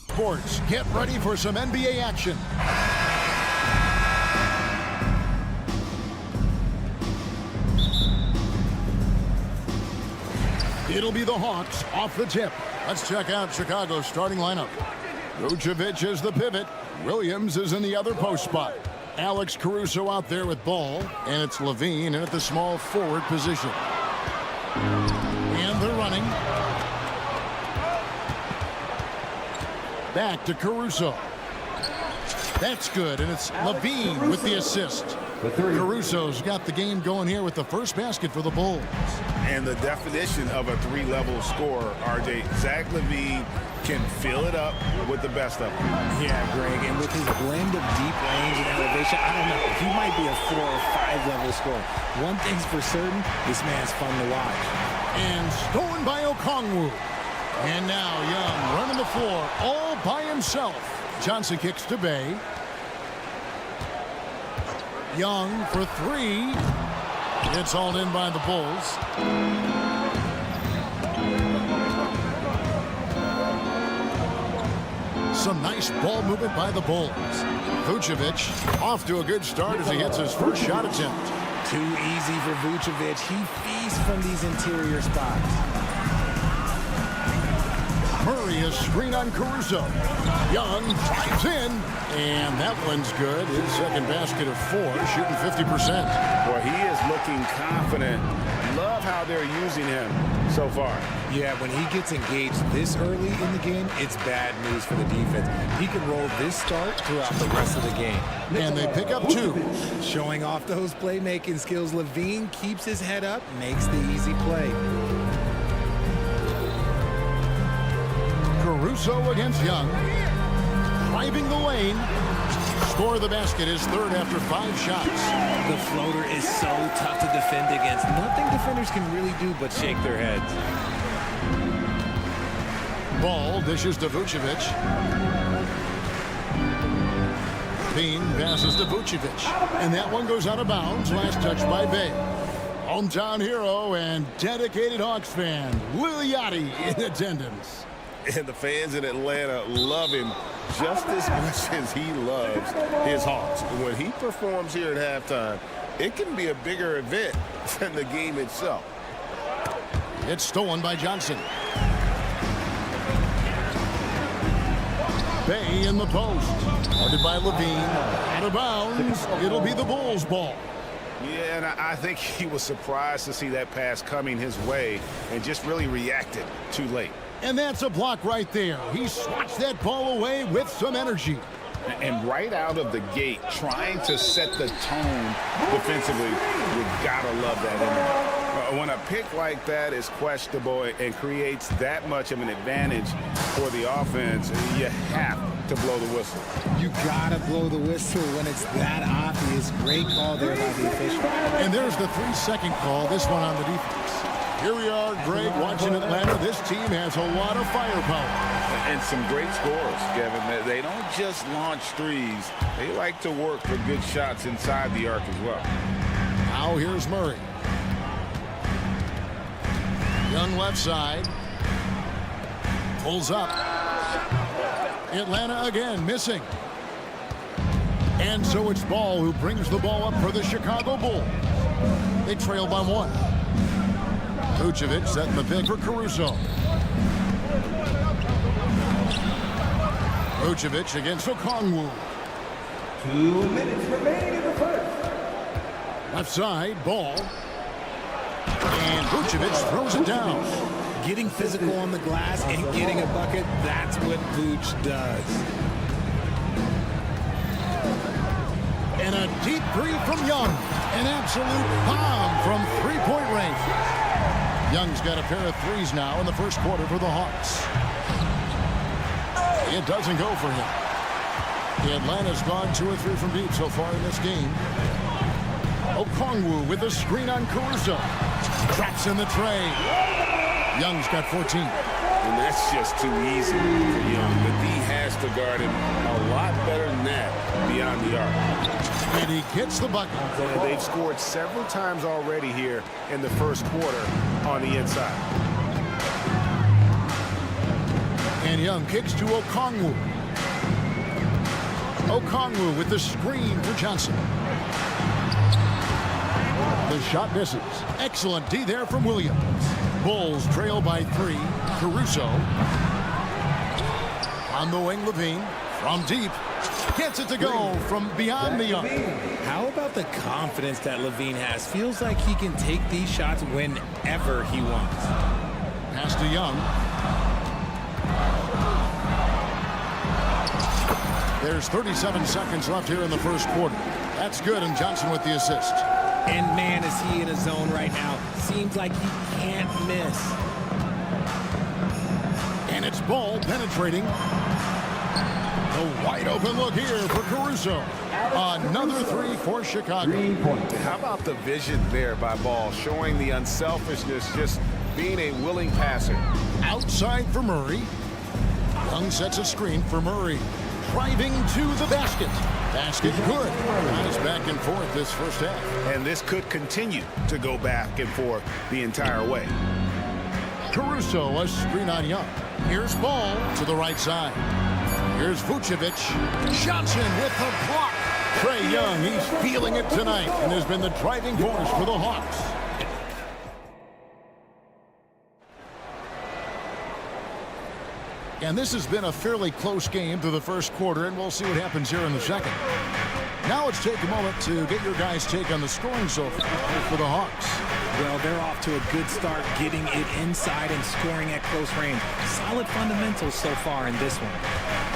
Sports, get ready for some NBA action. It'll be the Hawks off the tip. Let's check out Chicago's starting lineup. Vucevic is the pivot. Williams is in the other post spot. Alex Caruso out there with ball, and it's LaVine in at the small forward position. And they're running. Back to Caruso. That's good, and it's LaVine with the assist. Caruso's got the game going here with the first basket for the Bulls. And the definition of a three-level scorer, RJ, Zach LaVine can fill it up with the best of them. Yeah, Greg, and with his blend of deep range and elevation, I don't know, he might be a 4 or 5 level scorer. One thing's for certain, this man's fun to watch. And stolen by Okongwu. And now Young running the floor all by himself. Johnson kicks to Bay. Young for three. It's hauled in by the Bulls. Some nice ball movement by the Bulls. Vucevic off to a good start as he hits his first shot attempt. Too easy for Vucevic. He feasts from these interior spots. Murray is screen on Caruso. Young drives in, and that one's good. His second basket of 4, shooting 50%. Well, he is looking confident. Love how they're using him so far. Yeah, when he gets engaged this early in the game, it's bad news for the defense. He can roll this start throughout the rest of the game. And they pick up 2. Showing off those playmaking skills, LaVine keeps his head up, makes the easy play. Caruso against Young. Driving the lane. Score of the basket is third after 5 shots. The floater is so tough to defend against. Nothing defenders can really do but shake their heads. Ball dishes to Vucevic. Bean passes to Vucevic. And that one goes out of bounds. Last touch by Bay. Hometown hero and dedicated Hawks fan, Lil Yachty in attendance. And the fans in Atlanta love him just as much as he loves his Hawks. When he performs here at halftime, it can be a bigger event than the game itself. It's stolen by Johnson. Bay in the post. Guarded by LaVine. Out of bounds. It'll be the Bulls' ball. Yeah, and I think he was surprised to see that pass coming his way and just really reacted too late. And that's a block right there. He swats that ball away with some energy. And right out of the gate, trying to set the tone defensively, you gotta love that energy. When a pick like that is questionable and creates that much of an advantage for the offense, you have to blow the whistle. You gotta blow the whistle when it's that obvious. Great call there by the official. And there's the 3-second call, this one on the defense. Here we are, Greg, watching Atlanta. This team has a lot of firepower. And some great scores, Kevin. They don't just launch threes. They like to work for good shots inside the arc as well. Now here's Murray. Young left side. Pulls up. Atlanta again missing. And so it's Ball who brings the ball up for the Chicago Bulls. They trail by 1. Vucevic setting the pick for Caruso. Vucevic against Okongwu. 2 minutes remaining in the first. Left side, Ball. And Vucevic throws it down. Getting physical on the glass and getting a bucket, that's what Vuce does. And a deep 3 from Young. An absolute bomb from 3-point range. Young's got a pair of 3s now in the first quarter for the Hawks. It doesn't go for him. Atlanta's gone 2 or 3 from deep so far in this game. Okongwu with a screen on Caruso. Traps in the tray. Young's got 14. And that's just too easy for Young. The D has to guard him a lot better than that beyond the arc. And he gets the bucket. And they've scored several times already here in the first quarter on the inside. And Young kicks to Okongwu. Okongwu with the screen for Johnson. The shot misses. Excellent D there from Williams. Bulls trail by 3. Caruso. On the wing, Levine. From deep. Gets it to go from beyond the arc. How about the confidence that Levine has? Feels like he can take these shots whenever he wants. Pass to Young. There's 37 seconds left here in the first quarter. That's good, and Johnson with the assist. And man, is he in a zone right now. Seems like he can't miss. And it's Ball penetrating. The wide open look here for Caruso. Another 3 for Chicago. How about the vision there by Ball, showing the unselfishness, just being a willing passer. Outside for Murray. Young sets a screen for Murray. Driving to the basket. Basket good. Nice back and forth this first half. And this could continue to go back and forth the entire way. Caruso, a screen on Young. Here's Ball to the right side. Here's Vucevic. Johnson with the block. Trae Young, he's feeling it tonight and has been the driving force for the Hawks. And this has been a fairly close game through the first quarter, and we'll see what happens here in the second. Now let's take a moment to get your guys' take on the scoring so far for the Hawks. Well, they're off to a good start getting it inside and scoring at close range. Solid fundamentals so far in this one.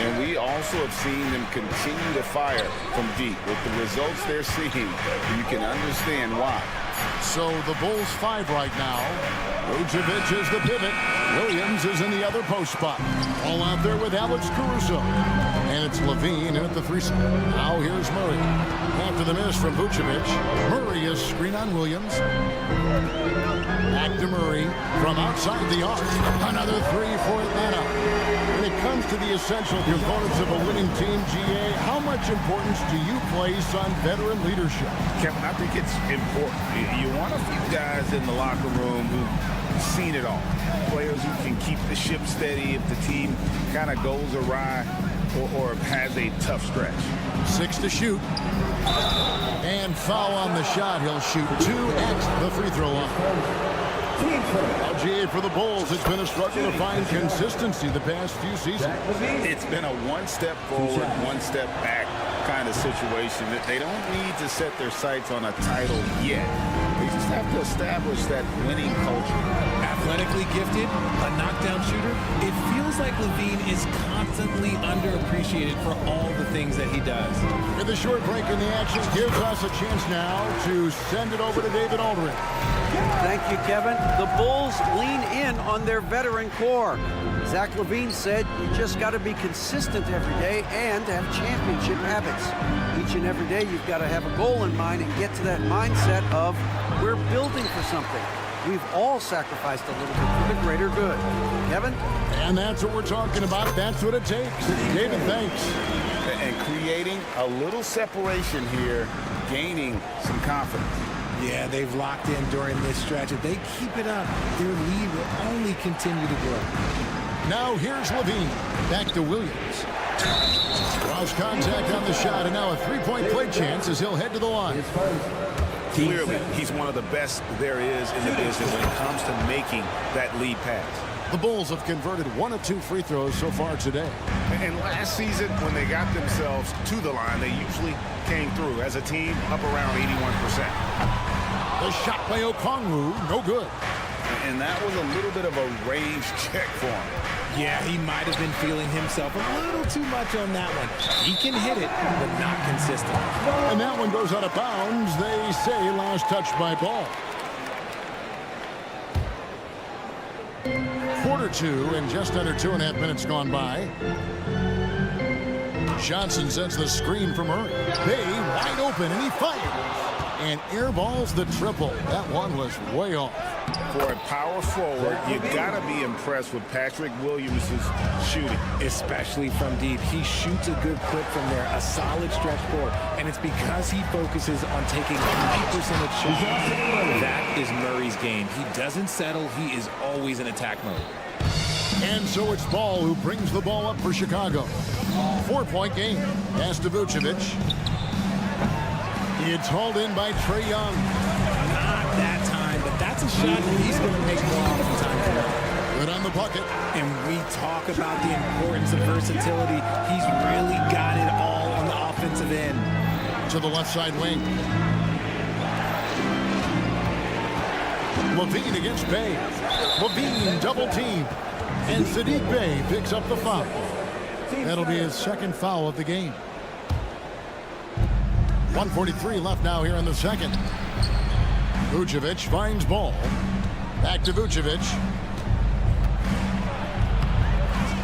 And we also have seen them continue to fire from deep. With the results they're seeing, you can understand why. So the Bulls 5 right now. Vucevic is the pivot. Williams is in the other post spot. All out there with Alex Caruso. And it's Levine in at the 3 spot. Now here's Murray. After the miss from Vucevic, Murray is screen on Williams. Back to Murray from outside the arc. Another 3 for Atlanta. When it comes to the essential components of a winning team, GA, how much importance do you place on veteran leadership? Kevin, I think it's important. You want a few guys in the locker room who've seen it all. Players who can keep the ship steady if the team kind of goes awry or has a tough stretch. 6 to shoot. And foul on the shot. He'll shoot 2 at the free throw line. LGA for the Bulls. It's been a struggle to find consistency the past few seasons. It's been a one step forward, one step back kind of situation. They don't need to set their sights on a title yet. They just have to establish that winning culture. Athletically gifted, a knockdown shooter. It feels like Levine is constantly underappreciated for all the things that he does. With a short break in the action gives us a chance now to send it over to David Aldridge. Thank you, Kevin. The Bulls lean in on their veteran core. Zach LaVine said you just got to be consistent every day and have championship habits. Each and every day you've got to have a goal in mind and get to that mindset of we're building for something. We've all sacrificed a little bit for the greater good. Kevin? And that's what we're talking about. That's what it takes. David, thanks. And creating a little separation here, gaining some confidence. Yeah, they've locked in during this stretch. If they keep it up, their lead will only continue to grow. Now here's Levine. Back to Williams. Draws contact on the shot, and now a three-point play chance as he'll head to the line. Clearly, he's one of the best there is in the business when it comes to making that lead pass. The Bulls have converted 1 of 2 free throws so far today. And last season, when they got themselves to the line, they usually came through as a team up around 81%. The shot by Okongwu, no good. And that was a little bit of a range check for him. Yeah, he might have been feeling himself a little too much on that one. He can hit it, but not consistent. And that one goes out of bounds. They say last touch by Ball. Quarter 2 and just under 2.5 minutes gone by. Johnson sets the screen for Murray. Bay wide open, and he fires. And airballs the triple. That one was way off. for a power forward, you got to be impressed with Patrick Williams' shooting. Especially from deep. He shoots a good clip from there, a solid stretch forward, and it's because he focuses on taking high percentage shots. That is Murray's game. He doesn't settle. He is always in attack mode. And so it's Ball who brings the ball up for Chicago. 4-point game. Pass to Vucevic. It's hauled in by Trae Young. Not that time, but that's a shot that he's going to make more often time. Good on the bucket. And we talk about the importance of versatility. He's really got it all on the offensive end. To the left side wing. Levine against Bay. Levine double team. And Sadiq Bey picks up the foul. That'll be his second foul of the game. 1:43 left now here in the second. Vucevic finds Ball. Back to Vucevic.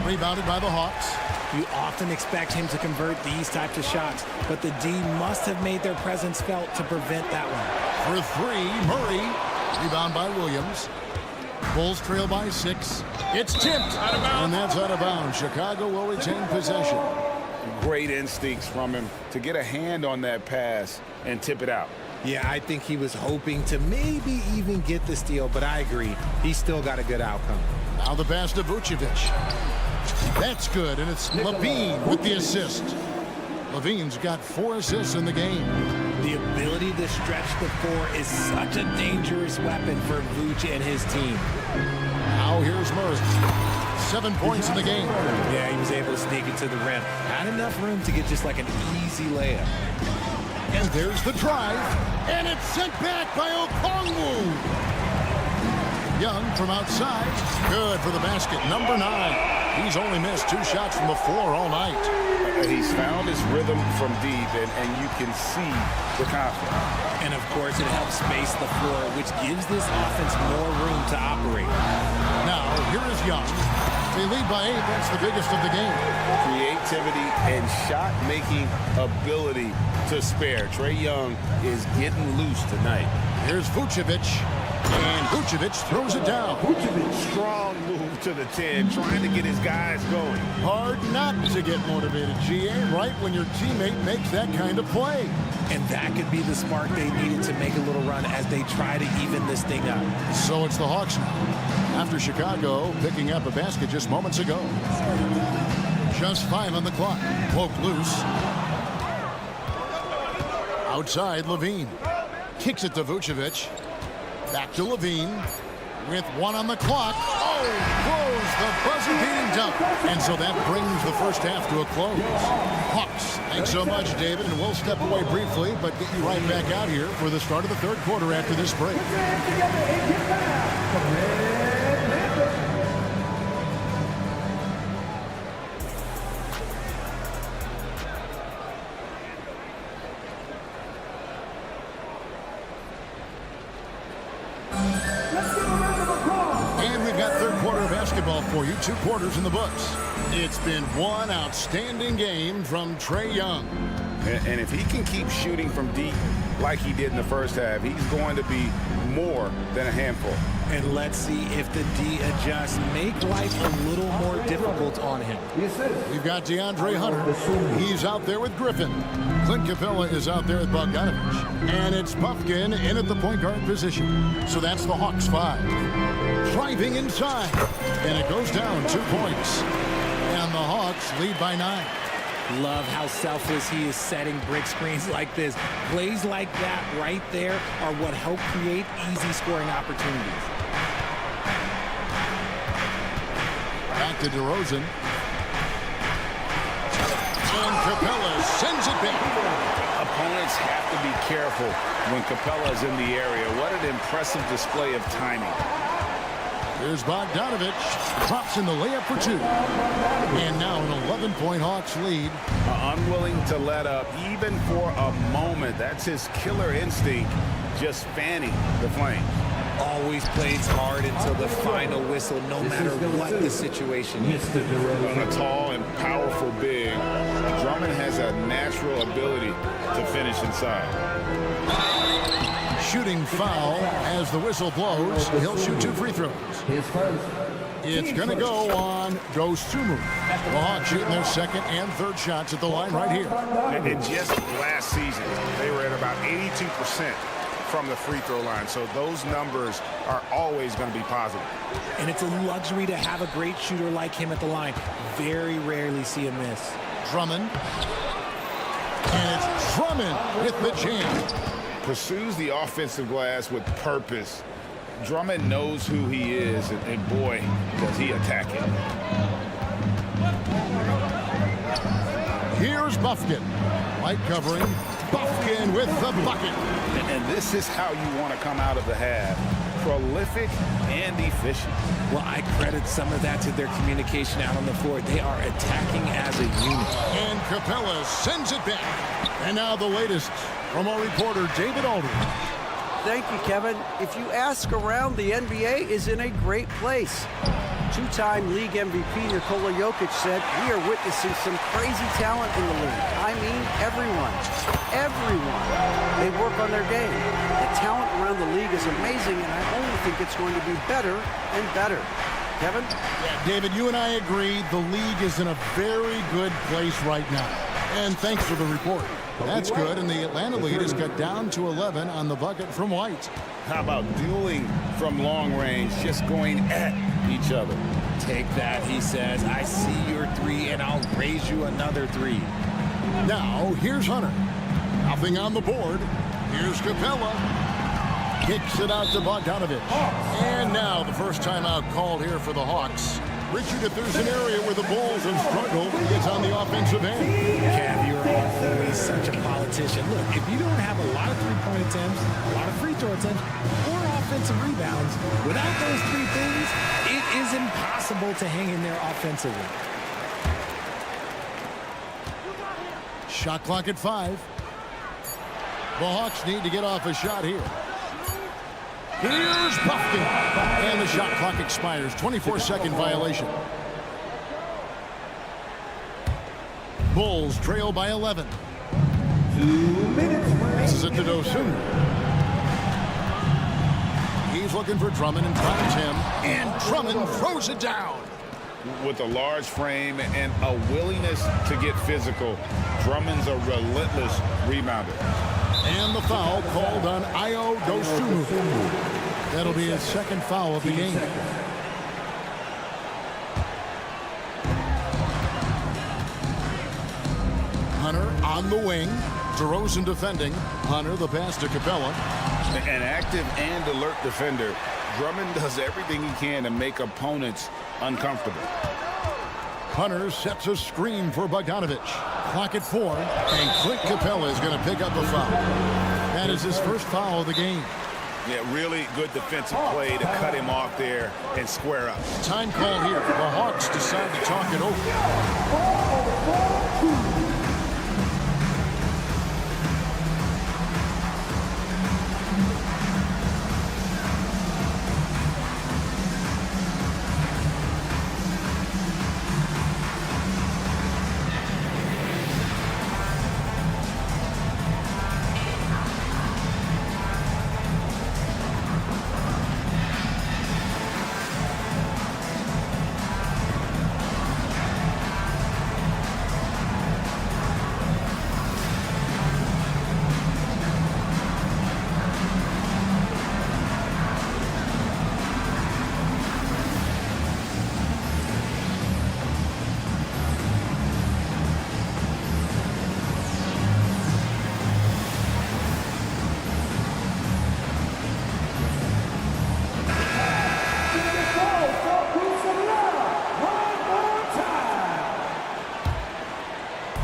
Rebounded by the Hawks. You often expect him to convert these types of shots, but the D must have made their presence felt to prevent that one. For three, Murray. Rebound by Williams. Bulls trail by 6. It's tipped. Out of bounds. And that's out of bounds. Chicago will retain possession. Great instincts from him to get a hand on that pass and tip it out. Yeah, I think he was hoping to maybe even get the steal, but I agree. He's still got a good outcome. Now the pass to Vucevic. That's good, and it's Levine with the assist. Levine's got 4 assists in the game. The ability to stretch the floor is such a dangerous weapon for Vooch and his team. Now here's Murray. 7 points in the game. Yeah, he was able to sneak it to the rim. Had enough room to get just like an easy layup. And there's the drive. And it's sent back by Okongwu. Young from outside. Good for the basket. Number 9. He's only missed 2 shots from the floor all night. He's found his rhythm from deep, and you can see the confidence. And, of course, it helps space the floor, which gives this offense more room to operate. Now, here is Young. They lead by 8. That's the biggest of the game. Creativity and shot-making ability to spare. Trae Young is getting loose tonight. Here's Vucevic. And Vucevic throws it down. Vucevic, strong move to the 10, trying to get his guys going. Hard not to get motivated, GA, right when your teammate makes that kind of play. And that could be the spark they needed to make a little run as they try to even this thing up. So it's the Hawks now. After Chicago picking up a basket just moments ago. Just 5 on the clock. Poke loose. Outside, Levine. Kicks it to Vucevic. Back to Levine with 1 on the clock. Oh, throws the buzzer-beating dunk. And so that brings the first half to a close. Hawks, thanks so much, David. And we'll step away briefly, but get you right back out here for the start of the third quarter after this break. And we've got third quarter of basketball for you. 2 quarters in the books. It's been one outstanding game from Trae Young. And if he can keep shooting from deep like he did in the first half, he's going to be more than a handful. And let's see if the D adjusts, make life a little more difficult on him. We've got DeAndre Hunter. He's out there with Griffin. Clint Capella is out there with Bogdanovich. And it's Puffkin in at the point guard position. So that's the Hawks 5. Driving inside. And it goes down 2 points. And the Hawks lead by 9. Love how selfless he is setting brick screens like this. Plays like that right there are what help create easy scoring opportunities. Back to DeRozan. And Capella sends it back. Opponents have to be careful when Capella is in the area. What an impressive display of timing. Here's Bogdanovich. Drops in the layup for 2. And now an 11-point Hawks lead. Unwilling to let up even for a moment. That's his killer instinct, just fanning the flame. Always plays hard until the final whistle, no matter what the situation is. On a tall and powerful big, Drummond has a natural ability to finish inside. shooting foul as the whistle blows. He'll shoot 2 free throws. His first. It's going to go on Dosumu. The Hawks shooting their second and third shots at the line right here. And just last season, they were at about 82% from the free throw line. So those numbers are always going to be positive. And it's a luxury to have a great shooter like him at the line. Very rarely see a miss. Drummond. And it's Drummond with the jam. Pursues the offensive glass with purpose. Drummond knows who he is, and boy, does he attack it. Here's Buffkin. Light covering. Buffkin with the bucket. And this is how you want to come out of the half. Prolific and efficient. Well, I credit some of that to their communication out on the floor. They are attacking as a unit. And Capella sends it back. And now the latest from our reporter, David Aldridge. Thank you, Kevin. If you ask around, the NBA is in a great place. Two-time league MVP Nikola Jokic said, "We are witnessing some crazy talent in the league. I mean, everyone. Everyone. They work on their game. The talent around the league is amazing, and I only think it's going to be better and better." Kevin? Yeah, David, you and I agree the league is in a very good place right now. And thanks for the report. That's good, and the Atlanta lead has got down to 11 on the bucket from White. How about dueling from long range, just going at each other? Take that, he says. I see your 3, and I'll raise you another 3. Now, here's Hunter. Nothing on the board. Here's Capella. Kicks it out to Bogdanovich. And now the first timeout called here for the Hawks. Richard, if there's an area where the Bulls have struggled, it's on the offensive end. Cav, you're always such a politician. Look, if you don't have a lot of three-point attempts, a lot of free throw attempts, or offensive rebounds, without those 3 things, it is impossible to hang in there offensively. Shot clock at 5. The Hawks need to get off a shot here. Here's Buffkin. And the shot clock expires. 24-second violation. Bulls trail by 11. 2 minutes remaining. This is it to Dosumu. He's looking for Drummond and finds him. And Drummond throws it down. With a large frame and a willingness to get physical, Drummond's a relentless rebounder. And the foul called on Dosumu. That'll be his second foul of the game. Hunter on the wing. DeRozan defending. Hunter the pass to Capella. An active and alert defender, Drummond does everything he can to make opponents uncomfortable. Hunter sets a screen for Bogdanovich. Clock at 4, and Clint Capella is going to pick up a foul. That is his first foul of the game. Yeah, really good defensive play to cut him off there and square up. Time call here. The Hawks decide to talk it over.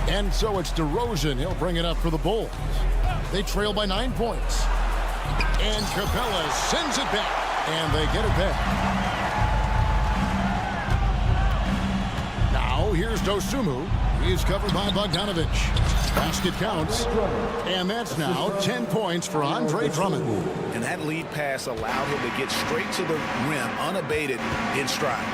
And so it's DeRozan. He'll bring it up for the Bulls. They trail by 9 points. And Capella sends it back. And they get it back. Now here's Dosumu. He's covered by Bogdanovich. Basket counts. And that's now 10 points for Andre Drummond. And that lead pass allowed him to get straight to the rim unabated in stride.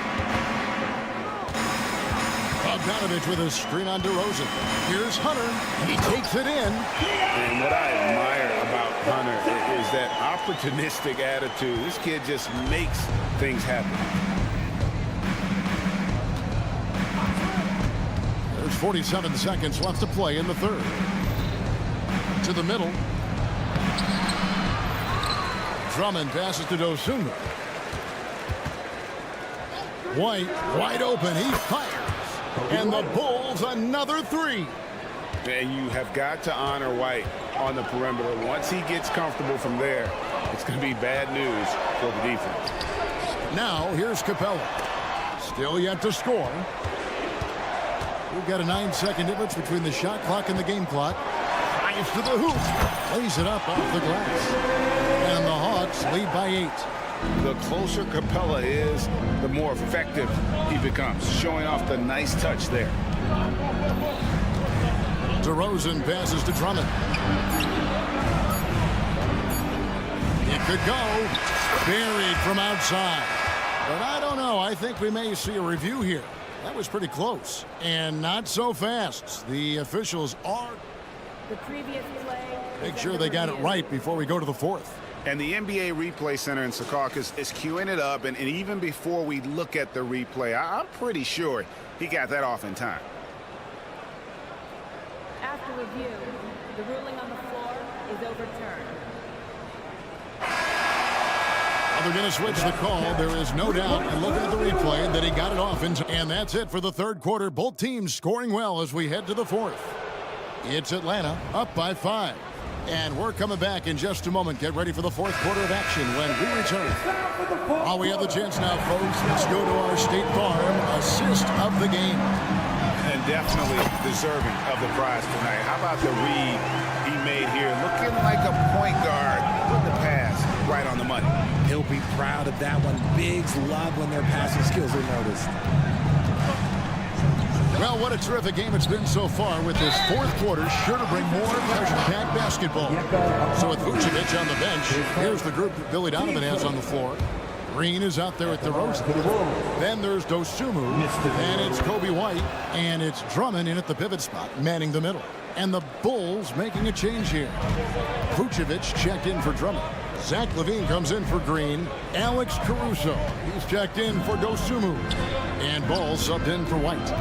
Bogdanovich with a screen on DeRozan. Here's Hunter. He takes it in. And what I admire about Hunter, is that opportunistic attitude. This kid just makes things happen. There's 47 seconds left to play in the third. To the middle. Drummond passes to Dosunmu. White, wide open. He fires. And the Bulls another three. And you have got to honor White on the perimeter. Once he gets comfortable from there, it's going to be bad news for the defense. Now, here's Capella. Still yet to score. We've got a 9-second difference between the shot clock and the game clock. Drives to the hoop. Lays it up off the glass. And the Hawks lead by 8. The closer Capella is, the more effective he becomes, showing off the nice touch there. DeRozan passes to Drummond. It could go. Buried from outside. But I don't know. I think we may see a review here. That was pretty close. And not so fast. The officials are... The previous play. Make sure they got it right before we go to the fourth. And the NBA Replay Center in Secaucus is queuing it up. And even before we look at the replay, I'm pretty sure he got that off in time. After review, the ruling on the floor is overturned. They're going to switch the call. There is no doubt, and looking at the replay, that he got it off in time. And that's it for the third quarter. Both teams scoring well as we head to the fourth. It's Atlanta up by 5. And we're coming back in just a moment. Get ready for the fourth quarter of action when we return. While we have the chance now, folks, let's go to our State Farm assist of the game. And definitely deserving of the prize tonight. How about the read he made here? Looking like a point guard. Putting the pass right on the money. He'll be proud of that one. Bigs love when their passing skills are noticed. Well, what a terrific game it's been so far, with this fourth quarter sure to bring more pressure-packed basketball. So with Vucevic on the bench, here's the group that Billy Donovan has on the floor. Green is out there at DeRozan. Then there's Dosunmu, and it's Kobe White, and it's Drummond in at the pivot spot, manning the middle. And the Bulls making a change here. Vucevic checked in for Drummond. Zach LaVine comes in for Green. Alex Caruso, he's checked in for Dosunmu. And Ball subbed in for White.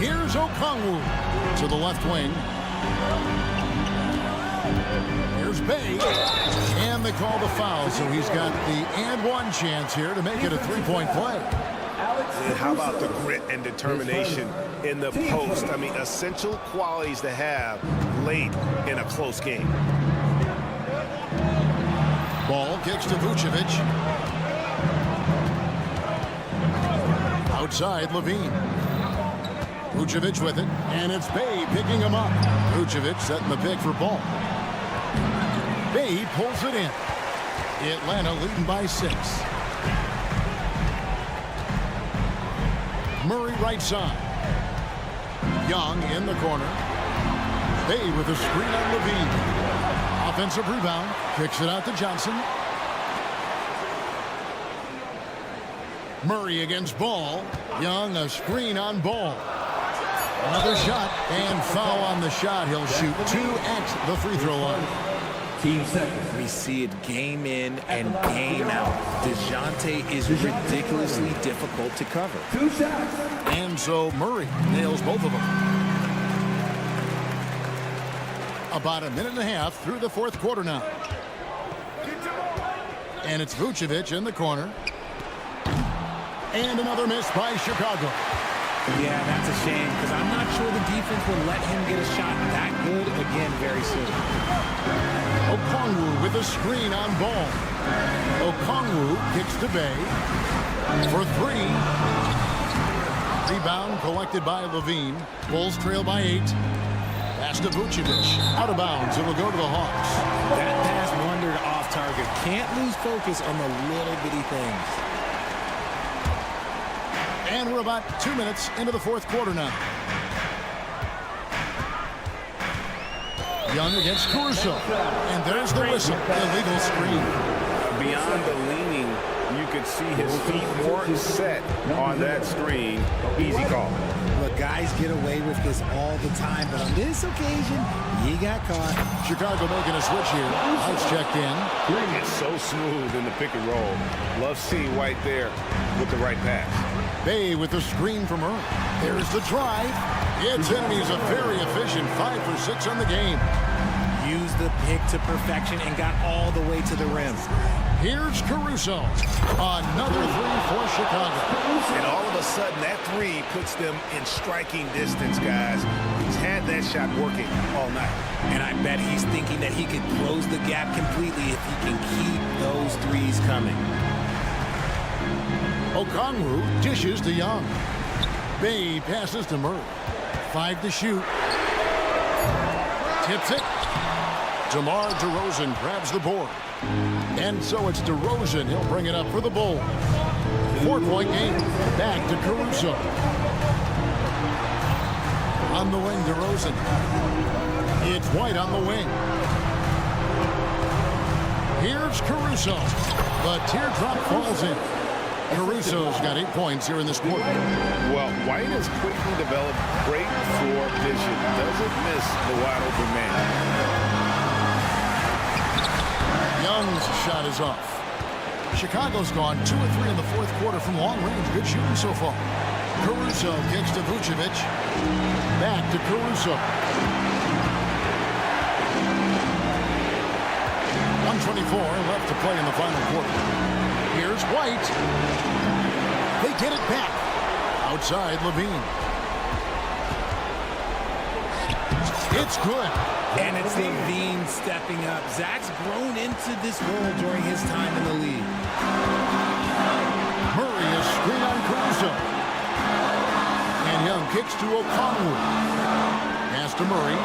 Here's Okongwu to the left wing. Here's Bay. And they call the foul, so he's got the and one chance here to make it a three-point play. And how about the grit and determination in the post? I mean, essential qualities to have late in a close game. Ball kicks to Vucevic. Outside, Levine. Vucevic with it, and it's Bay picking him up. Vucevic setting the pick for Ball. Bay pulls it in. Atlanta leading by 6. Murray right side. Young in the corner. Bay with a screen on Levine. Offensive rebound. Kicks it out to Johnson. Murray against Ball. Young, a screen on Ball. Another shot, and foul on the shot. He'll shoot 2 at the free throw line. We see it game in and game out. DeJounte is ridiculously difficult to cover. And so Murray nails both of them. About a minute and a half through the fourth quarter now. And it's Vucevic in the corner. And another miss by Chicago. Yeah, that's a shame, because I'm not sure the defense will let him get a shot that good again very soon. Okongwu with a screen on Ball. Okongwu kicks to Bay for 3. Rebound collected by Levine. Bulls trail by 8. Pass to Vucevic. Out of bounds. It will go to the Hawks. That pass wandered off target. Can't lose focus on the little bitty things. And we're about 2 minutes into the fourth quarter now. Young against Caruso. And there's the whistle. Illegal screen. Beyond the leaning, you could see his feet more set on that screen. Easy call. Look, Guys get away with this all the time, but on this occasion, he got caught. Chicago making a switch here. White's checked in. It's so smooth in the pick and roll. Love seeing White there with the right pass. Bay with the screen from Earl. There's the drive. It's in. He's a very efficient 5 for 6 on the game. Used the pick to perfection and got all the way to the rim. Here's Caruso. Another three for Chicago. And all of a sudden, that three puts them in striking distance, guys. He's had that shot working all night. And I bet he's thinking that he could close the gap completely if he can keep those threes coming. Okongwu dishes to Young. Bay passes to Murray. 5 to shoot. Tips it. DeMar DeRozan grabs the board. And so it's DeRozan. He'll bring it up for the Bulls. 4-point game. Back to Caruso. On the wing, DeRozan. It's White on the wing. Here's Caruso. The teardrop falls in. Caruso's got 8 points here in this quarter. Well, White has quickly developed great floor vision. Doesn't miss the wide open man. Young's shot is off. Chicago's gone 2 of 3 in the fourth quarter from long range. Good shooting so far. Caruso kicks to Vucevic. Back to Caruso. 1:24 left to play in the final quarter. Here's White. They get it back. Outside Levine. It's good. And it's Levine stepping up. Zach's grown into this role during his time in the league. Murray is screen on Caruso. And Young kicks to Okongwu. Pass to Murray.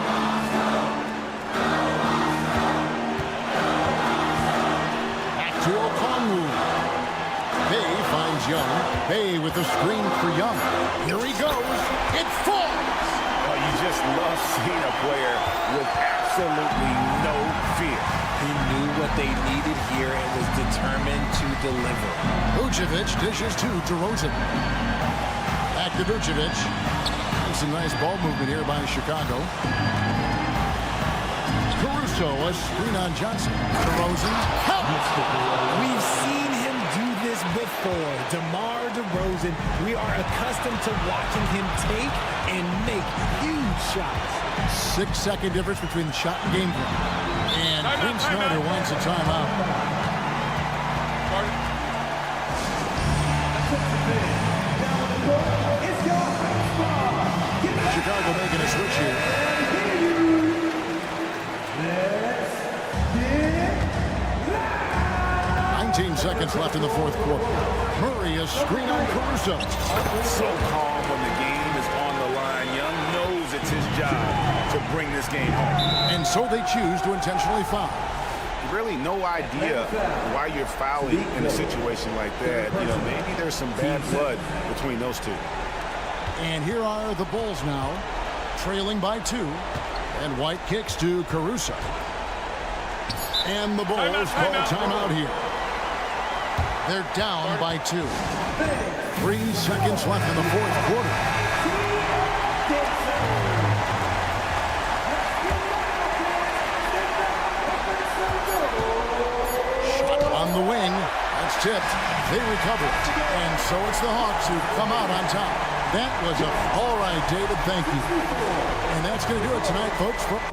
Back to Okongwu. Bay finds Young. Bay with the screen for Young. Here he goes. It falls. Oh, you just love seeing a player with absolutely no fear. He knew what they needed here and was determined to deliver. Vucevic dishes to DeRozan. Back to Vucevic. Some nice ball movement here by Chicago. Caruso, a screen on Johnson. DeRozan. We've seen him do this before. DeMar DeRozan, we are accustomed to watching him take and make huge shots. 6-second difference between the shot and game plan. And Quinn Snyder wants a timeout. Chicago making a switch here. 19 seconds left in the fourth quarter. Murray is screen on Caruso. So calm when the game is on the line. Young knows it's his job to bring this game home. And so they choose to intentionally foul. Really no idea why you're fouling in a situation like that. You know, maybe there's some bad blood between those two. And here are the Bulls now, trailing by 2. And White kicks to Caruso. And the Bulls call timeout here. They're down by 2. 3 seconds left in the fourth quarter. Shot on the wing. That's tipped. They recover it. And so it's the Hawks who come out on top. That was all right, David. Thank you. And that's going to do it tonight, folks.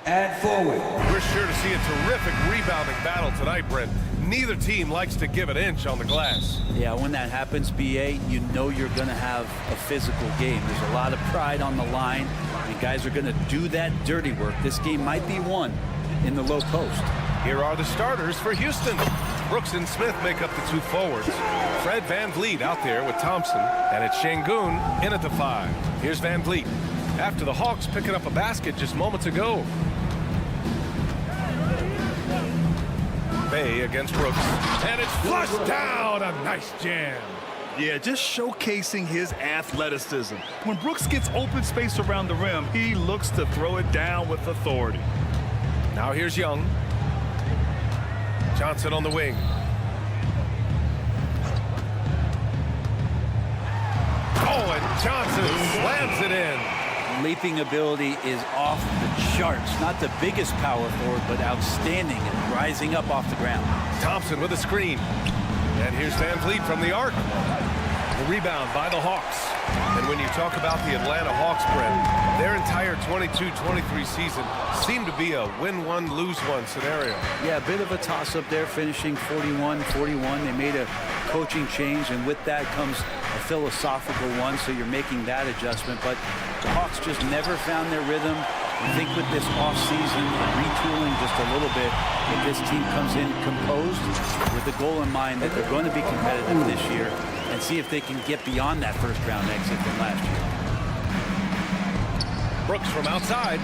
And forward. We're sure to see a terrific rebounding battle tonight, Brent. Neither team likes to give an inch on the glass. Yeah, when that happens, BA, you know you're going to have a physical game. There's a lot of pride on the line, and guys are going to do that dirty work. This game might be won in the low post. Here are the starters for Houston. Brooks and Smith make up the two forwards. Fred Van Vliet out there with Thompson, and it's Şengün in at the 5. Here's Van Vliet. After the Hawks picking up a basket just moments ago. Bay against Brooks. And it's flushed down. A nice jam. Yeah, just showcasing his athleticism. When Brooks gets open space around the rim, he looks to throw it down with authority. Now here's Young. Johnson on the wing. Oh, and Johnson slams it in. Leaping ability is off the charts. Not the biggest power forward, but outstanding and rising up off the ground. Thompson with a screen. And here's Van Vliet from the arc. The rebound by the Hawks. And when you talk about the Atlanta Hawks, Brent, their entire 22-23 season seemed to be a win one, lose one scenario. Yeah, a bit of a toss-up there, finishing 41-41. They made a coaching change, and with that comes a philosophical one, so you're making that adjustment. But the Hawks just never found their rhythm. I think with this offseason, retooling just a little bit, if this team comes in composed with the goal in mind that they're going to be competitive this year and see if they can get beyond that first-round exit from last year. Brooks from outside.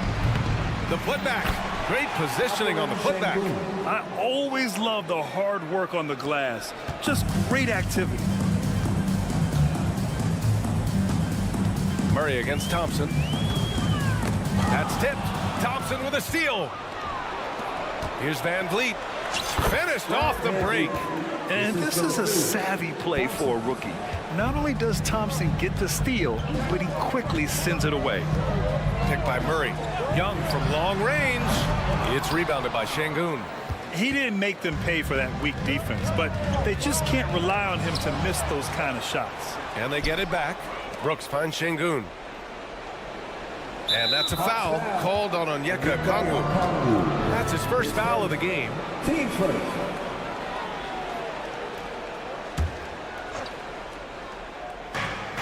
The putback. Great positioning on the putback. I always love the hard work on the glass. Just great activity. Murray against Thompson. That's tipped. Thompson with a steal. Here's Van Vliet. Finished off the break. And this is a savvy play for a rookie. Not only does Thompson get the steal, but he quickly sends it away. Picked by Murray. Young from long range. It's rebounded by Şengün. He didn't make them pay for that weak defense, but they just can't rely on him to miss those kind of shots. And they get it back. Brooks finds Şengün. And that's a foul called on Onyeka Okongwu. That's his first foul of the game. Team first.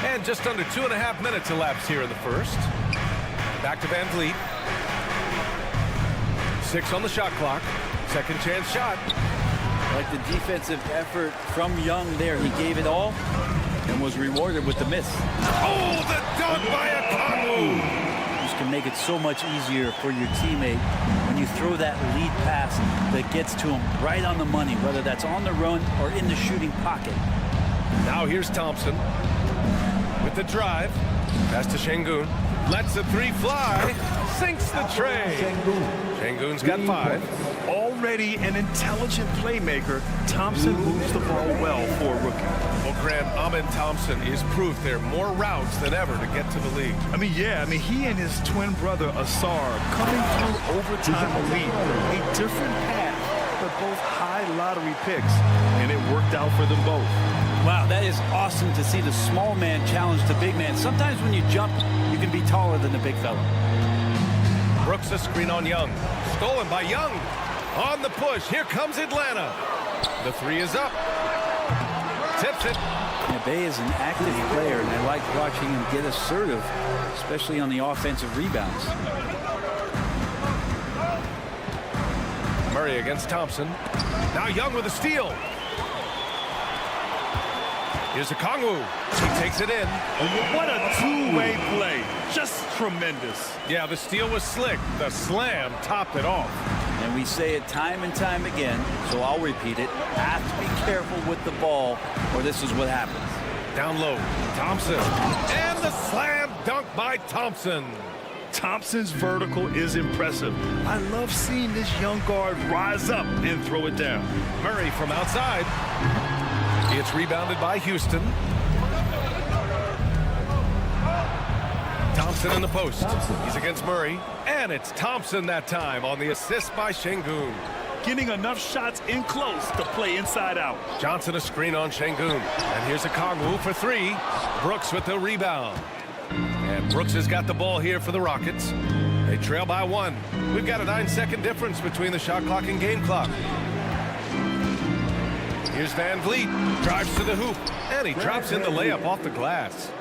And just under 2.5 minutes elapsed here in the first. Back to Van Vliet. 6 on the shot clock. Second chance shot. Like the defensive effort from Young there. He gave it all and was rewarded with the miss. Oh, the dunk by Okongwu. Just can make it so much easier for your teammate when you throw that lead pass that gets to him right on the money, whether that's on the run or in the shooting pocket. Now here's Thompson with the drive. Pass to Şengün. Lets the three fly. Sinks the tray. Şengün's got 5. Already an intelligent playmaker, Thompson moves the ball well for a rookie. Well, Grant, Amin Thompson is proof there are more routes than ever to get to the league. He and his twin brother, Asar, coming through overtime elite. A different path, but both high lottery picks, and it worked out for them both. Wow, that is awesome to see the small man challenge the big man. Sometimes when you jump, you can be taller than the big fella. Brooks a screen on Young. Stolen by Young. On the push. Here comes Atlanta. The 3 is up. Tips it. Bay is an active player, and I like watching him get assertive, especially on the offensive rebounds. Murray against Thompson. Now Young with a steal. Here's Okongwu. He takes it in. What a two-way play. Just tremendous. Yeah, the steal was slick. The slam topped it off. And we say it time and time again, so I'll repeat it. Have to be careful with the ball, or this is what happens. Down low, Thompson. And the slam dunk by Thompson. Thompson's vertical is impressive. I love seeing this young guard rise up and throw it down. Murray from outside. It's rebounded by Houston. Thompson in the post. He's against Murray. And it's Thompson that time on the assist by Şengün. Getting enough shots in close to play inside out. Johnson a screen on Şengün. And here's Okongwu for 3. Brooks with the rebound. And Brooks has got the ball here for the Rockets. They trail by 1. We've got a 9-second difference between the shot clock and game clock. Here's Van Vliet. Drives to the hoop. And he drops in the layup off the glass.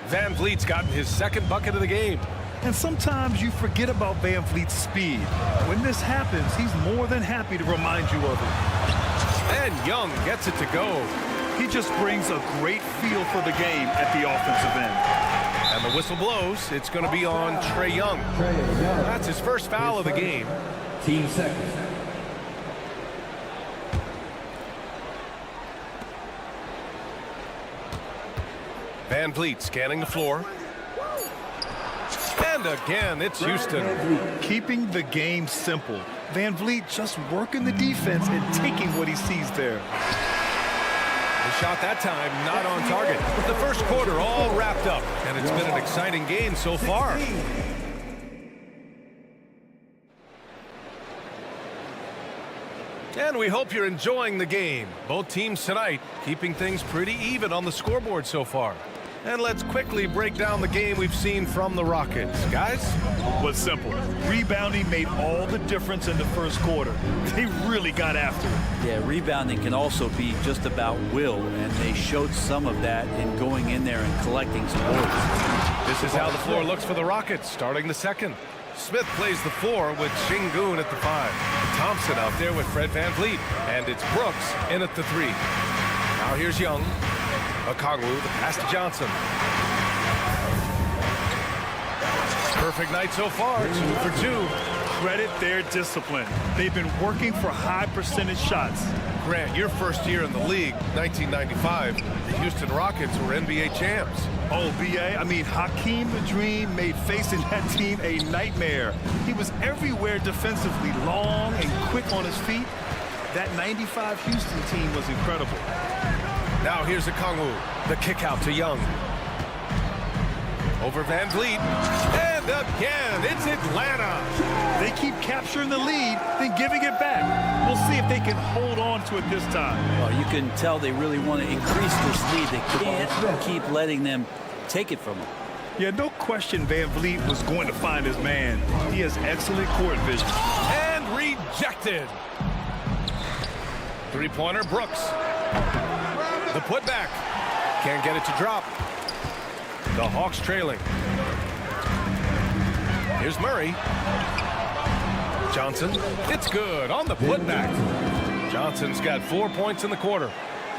Van Vliet's gotten his 2nd bucket of the game. And sometimes you forget about Van Vliet's speed. When this happens, he's more than happy to remind you of it. And Young gets it to go. He just brings a great feel for the game at the offensive end. And the whistle blows. It's going to be on Trae Young. That's his first foul of the game. Team second. Van Vliet scanning the floor. And again, it's Houston. Keeping the game simple. Van Vliet just working the defense and taking what he sees there. The shot that time not on target. But the first quarter all wrapped up. And it's been an exciting game so far. And we hope you're enjoying the game. Both teams tonight keeping things pretty even on the scoreboard so far. And let's quickly break down the game we've seen from the Rockets. Guys? Was simple. Rebounding made all the difference in the first quarter. They really got after it. Yeah, rebounding can also be just about will, and they showed some of that in going in there and collecting some boards. This is how the floor looks for the Rockets starting the second. Smith plays the 4 with Şengün at the 5. Thompson out there with Fred Van Vliet. And it's Brooks in at the 3. Now here's Young. Okongwu, the pass to Johnson. Perfect night so far, 2 for 2. Credit their discipline. They've been working for high percentage shots. Grant, your first year in the league, 1995, the Houston Rockets were NBA champs. Oh, B.A., Hakeem the Dream made facing that team a nightmare. He was everywhere defensively, long and quick on his feet. That 95 Houston team was incredible. Now here's Okongwu, the kick out to Young. Over Van Vliet, and again, it's Atlanta. They keep capturing the lead, then giving it back. We'll see if they can hold on to it this time. Well, you can tell they really want to increase this lead. They can't keep letting them take it from them. Yeah, no question Van Vliet was going to find his man. He has excellent court vision. And rejected. Three-pointer, Brooks. The putback. Can't get it to drop. The Hawks trailing. Here's Murray. Johnson. It's good on the putback. Johnson's got 4 points in the quarter.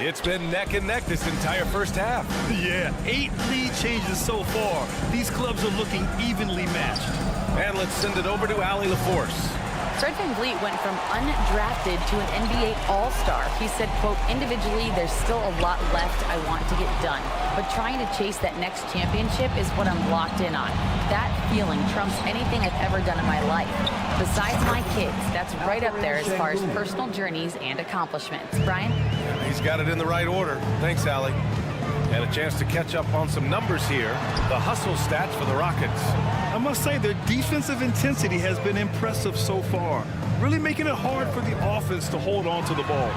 It's been neck and neck this entire first half. Yeah, 8 lead changes so far. These clubs are looking evenly matched. And let's send it over to Allie LaForce. Fred VanVleet went from undrafted to an NBA All-Star. He said, quote, individually, there's still a lot left I want to get done. But trying to chase that next championship is what I'm locked in on. That feeling trumps anything I've ever done in my life. Besides my kids, that's right up there as far as personal journeys and accomplishments. Brian? He's got it in the right order. Thanks, Allie. And a chance to catch up on some numbers here. The hustle stats for the Rockets. I must say their defensive intensity has been impressive so far, really making it hard for the offense to hold on to the ball.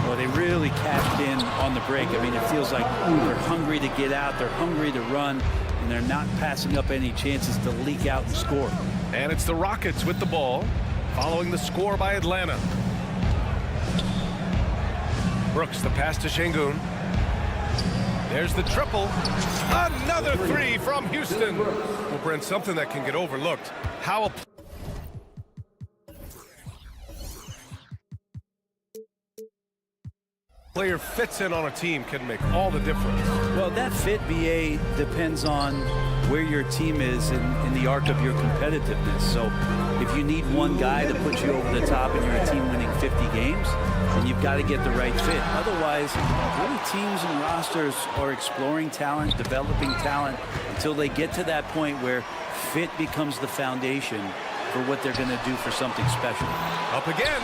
Well, they really cashed in on the break. I mean, it feels like they're hungry to get out, they're hungry to run, and they're not passing up any chances to leak out and score. And it's the Rockets with the ball, following the score by Atlanta. Brooks, the pass to Şengün. There's the triple. Another three from Houston. Well, Brent, something that can get overlooked. How a player fits in on a team can make all the difference. Well, that fit, BA, depends on where your team is in the arc of your competitiveness. So if you need one guy to put you over the top and you're a team winning 50 games, then you've got to get the right fit. Otherwise, really teams and rosters are exploring talent, developing talent until they get to that point where fit becomes the foundation for what they're going to do for something special. Up again,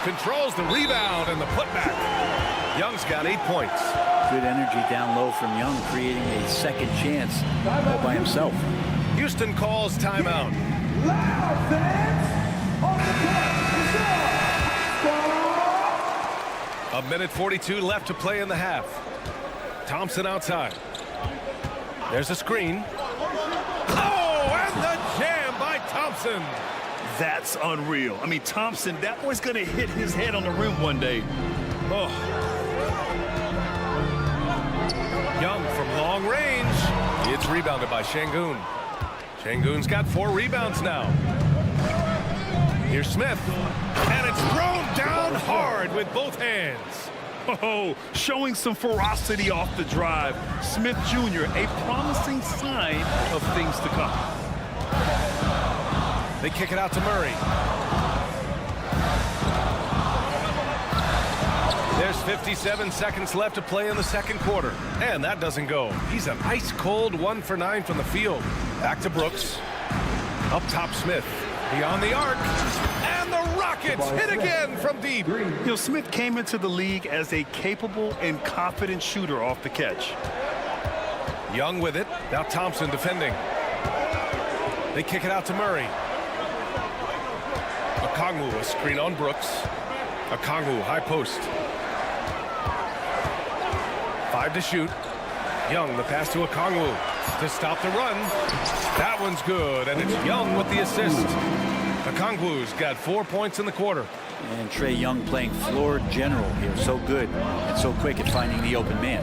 controls the rebound and the putback. Young's got 8 points. Good energy down low from Young, creating a second chance all by himself. Houston calls timeout. Loud fans on the A minute 42 left to play in the half. Thompson outside. There's a screen. Oh, and the jam by Thompson. That's unreal. I mean, Thompson, that boy's going to hit his head on the rim one day. Oh. Young from long range. It's rebounded by Şengün. Şengün's got 4 rebounds now. Here's Smith. And it's thrown down hard with both hands. Oh, showing some ferocity off the drive. Smith Jr., a promising sign of things to come. They kick it out to Murray. There's 57 seconds left to play in the second quarter. And that doesn't go. He's an ice-cold 1 for 9 from the field. Back to Brooks. Up top, Smith. Beyond the arc. And the Rockets hit again from deep. You know, Smith came into the league as a capable and confident shooter off the catch. Young with it. Now Thompson defending. They kick it out to Murray. Okongwu, a screen on Brooks. Okongwu, high post. 5 to shoot. Young, the pass to Okongwu to stop the run. That one's good, and it's Young with the assist. Okongwu's got 4 points in the quarter. And Trae Young playing floor general here. So good and so quick at finding the open man.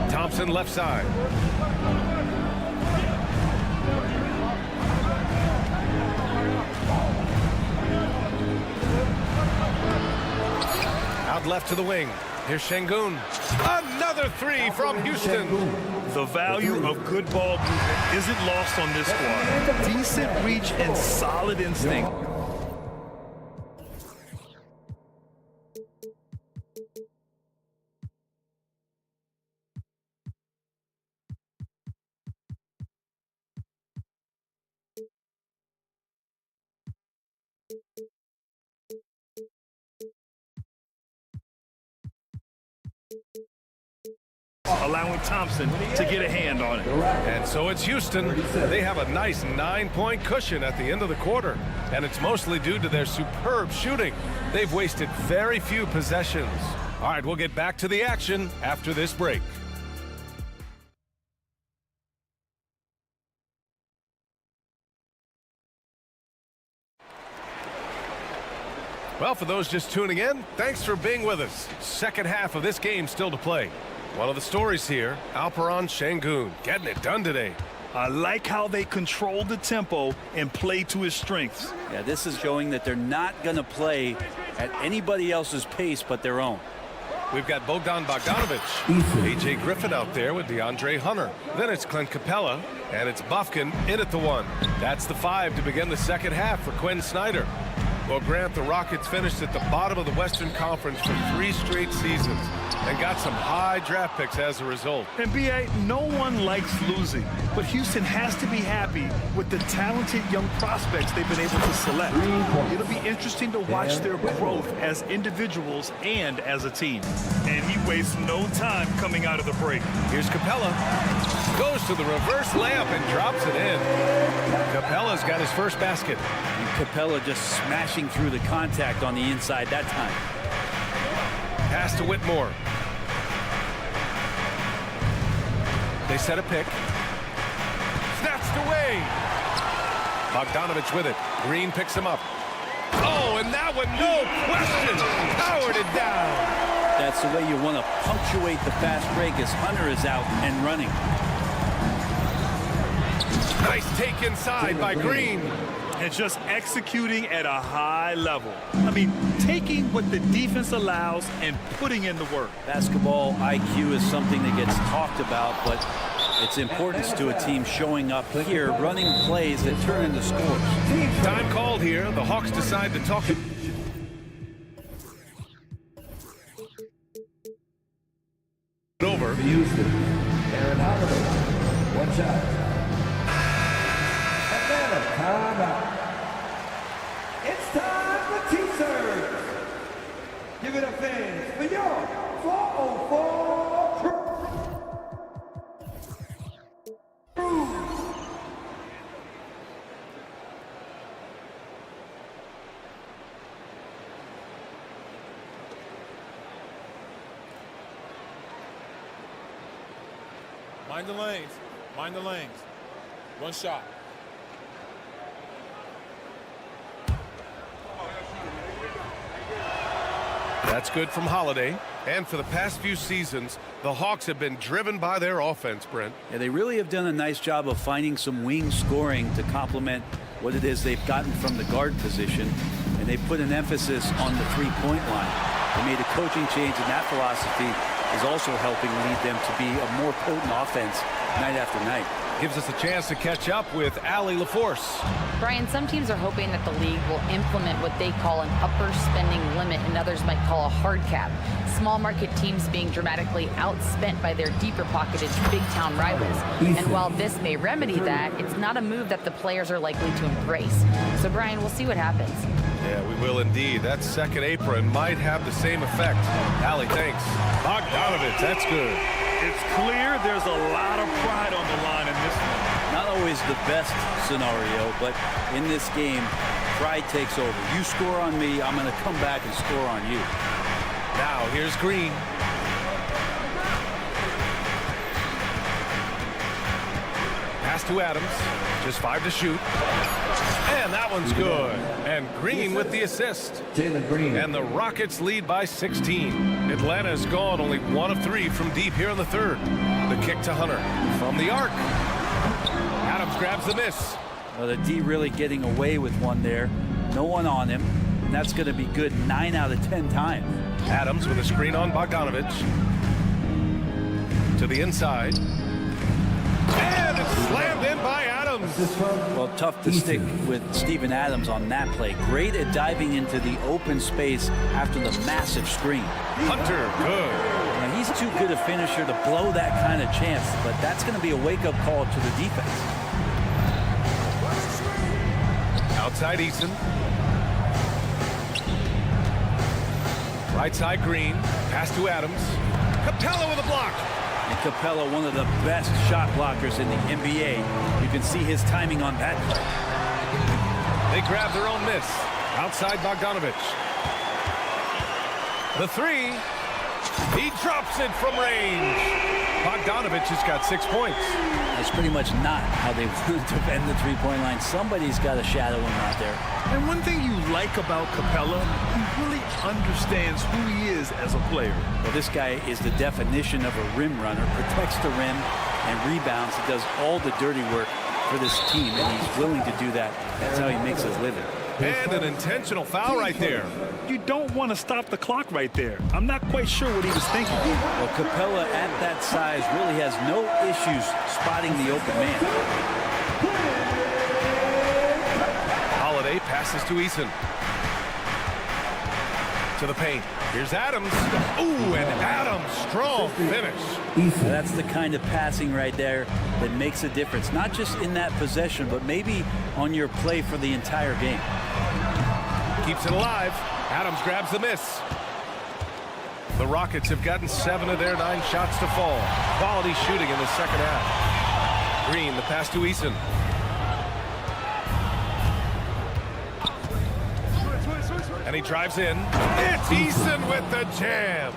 Thompson left side. Out left to the wing. Here's Şengün. Another 3 from Houston. The value of good ball movement isn't lost on this squad. Decent reach and solid instinct. Allowing Thompson to get a hand on it. And so it's Houston. They have a nice 9-point cushion at the end of the quarter. And it's mostly due to their superb shooting. They've wasted very few possessions. All right, we'll get back to the action after this break. Well, for those just tuning in, thanks for being with us. Second half of this game still to play. One of the stories here, Alperen Şengün getting it done today. I like how they control the tempo and play to his strengths. Yeah, this is showing that they're not going to play at anybody else's pace but their own. We've got Bogdan Bogdanovic, A.J. Griffin out there with DeAndre Hunter. Then it's Clint Capella, and it's Bufkin in at the 1. That's the 5 to begin the second half for Quinn Snyder. Well, Grant, the Rockets finished at the bottom of the Western Conference for 3 straight seasons and got some high draft picks as a result. And B.A., no one likes losing, but Houston has to be happy with the talented young prospects they've been able to select. It'll be interesting to watch their growth as individuals and as a team. And he wastes no time coming out of the break. Here's Capella. Goes to the reverse layup and drops it in. Capella's got his first basket. And Capella just smashing through the contact on the inside that time. Pass to Whitmore. They set a pick. Snatched away. Bogdanovic with it. Green picks him up. Oh, and that one, no question, powered it down. That's the way you want to punctuate the fast break as Hunter is out and running. Nice take inside by Green. And just executing at a high level. I mean, taking what the defense allows and putting in the work. Basketball IQ is something that gets talked about, but its importance to a team showing up here, running plays that turn into scores. Time called here. The Hawks decide to talk it over. Houston, Aaron Holiday, 1 shot. Atlanta, timeout. It's time for T-Serves. Give it up, fans, for your 404 crew. Mind the lanes. Mind the lanes. 1 shot. That's good from Holiday. And for the past few seasons, the Hawks have been driven by their offense, Brent. Yeah, they really have done a nice job of finding some wing scoring to complement what it is they've gotten from the guard position, and they put an emphasis on the three-point line. They made a coaching change, and that philosophy is also helping lead them to be a more potent offense night after night. Gives us a chance to catch up with Allie LaForce. Brian, some teams are hoping that the league will implement what they call an upper spending limit and others might call a hard cap. Small market teams being dramatically outspent by their deeper pocketed big town rivals. And while this may remedy that, it's not a move that the players are likely to embrace. So Brian, we'll see what happens. Yeah, we will indeed. That second apron might have the same effect. Allie, thanks. Bogdanovic, that's good. It's clear there's a lot of pride on the line in this one. Not always the best scenario, but in this game, pride takes over. You score on me, I'm going to come back and score on you. Now, here's Green. Pass to Adams. Just 5 to shoot. And that one's good. And Green with the assist. Jalen Green. And the Rockets lead by 16. Atlanta's gone only 1 of 3 from deep here in the third. The kick to Hunter from the arc. Adams grabs the miss. Well, the D really getting away with one there. No one on him. And that's going to be good 9 out of 10 times. Adams with a screen on Bogdanovic. To the inside. And it's slammed in by Adams. Well, tough to stick with Steven Adams on that play. Great at diving into the open space after the massive screen. Hunter, good. Now, he's too good a finisher to blow that kind of chance, but that's going to be a wake-up call to the defense. Outside Eason. Right side Green. Pass to Adams. Capella with a block. And Capella, one of the best shot blockers in the NBA. You can see his timing on that play. They grab their own miss. Outside Bogdanovic. The 3. He drops it from range. Bogdanovic has got 6 points. That's pretty much not how they want to defend the three-point line. Somebody's got to shadow him out there. And one thing you like about Capella, he really understands who he is as a player. Well, this guy is the definition of a rim runner. Protects the rim, and rebounds. He does all the dirty work for this team, and he's willing to do that. That's how he makes his living. And an intentional foul right there. You don't want to stop the clock right there. I'm not quite sure what he was thinking. Well, Capella at that size really has no issues spotting the open man. Holiday passes to Eason. To the paint. Here's Adams. Ooh, and Adams, strong finish. That's the kind of passing right there that makes a difference, not just in that possession, but maybe on your play for the entire game. Keeps it alive. Adams grabs the miss. The Rockets have gotten 7 of their 9 shots to fall. Quality shooting in the second half. Green, the pass to Eason. And he drives in. It's Eason with the jam.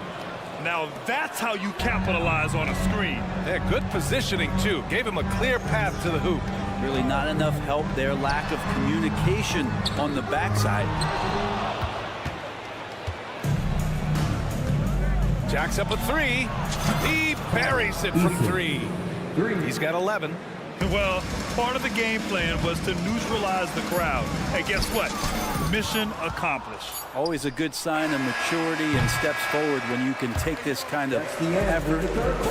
Now that's how you capitalize on a screen. Yeah, good positioning, too. Gave him a clear path to the hoop. Really not enough help there. Lack of communication on the backside. Jacks up a 3. He buries it from 3. He's got 11. Well, part of the game plan was to neutralize the crowd. And guess what? Mission accomplished. Always a good sign of maturity and steps forward when you can take this kind of effort,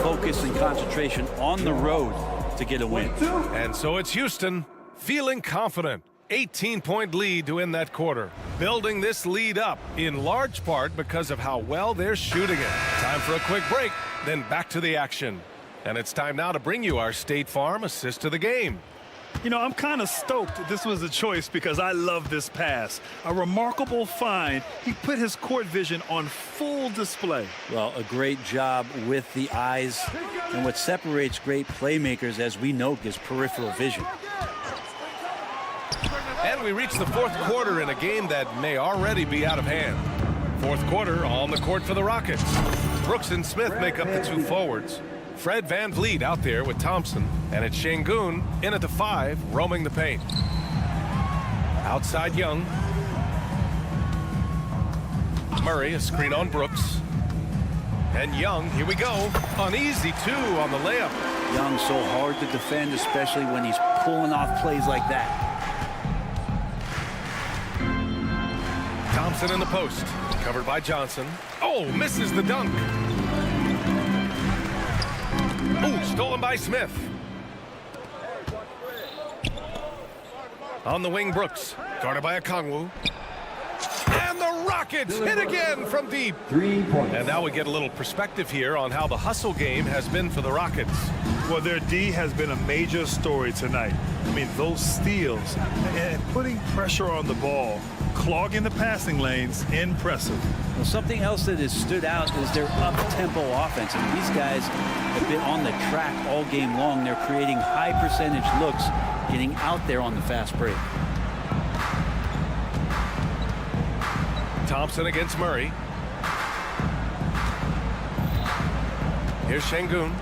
focus, and concentration on the road to get a win. And so it's Houston feeling confident. 18-point lead to end that quarter. Building this lead up in large part because of how well they're shooting it. Time for a quick break, then back to the action. And it's time now to bring you our State Farm assist to the game. You know, I'm kind of stoked this was a choice because I love this pass. A remarkable find. He put his court vision on full display. Well, a great job with the eyes. And what separates great playmakers, as we know, is peripheral vision. And we reach the fourth quarter in a game that may already be out of hand. Fourth quarter on the court for the Rockets. Brooks and Smith make up the 2 forwards. Fred Van Vliet out there with Thompson. And it's Şengün in at the 5, roaming the paint. Outside Young. Murray, a screen on Brooks. And Young, here we go. An easy 2 on the layup. Young so hard to defend, especially when he's pulling off plays like that. Thompson in the post. Covered by Johnson. Oh, misses the dunk. Ooh, stolen by Smith. On the wing, Brooks. Guarded by Okongwu. And the Rockets hit again from deep. 3 points. And now we get a little perspective here on how the hustle game has been for the Rockets. Well, their D has been a major story tonight. I mean, those steals and putting pressure on the ball, clogging the passing lanes, impressive. Well, something else that has stood out is their up-tempo offense. And these guys have been on the track all game long. They're creating high-percentage looks, getting out there on the fast break. Thompson against Murray. Here's Şengün.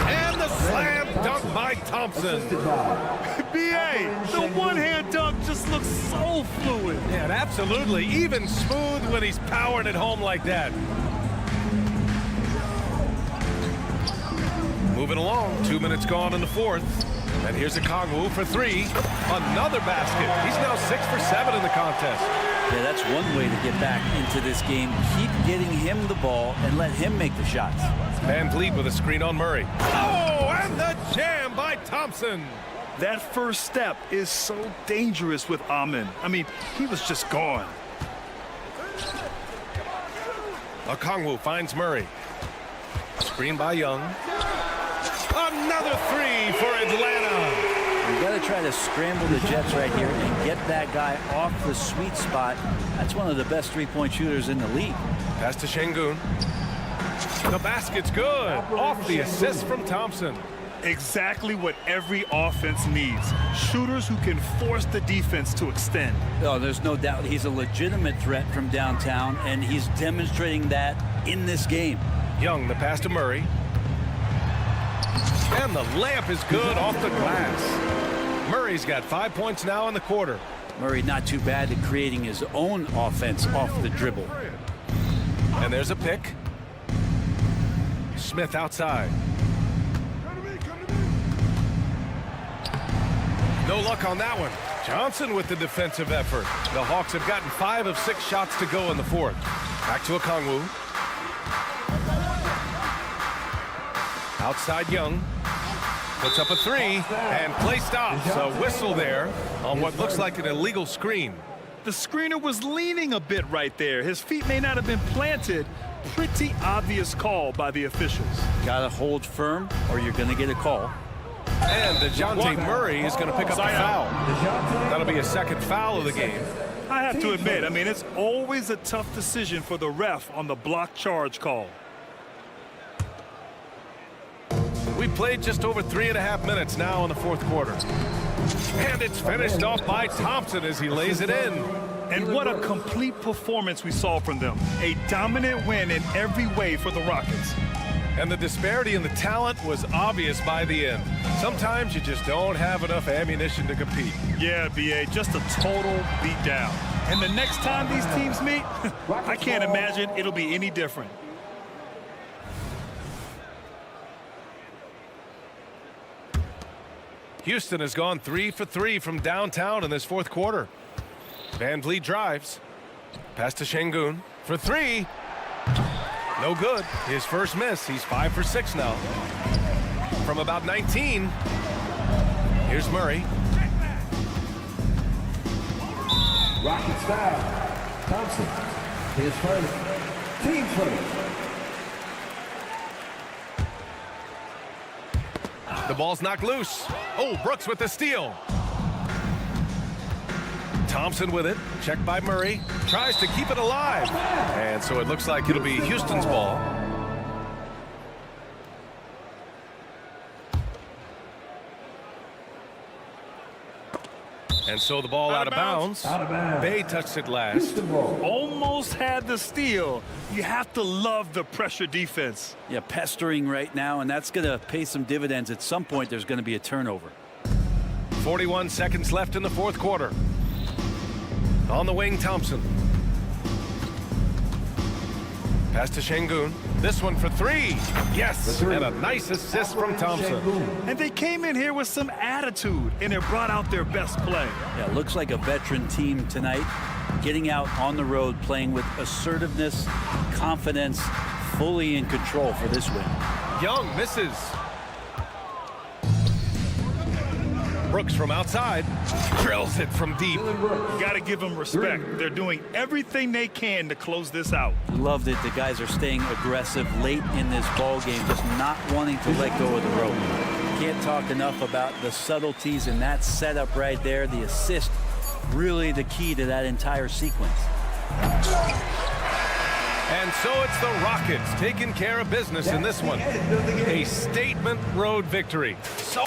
And the slam dunk by Thompson. B.A., the one-hand dunk just looks so fluid. Yeah, and absolutely even smooth when he's powering it home like that. Moving along, 2 minutes gone in the fourth. And here's Okongwu for 3. Another basket. He's now 6 for 7 in the contest. Yeah, that's one way to get back into this game. Keep getting him the ball and let him make the shots. Van Vliet with a screen on Murray. Oh, and the jam by Thompson. That first step is so dangerous with Amin. I mean, he was just gone. Okongwu finds Murray. Screen by Young. Another 3 for Atlanta. You got to try to scramble the Jets right here and get that guy off the sweet spot. That's one of the best three-point shooters in the league. Pass to Şengün. The basket's good. Off the assist from Thompson. Exactly what every offense needs. Shooters who can force the defense to extend. Oh, there's no doubt he's a legitimate threat from downtown, and he's demonstrating that in this game. Young, the pass to Murray. And the layup is good off the glass. Murray's got 5 points now in the quarter. Murray not too bad at creating his own offense off the dribble. And there's a pick. Smith outside. No luck on that one. Johnson with the defensive effort. The Hawks have gotten 5 of 6 shots to go in the fourth. Back to Okongwu. Outside Young. Puts up a 3 and play stops. A whistle there on what looks like an illegal screen. The screener was leaning a bit right there. His feet may not have been planted. Pretty obvious call by the officials. Got to hold firm or you're going to get a call. And DeJounte Murray is going to pick up the foul. That'll be a second foul of the game. I have to admit, it's always a tough decision for the ref on the block charge call. We played just over 3.5 minutes now in the fourth quarter. And it's finished off by Thompson as he lays it in. And what a complete performance we saw from them. A dominant win in every way for the Rockets. And the disparity in the talent was obvious by the end. Sometimes you just don't have enough ammunition to compete. Yeah, B.A., just a total beatdown. And the next time these teams meet, I can't imagine it'll be any different. Houston has gone 3 for 3 from downtown in this fourth quarter. Van Vliet drives. Pass to Şengün for 3. No good. His first miss. He's 5 for 6 now. From about 19. Here's Murray. Rockets foul. Thompson. His first. Team first. The ball's knocked loose. Oh, Brooks with the steal. Thompson with it. Checked by Murray. Tries to keep it alive. And so it looks like it'll be Houston's ball. And so the ball out of bounds. Bay touched it last. Almost had the steal. You have to love the pressure defense. Yeah, pestering right now, and that's going to pay some dividends. At some point, there's going to be a turnover. 41 seconds left in the fourth quarter. On the wing, Thompson. Pass to Şengün. This one for 3. Yes, and a nice assist from Thompson. And they came in here with some attitude, and it brought out their best play. Yeah, looks like a veteran team tonight, getting out on the road, playing with assertiveness, confidence, fully in control for this win. Young misses. Brooks from outside drills it from deep. Got to give them respect. They're doing everything they can to close this out. Loved it. The guys are staying aggressive late in this ball game, just not wanting to let go of the rope. Can't talk enough about the subtleties in that setup right there. The assist, really the key to that entire sequence. And so it's the Rockets taking care of business in this one. A statement road victory. So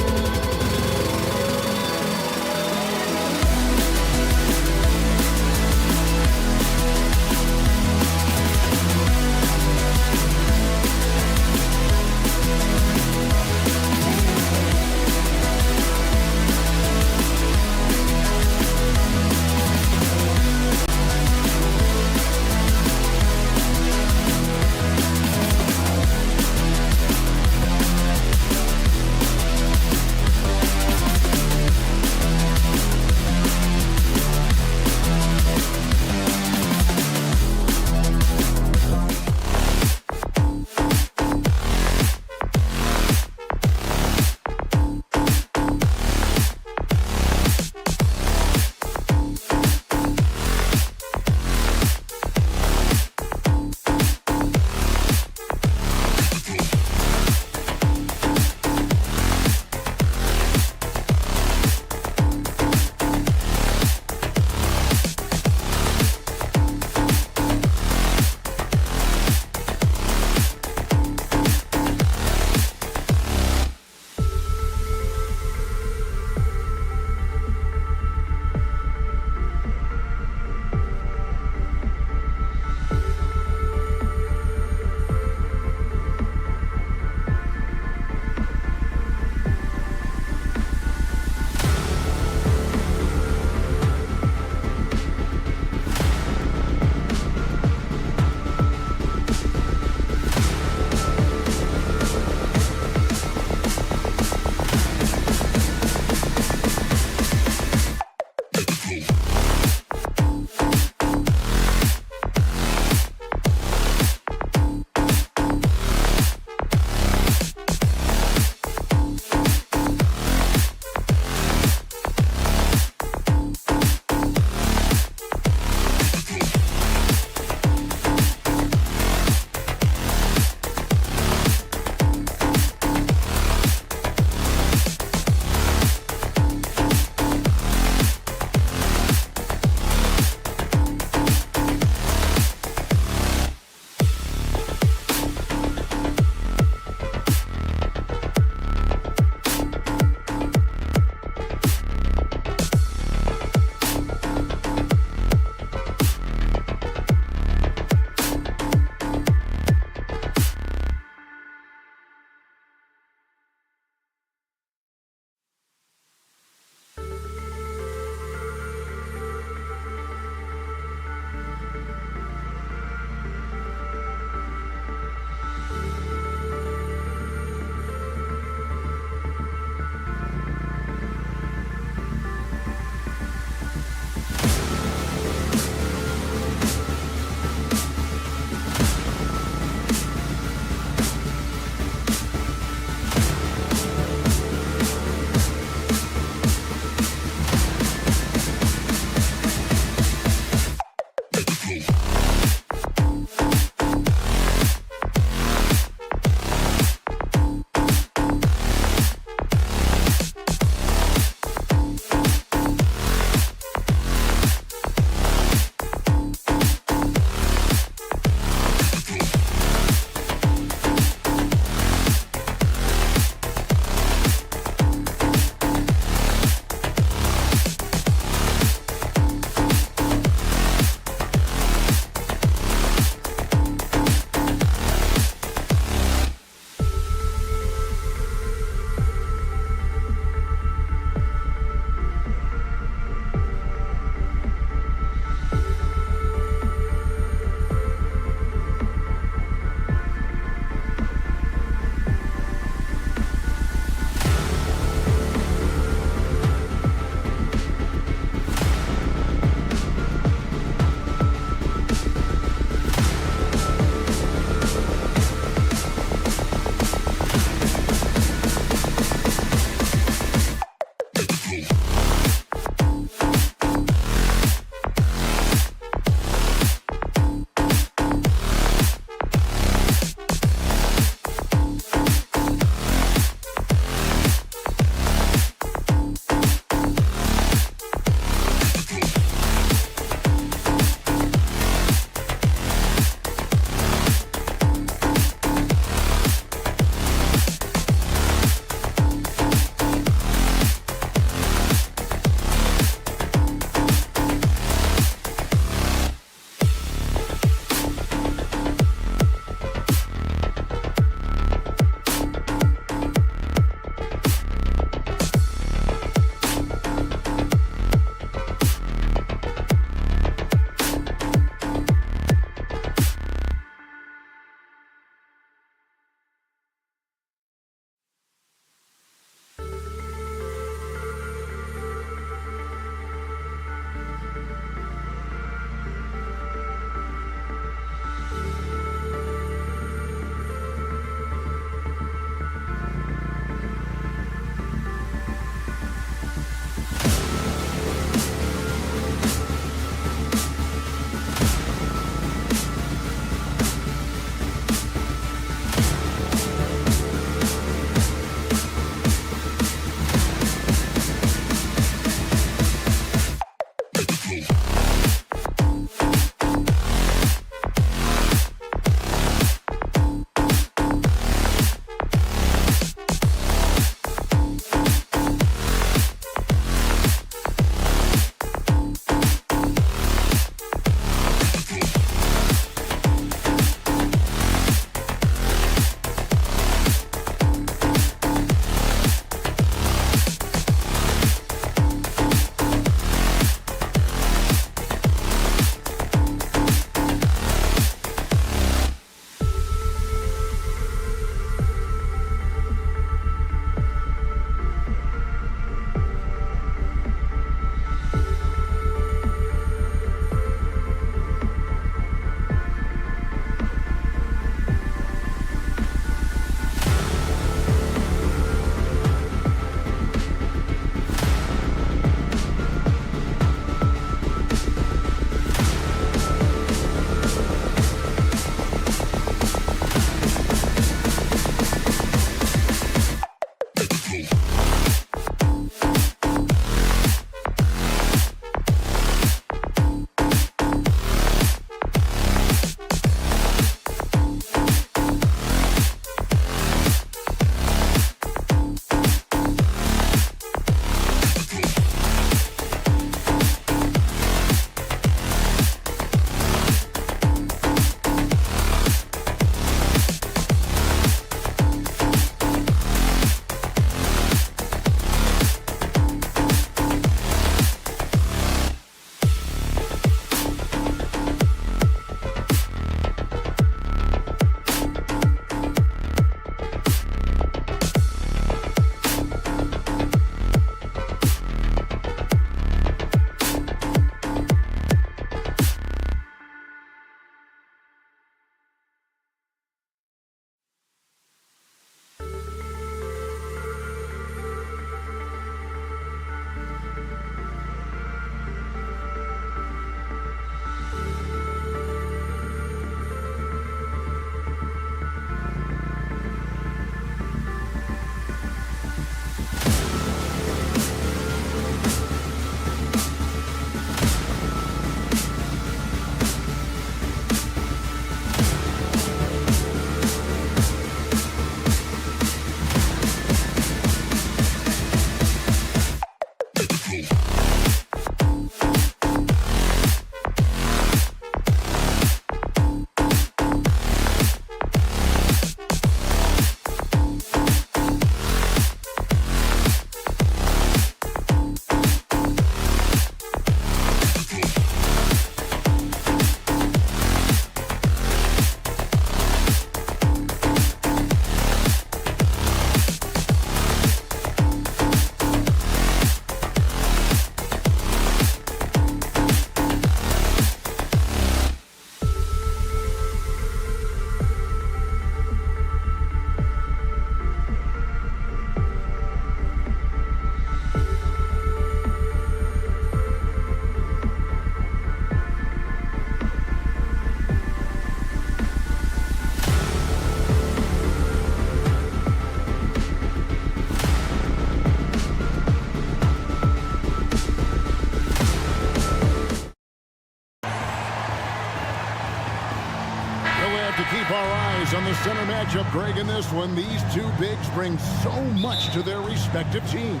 have to keep our eyes on the center matchup, Greg, in this one. These two bigs bring so much to their respective teams.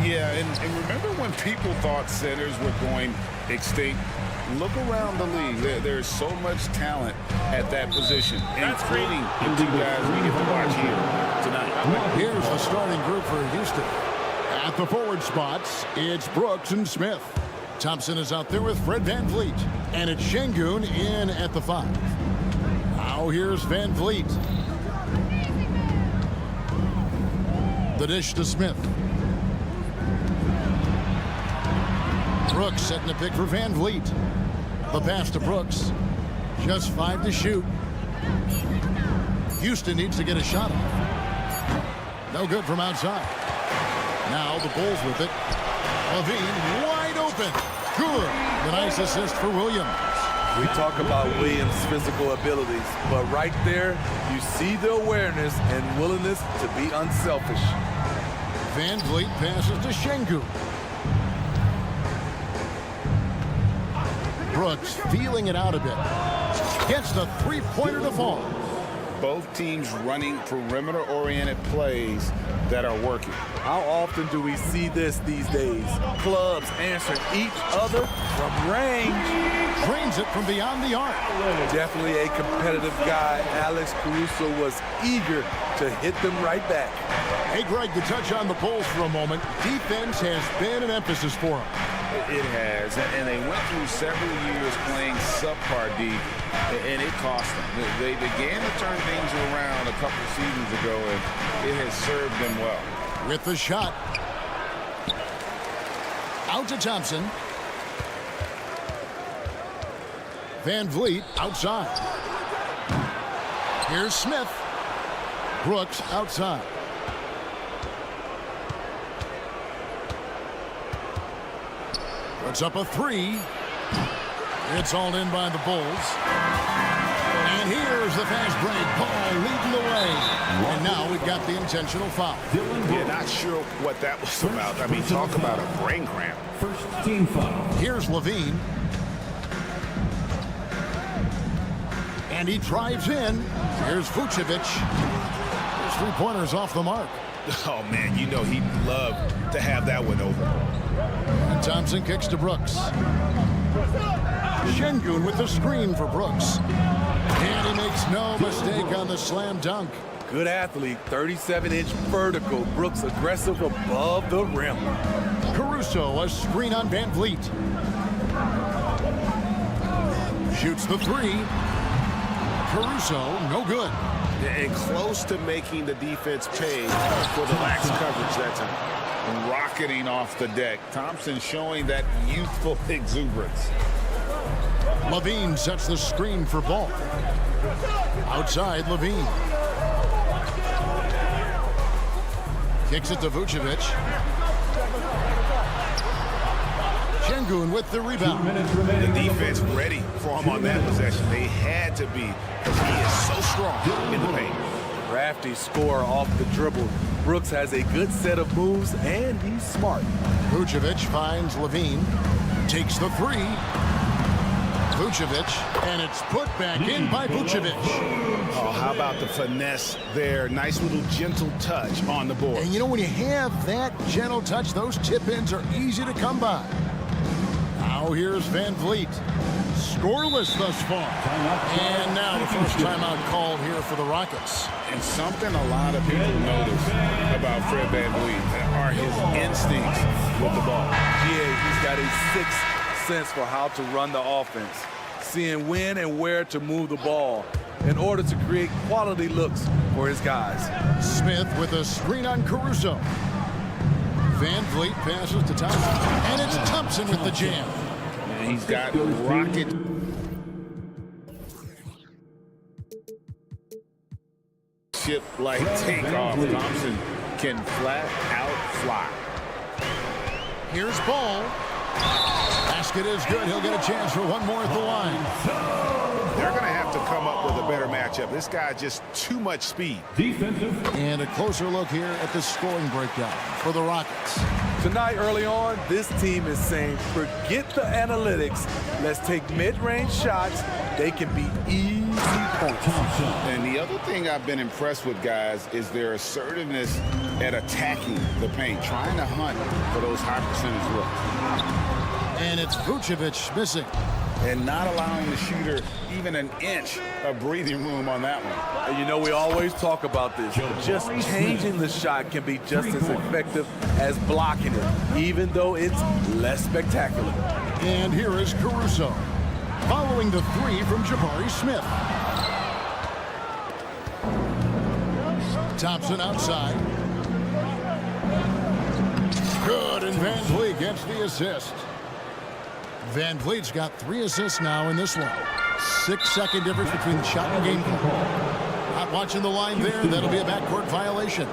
Yeah, and remember when people thought centers were going extinct? Look around the league. There's so much talent at that position, including the two guys we get to watch here tonight. Here's the starting group for Houston. At the forward spots, it's Brooks and Smith. Thompson is out there with Fred VanVleet. And it's Şengün in at the 5. Now here's VanVleet. The dish to Smith. Brooks setting a pick for VanVleet. The pass to Brooks. Just 5 to shoot. Houston needs to get a shot off. No good from outside. Now the Bulls with it. Levine wide open. Good. The nice assist for Williams. We talk about Williams' physical abilities, but right there, you see the awareness and willingness to be unselfish. VanVleet passes to Şengün. Brooks feeling it out a bit. Gets the three-pointer to fall. Both teams running perimeter-oriented plays that are working. How often do we see this these days? Clubs answering each other from range. Drains it from beyond the arc. Definitely a competitive guy. Alex Caruso was eager to hit them right back. Hey, Greg, to touch on the Bulls for a moment, defense has been an emphasis for them. It has, and they went through several years playing subpar D, and it cost them. They began to turn things around a couple seasons ago, and it has served them well. With the shot. Out to Thompson. VanVleet outside. Here's Smith. Brooks outside. Puts up a 3. It's all in by the Bulls. And here's the fast break. Paul leading the way. And now we've got the intentional foul. Yeah, not sure what that was about. I mean, talk about a brain cramp. First team foul. Here's Levine. And he drives in. Here's Vucevic. His three-pointers off the mark. Oh, man, you know he'd love to have that one over. And Thompson kicks to Brooks. Şengün with the screen for Brooks. And he makes no mistake on the slam dunk. Good athlete, 37-inch vertical. Brooks aggressive above the rim. Caruso, a screen on VanVleet. Shoots the 3. Caruso, no good. And close to making the defense pay for the lax coverage that time. Rocketing off the deck. Thompson showing that youthful exuberance. Levine sets the screen for Ball. Outside, Levine. Kicks it to Vucevic. Şengün with the rebound. The defense ready for him on that possession. They had to be, because he is so strong in the paint. Crafty score off the dribble. Brooks has a good set of moves, and he's smart. Vucevic finds Levine. Takes the 3. Vucevic, and it's put back in by Vucevic. Oh, how about the finesse there? Nice little gentle touch on the board. And you know, when you have that gentle touch, those tip-ins are easy to come by. Now here's VanVleet. Scoreless thus far. And now the first timeout called here for the Rockets. And something a lot of people notice about Fred VanVleet are his instincts with the ball. Yeah, he's got a sixth sense for how to run the offense, seeing when and where to move the ball in order to create quality looks for his guys. Smith with a screen on Caruso. VanVleet passes to Thompson. And it's Thompson with the jam. And he's got rocket ship like takeoff. Thompson can flat out fly. Here's Ball. Basket is good. He'll get a chance for one more at the line. They're going to have to come up with a better matchup. This guy just too much speed. Defensive. And a closer look here at the scoring breakdown for the Rockets. Tonight, early on, this team is saying, forget the analytics. Let's take mid-range shots they can be easy points. And the other thing I've been impressed with, guys, is their assertiveness at attacking the paint, trying to hunt for those high percentage looks. And it's Vucevic missing. And not allowing the shooter even an inch of breathing room on that one. And you know, we always talk about this. Just changing the shot can be just as effective as blocking it, even though it's less spectacular. And here is Caruso, following the three from Jabari Smith. Thompson outside. Good, and Van Vliet gets the assist. Van Vliet's got 3 assists now in this one. 6-second difference between shot and game clock. Not watching the line there. That'll be a backcourt violation.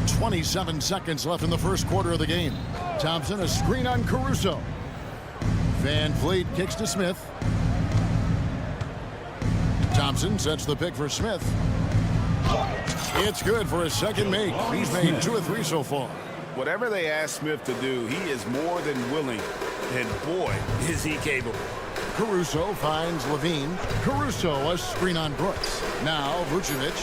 .27 seconds left in the first quarter of the game. Thompson, a screen on Caruso. Van Vliet kicks to Smith. Thompson sets the pick for Smith. It's good for his second make. He's made 2 or 3 so far. Whatever they ask Smith to do, he is more than willing. And boy, is he capable. Caruso finds Levine. Caruso, a screen on Brooks. Now Vucevic.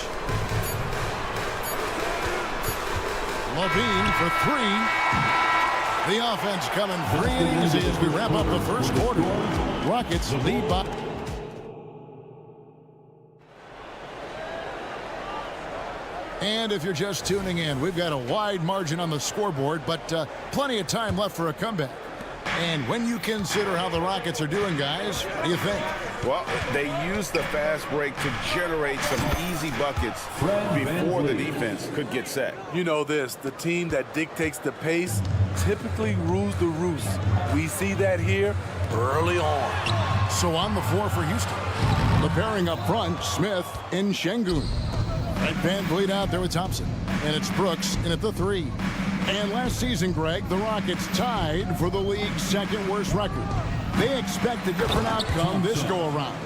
Levine for 3. The offense coming free and easy as we wrap up the first quarter. Rockets lead by... And if you're just tuning in, we've got a wide margin on the scoreboard, but plenty of time left for a comeback. And when you consider how the Rockets are doing, guys, what do you think? Well, they used the fast break to generate some easy buckets before the defense could get set. You know this, the team that dictates the pace typically rules the roost. We see that here early on. So on the floor for Houston, the pairing up front, Smith and Şengün. And Van Vliet out there with Thompson. And it's Brooks in at the 3. And last season, Greg, the Rockets tied for the league's second worst record. They expect a different outcome this go-around.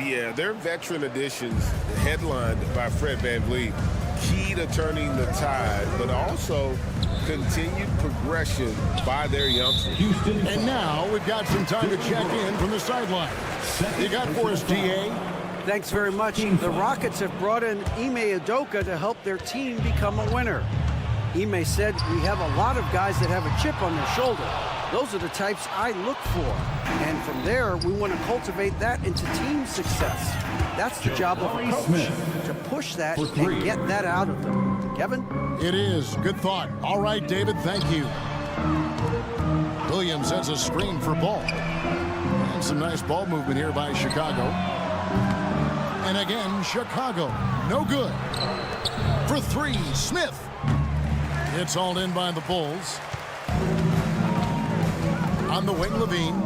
Yeah, their veteran additions, headlined by Fred Van Vliet, key to turning the tide, but also continued progression by their youngsters. And now we've got some time to check in from the sideline. You got for us, DA? Thanks very much. The Rockets have brought in Ime Udoka to help their team become a winner. Ime said, "We have a lot of guys that have a chip on their shoulder. Those are the types I look for. And from there, we want to cultivate that into team success. That's the job of a coach, to push that and get that out of them." Kevin? It is. Good thought. All right, David, thank you. Williams sets a screen for Ball. And some nice ball movement here by Chicago. And again, Chicago. No good. For 3, Smith. It's hauled in by the Bulls. On the wing, Levine.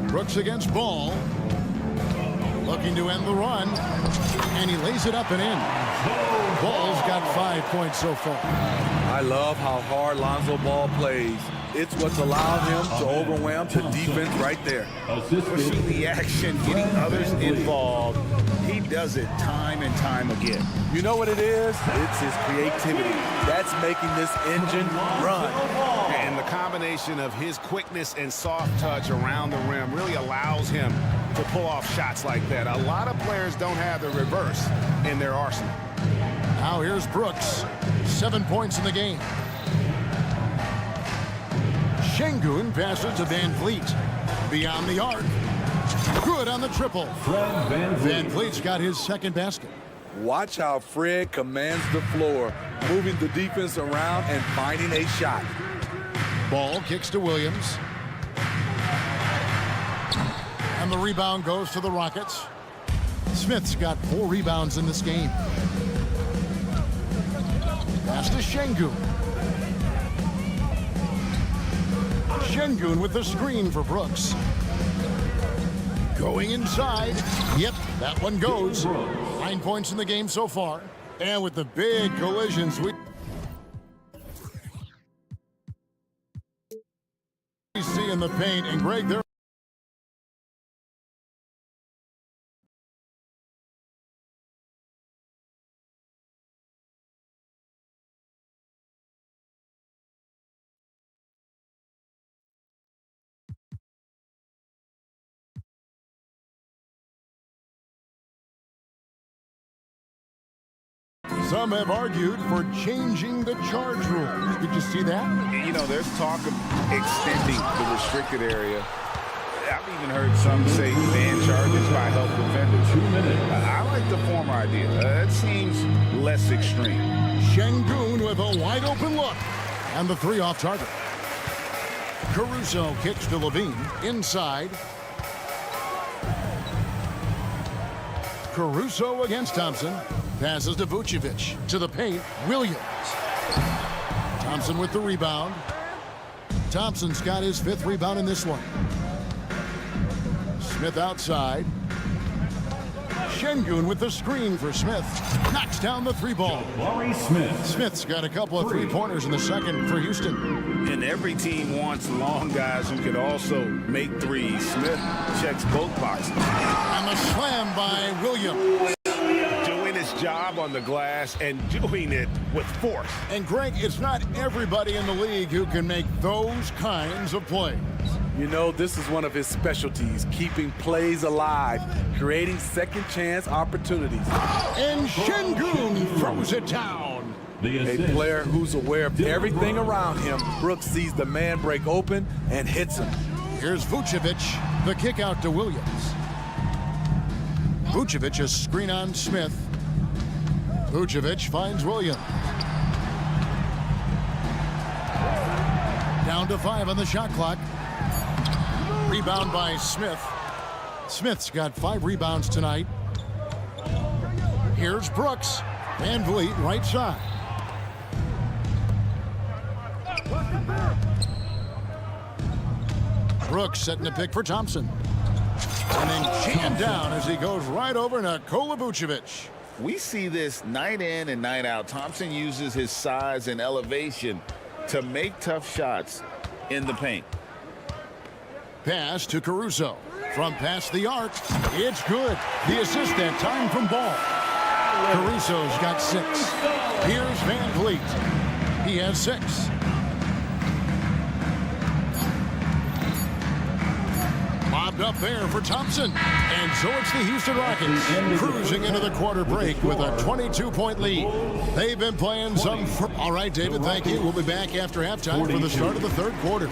Brooks against Ball. Looking to end the run. And he lays it up and in. Ball's got 5 points so far. I love how hard Lonzo Ball plays. It's what's allowed him to overwhelm the defense right there. Pushing the action, getting others involved. He does it time and time again. You know what it is? It's his creativity. That's making this engine run. And the combination of his quickness and soft touch around the rim really allows him to pull off shots like that. A lot of players don't have the reverse in their arsenal. Now here's Brooks. 7 points in the game. Şengün passes to Van Vliet. Beyond the arc. Good on the triple. Van Vliet's got his second basket. Watch how Fred commands the floor, moving the defense around and finding a shot. Ball kicks to Williams. And the rebound goes to the Rockets. Smith's got 4 rebounds in this game. Pass to Şengün. Şengün with the screen for Brooks. Going inside. Yep, that one goes. 9 points in the game so far. And with the big collisions we see in the paint. And Greg, there Some have argued for changing the charge rule. Did you see that? You know, there's talk of extending the restricted area. I've even heard some say ban charges by help defenders. 2 minutes. I like the former idea. It seems less extreme. Şengün with a wide open look. And the 3 off target. Caruso kicks to Levine. Inside. Caruso against Thompson. Passes to Vucevic. To the paint. Williams. Thompson with the rebound. Thompson's got his 5th rebound in this one. Smith outside. Şengün with the screen for Smith. Knocks down the 3 ball. Smith's got a couple of 3-pointers in the second for Houston. And every team wants long guys who can also make threes. Smith checks both boxes. And the slam by Williams. Doing his job on the glass and doing it with force. And Greg, it's not everybody in the league who can make those kinds of plays. You know, this is one of his specialties, keeping plays alive, creating second chance opportunities. And Şengün throws it down. A player who's aware of everything around him. Brooks sees the man break open and hits him. Here's Vucevic, the kick out to Williams. Vucevic a screen on Smith. Vucevic finds Williams. Down to 5 on the shot clock. Rebound by Smith. Smith's got 5 rebounds tonight. Here's Brooks. Van Vliet right side. Brooks setting a pick for Thompson. And then jammed down as he goes right over Nikola Vucevic. We see this night in and night out. Thompson uses his size and elevation to make tough shots in the paint. Pass to Caruso. From past the arc, it's good. The assist that time from Ball. Caruso's got 6. Here's Van Vliet. He has 6. Lobbed up there for Thompson. And so it's the Houston Rockets cruising into the quarter break with a 22-point lead. They've been playing some... All right, David, thank you. We'll be back after halftime for the start of the 3rd quarter.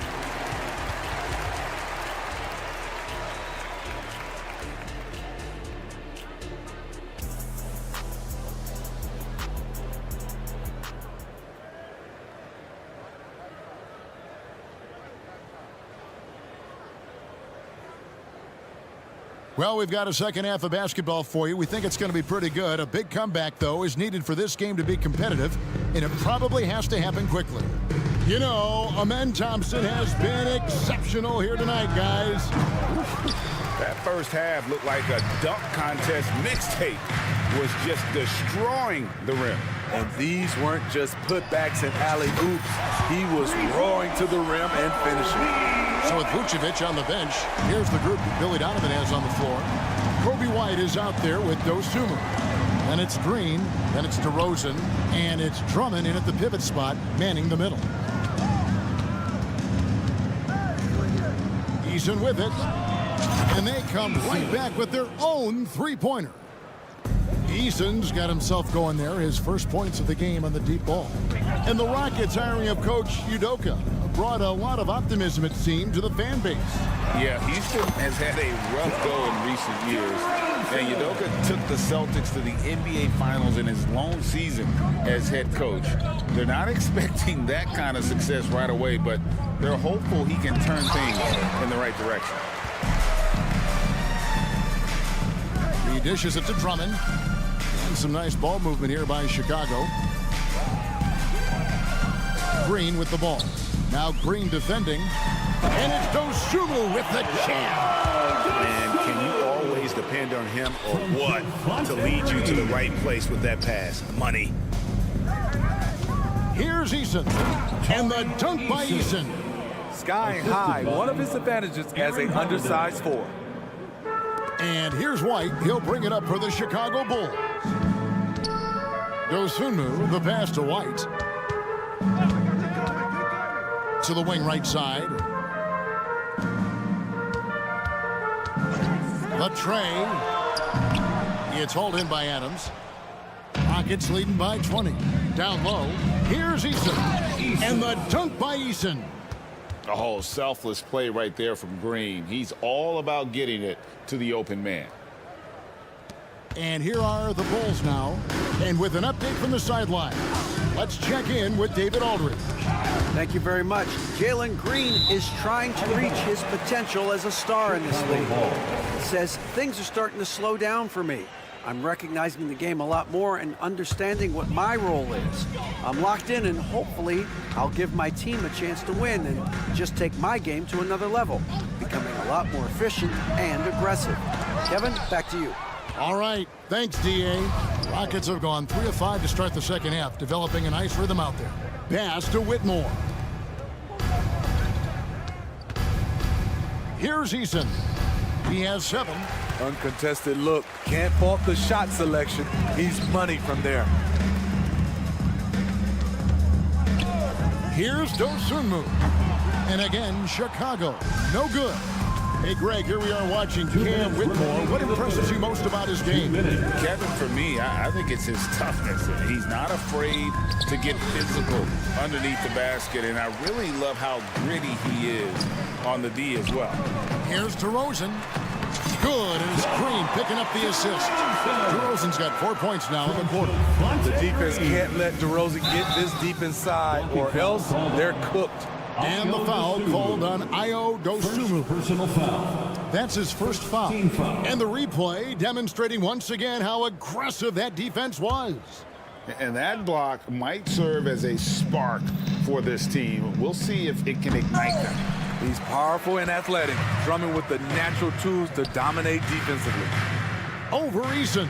Well, we've got a second half of basketball for you. We think it's going to be pretty good. A big comeback, though, is needed for this game to be competitive, and it probably has to happen quickly. You know, Amen Thompson has been exceptional here tonight, guys. That first half looked like a dunk contest mixtape. Was just destroying the rim. And these weren't just putbacks and alley-oops. He was roaring to the rim and finishing. So with Vucevic on the bench, here's the group that Billy Donovan has on the floor. Kobe White is out there with Dosunmu. Then it's Green, then it's DeRozan, and it's Drummond in at the pivot spot, manning the middle. Eason with it. And they come right back with their own 3-pointer. Eason's got himself going there, his first points of the game on the deep ball. And the Rockets hiring of Coach Udoka brought a lot of optimism, it seemed, to the fan base. Yeah, Houston has had a rough go in recent years. And Udoka took the Celtics to the NBA Finals in his lone season as head coach. They're not expecting that kind of success right away, but they're hopeful he can turn things in the right direction. He dishes it to Drummond. And some nice ball movement here by Chicago. Green with the ball. Now Green defending. And it's Dosunmu with the jam. And can you always depend on him or what to lead you to the right place with that pass? Money. Here's Eason. And the dunk by Eason. Sky high, one of his advantages as an undersized 4. And here's White. He'll bring it up for the Chicago Bulls. Dosunmu, the pass to White. To the wing right side. The tray. It's hauled in by Adams. Rockets leading by 20. Down low, here's Eason. And the dunk by Eason. Oh, selfless play right there from Green. He's all about getting it to the open man. And here are the Bulls now. And with an update from the sideline, let's check in with David Aldridge. Thank you very much. Jalen Green is trying to reach his potential as a star in this league. He says things are starting to slow down for me. I'm recognizing the game a lot more and understanding what my role is. I'm locked in, and hopefully I'll give my team a chance to win and just take my game to another level, becoming a lot more efficient and aggressive. Kevin, back to you. All right, thanks, D.A. Rockets have gone 3 of 5 to start the second half, developing a nice rhythm out there. Pass to Whitmore. Here's Eason. He has 7. Uncontested look. Can't fault the shot selection. He's money from there. Here's Dosunmu. And again, Chicago. No good. Hey, Greg, here we are watching Cam Whitmore. What impresses you most about his game? Kevin, for me, I think it's his toughness. He's not afraid to get physical underneath the basket, and I really love how gritty he is on the D as well. Here's DeRozan. Good, and it's Green picking up the assist. DeRozan's got 4 points now in the quarter. The defense can't let DeRozan get this deep inside, or else they're cooked. And the foul called on Dosunmu. Personal foul. That's his first foul. Team foul. And the replay demonstrating once again how aggressive that defense was. And that block might serve as a spark for this team. We'll see if it can ignite them. He's powerful and athletic, drumming with the natural tools to dominate defensively. Over Eason.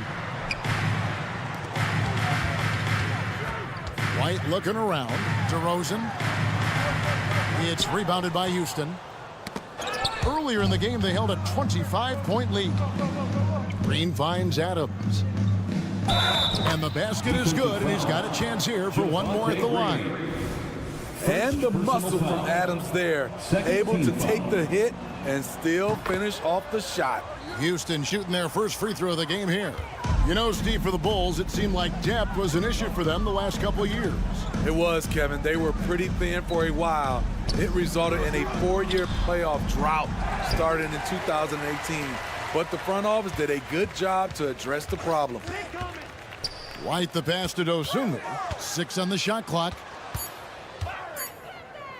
White looking around. DeRozan. It's rebounded by Houston. Earlier in the game, they held a 25-point lead. Green finds Adams. And the basket is good, and he's got a chance here for one more at the line. And the muscle from Adams there, able to take the hit and still finish off the shot. Houston shooting their first free throw of the game here. You know, Steve, for the Bulls, it seemed like depth was an issue for them the last couple of years. It was, Kevin. They were pretty thin for a while. It resulted in a 4-year playoff drought starting in 2018. But the front office did a good job to address the problem. White the pass to Dosunmu. 6 on the shot clock.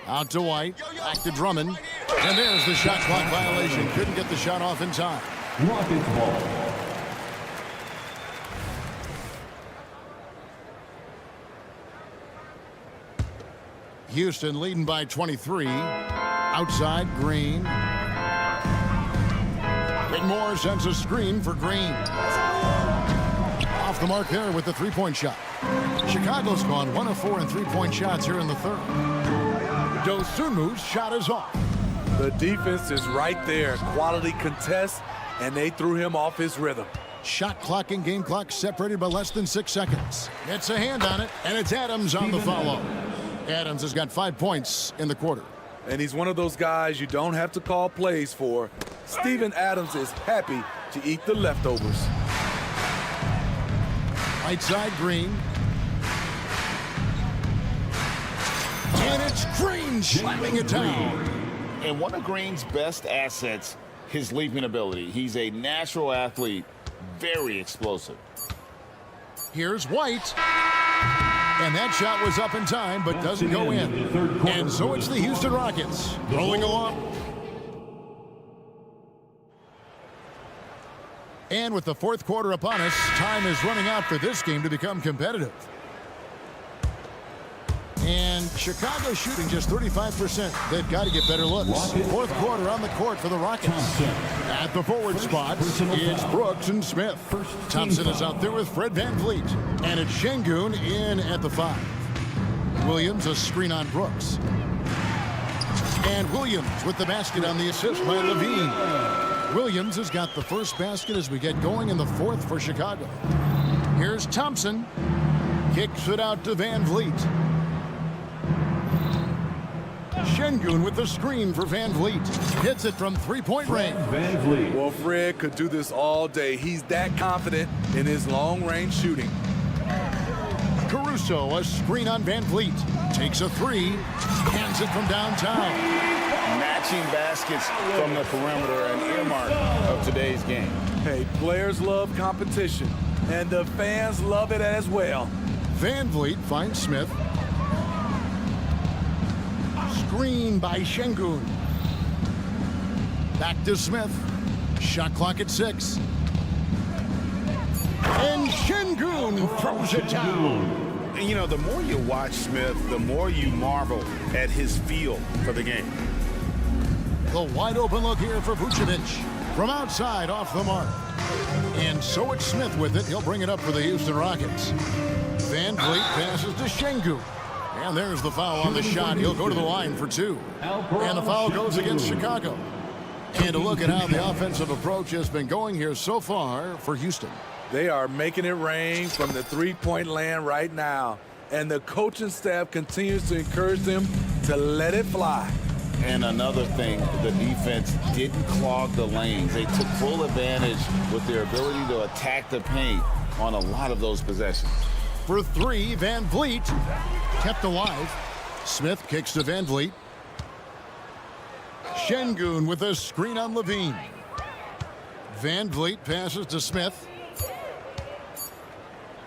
Out to White. Back to Drummond. And there's the shot clock violation. Couldn't get the shot off in time. Rockets ball. Houston leading by 23. Outside, Green. Whitmore sends a screen for Green. Off the mark there with the three-point shot. Chicago's gone 1 of 4 in three-point shots here in the third. Dosunmu's shot is off. The defense is right there. Quality contest, and they threw him off his rhythm. Shot clock and game clock separated by less than 6 seconds. Gets a hand on it, and it's Adams on the follow. Adams has got 5 points in the quarter. And he's one of those guys you don't have to call plays for. Steven Adams is happy to eat the leftovers. Right side, Green. And it's Green slamming it down. And one of Green's best assets, his leaping ability. He's a natural athlete, very explosive. Here's White. And that shot was up in time, but doesn't go in. And so it's the Houston Rockets rolling along. And with the fourth quarter upon us, time is running out for this game to become competitive. And Chicago shooting just 35%. They've got to get better looks. Fourth quarter on the court for the Rockets. At the forward spot, it's Brooks and Smith. Thompson is out there with Fred VanVleet. And it's Şengün in at the 5. Williams a screen on Brooks. And Williams with the basket on the assist by Levine. Williams has got the first basket as we get going in the fourth for Chicago. Here's Thompson. Kicks it out to VanVleet. Şengün with the screen for VanVleet. Hits it from three-point range. Well, Fred could do this all day. He's that confident in his long-range shooting. Caruso, a screen on Van Vliet. Takes a three, hands it from downtown. Matching baskets from the perimeter, an earmark of today's game. Hey, players love competition, and the fans love it as well. Van Vliet finds Smith. Screen by Şengün. Back to Smith. Shot clock at 6. And Şengün throws it down. And you know, the more you watch Smith, the more you marvel at his feel for the game. The wide open look here for Vucevic. From outside, off the mark. And so it's Smith with it. He'll bring it up for the Houston Rockets. Van Vliet passes to Şengün. And there's the foul on the shot. He'll go to the line for 2. And the foul goes against Chicago. And a look at how the offensive approach has been going here so far for Houston. They are making it rain from the three-point land right now. And the coaching staff continues to encourage them to let it fly. And another thing, the defense didn't clog the lanes. They took full advantage with their ability to attack the paint on a lot of those possessions. For 3, Van Vliet kept alive. Smith kicks to Van Vliet. Şengün with a screen on Levine. Van Vliet passes to Smith.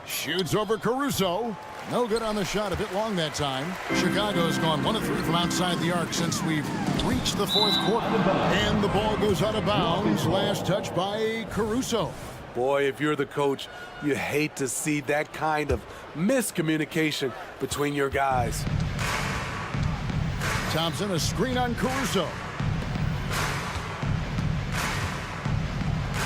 Shoots over Caruso. No good on the shot, a bit long that time. Chicago's gone 1 of 3 from outside the arc since we've reached the 4th quarter. And the ball goes out of bounds. Last touch by Caruso. Boy, if you're the coach, you hate to see that kind of miscommunication between your guys. Thompson, a screen on Caruso.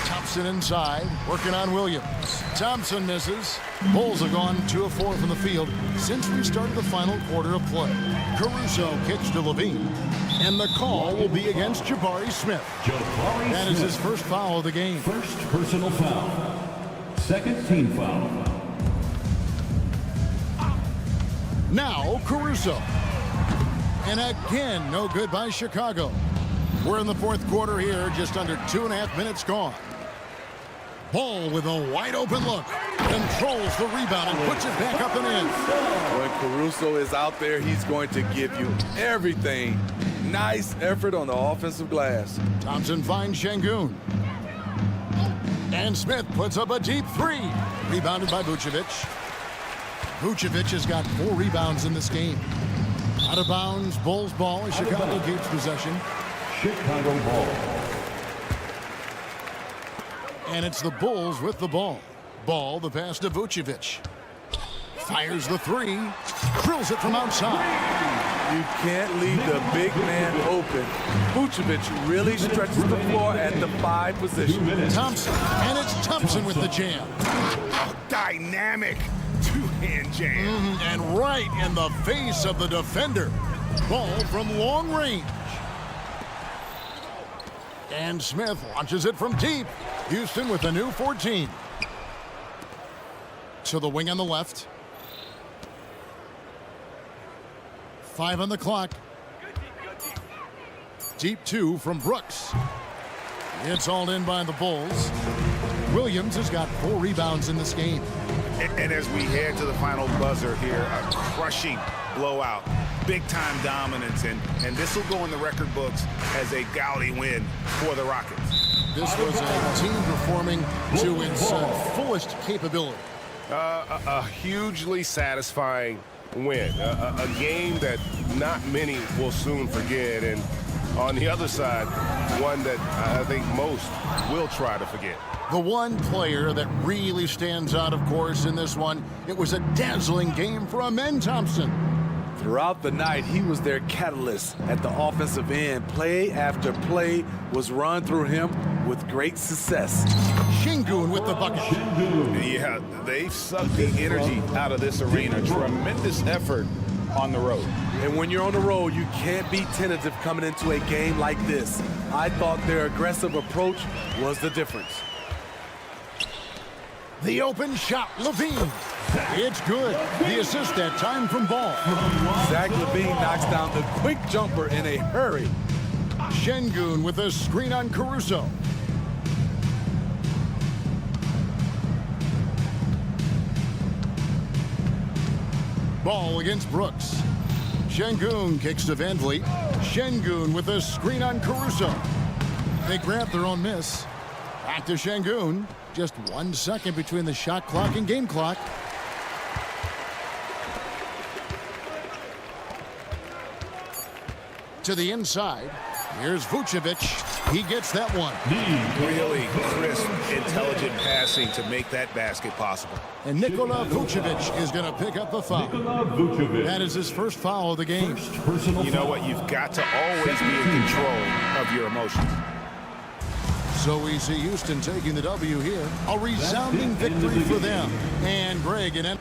Thompson inside, working on Williams. Thompson misses. Bulls have gone 2 of 4 from the field since we started the final quarter of play. Caruso kicks to Levine. And the call will be against Jabari Smith. That is his first foul of the game. First personal foul. Second team foul. Now Caruso. And again, no good by Chicago. We're in the 4th quarter here, just under 2.5 minutes gone. Ball with a wide open look. Controls the rebound and puts it back up and in. When Caruso is out there, he's going to give you everything. Nice effort on the offensive glass. Thompson finds Şengün. And Smith puts up a deep 3. Rebounded by Vucevic. Vucevic has got 4 rebounds in this game. Out of bounds, Bulls ball as Chicago keeps possession. Chicago ball. And it's the Bulls with the ball. Ball, the pass to Vucevic. Fires the 3. Drills it from outside. You can't leave the big man open. Vucevic really stretches the floor at the 5 position. Thompson, and it's Thompson with the jam. Oh, dynamic two-hand jam. And right in the face of the defender. Ball from long range. And Smith launches it from deep. Houston with a new 14. To the wing on the left. 5 on the clock. Deep 2 from Brooks. It's all in by the Bulls. Williams has got 4 rebounds in this game. And as we head to the final buzzer here, a crushing blowout. Big-time dominance, and this will go in the record books as a gaudy win for the Rockets. This was a team performing to its fullest capability. A hugely satisfying win. A game that not many will soon forget. And on the other side, one that I think most will try to forget. The one player that really stands out, of course, in this one, it was a dazzling game for Amen Thompson. Throughout the night, he was their catalyst at the offensive end. Play after play was run through him with great success. Şengün with the bucket. Yeah, they've sucked the energy out of this arena. Tremendous effort on the road. And when you're on the road, you can't be tentative coming into a game like this. I thought their aggressive approach was the difference. The open shot, Levine. It's good. The assist that time from Ball. Zach LaVine knocks down the quick jumper in a hurry. Şengün with a screen on Caruso. ball against Brooks. Şengün kicks to Van Vliet. Şengün with a screen on Caruso. They grab their own miss. Back to Şengün. Just 1 second between the shot clock and game clock. To the inside. Here's Vucevic. He gets that one. Really crisp, intelligent passing to make that basket possible. And Nikola Vucevic is going to pick up the foul. That is his first foul of the game. You know what? You've got to always be in control of your emotions. So we see Houston taking the W here. A resounding victory for them. And Greg and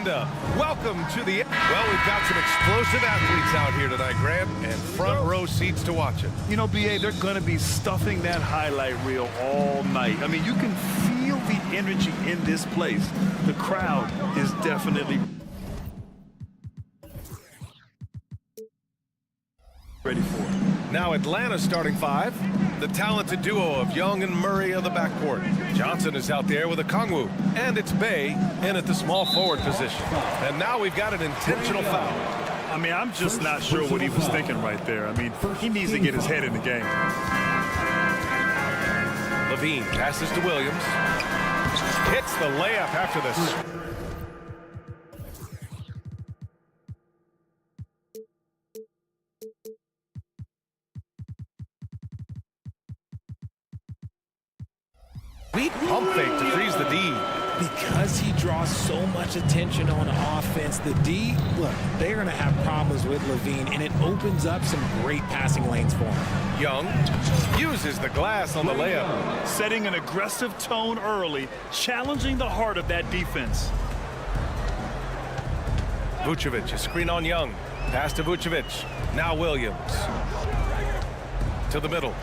agenda. Welcome to the... Well, we've got some explosive athletes out here tonight, Grant, and front row seats to watch it. You know, BA, they're going to be stuffing that highlight reel all night. I mean, you can feel the energy in this place. The crowd is definitely ready for it. Now Atlanta starting 5. The talented duo of Young and Murray of the backcourt. Johnson is out there with a Kongwu. And it's Bay in at the small forward position. And now we've got an intentional foul. I mean, I'm just not sure what he was thinking right there. I mean, he needs to get his head in the game. Levine passes to Williams. Hits the layup after this. Sweet pump fake to freeze the D. Because he draws so much attention on offense, the D, look, they're going to have problems with Levine, and it opens up some great passing lanes for him. Young uses the glass on the layup. Setting an aggressive tone early, challenging the heart of that defense. Vucevic, a screen on Young. Pass to Vucevic. Now Williams. To the middle.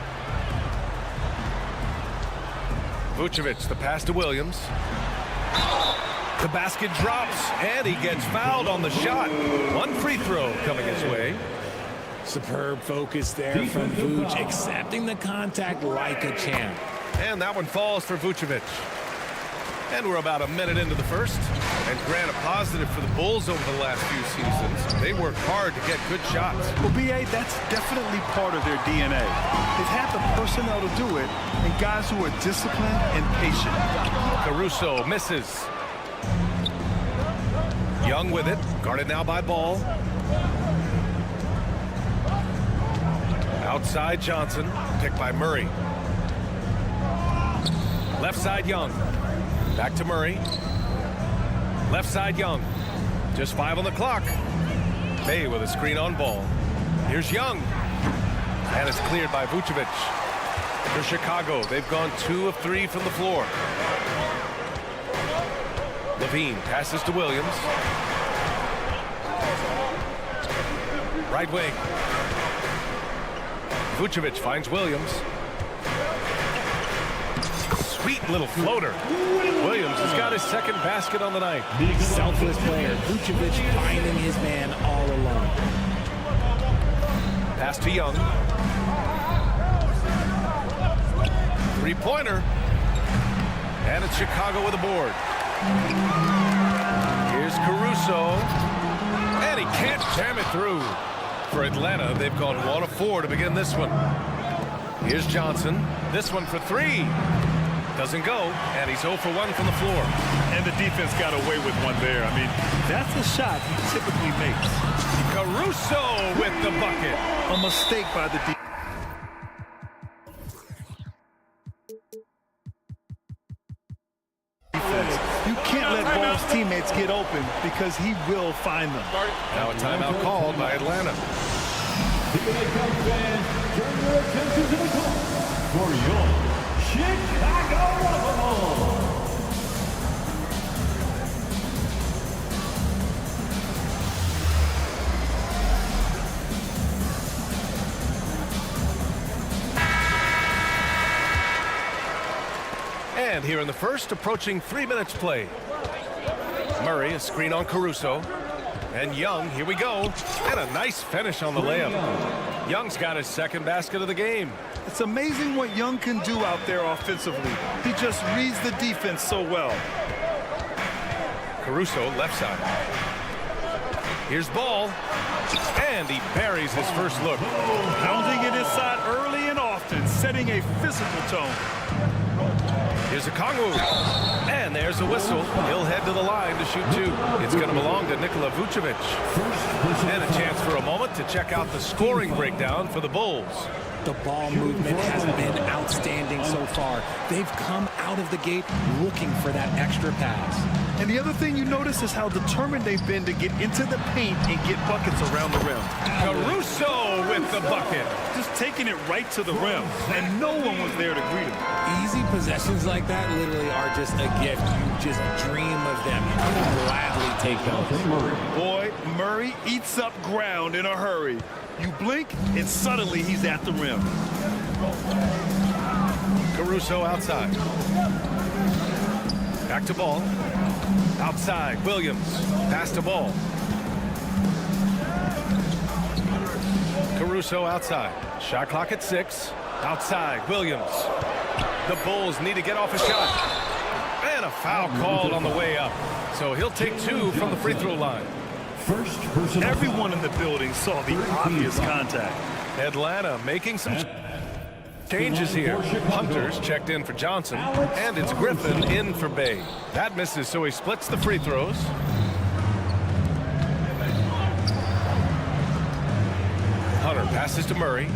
Vucevic, the pass to Williams. The basket drops, and he gets fouled on the shot. One free throw coming his way. Superb focus there from Vuce, accepting the contact like a champ. And that one falls for Vucevic. And we're about a minute into the first. And Grant, a positive for the Bulls over the last few seasons. They work hard to get good shots. Well, BA, that's definitely part of their DNA. They've had the personnel to do it, and guys who are disciplined and patient. Caruso misses. Young with it, guarded now by Ball. Outside Johnson, picked by Murray. Left side Young. Back to Murray. Left side Young. Just 5 on the clock. Bay with a screen on Ball. Here's Young. And it's cleared by Vucevic. For Chicago, they've gone 2 of 3 from the floor. Levine passes to Williams. Right wing. Vucevic finds Williams. Sweet little floater. Williams has got his second basket on the night. Selfless player. Vucevic finding his man all alone. Pass to Young. Three-pointer. And it's Chicago with a board. Here's Caruso. And he can't jam it through. For Atlanta, they've gone 1 of 4 to begin this one. Here's Johnson. This one for 3. Doesn't go, and he's 0 for 1 from the floor. And the defense got away with one there. I mean, that's the shot he typically makes. Caruso with the bucket. A mistake by the defense. You can't let Ball's teammates get open because he will find them. Now a timeout called by Atlanta. Turn your attention to the clock for your Chicago Bulls. And here in the first, approaching 3 minutes play. Murray, a screen on Caruso. And Young, here we go. And a nice finish on the layup. Young's got his second basket of the game. It's amazing what Young can do out there offensively. He just reads the defense so well. Caruso, left side. Here's Ball. And he buries his first look. Pounding it inside early and often, setting a physical tone. Here's a Kongwu. And there's a whistle. He'll head to the line to shoot 2. It's going to belong to Nikola Vucevic. And a chance for a moment to check out the scoring breakdown for the Bulls. The ball movement has been outstanding so far. They've come out out of the gate looking for that extra pass. And the other thing you notice is how determined they've been to get into the paint and get buckets around the rim. Caruso with the bucket. Just taking it right to the rim, and no one was there to greet him. Easy possessions like that literally are just a gift. You just dream of them. You can gladly take those. Boy, Murray eats up ground in a hurry. You blink, and suddenly he's at the rim. Caruso outside. Back to ball. Outside, Williams. Pass to ball. Caruso outside. Shot clock at 6. Outside, Williams. The Bulls need to get off a shot. And a foul called on the way up. So he'll take 2 from the free throw line. Everyone in the building saw the obvious contact. Atlanta making some changes here. Hunter's checked in for Johnson, and it's Griffin in for Bay. That misses, so he splits the free throws. Hunter passes to Murray.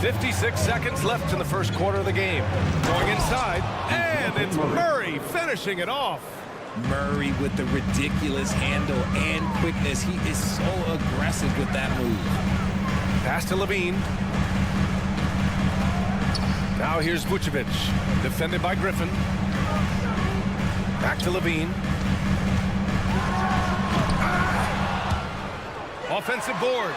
56 seconds left in the first quarter of the game. Going inside, and it's Murray finishing it off. Murray with the ridiculous handle and quickness. He is so aggressive with that move. Pass to Levine. Now here's Vucevic, defended by Griffin. Back to Levine. Offensive board.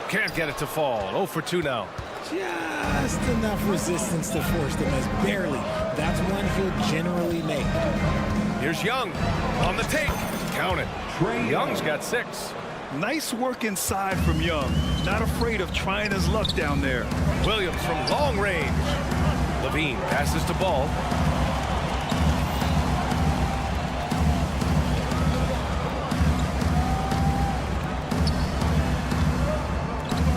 Can't get it to fall. 0 for 2 now. Just enough resistance to force the miss. Barely. That's one he'll generally make. Here's Young on the take. Count it. Young's got 6. Nice work inside from Young. Not afraid of trying his luck down there. Williams from long range. Levine passes to Ball.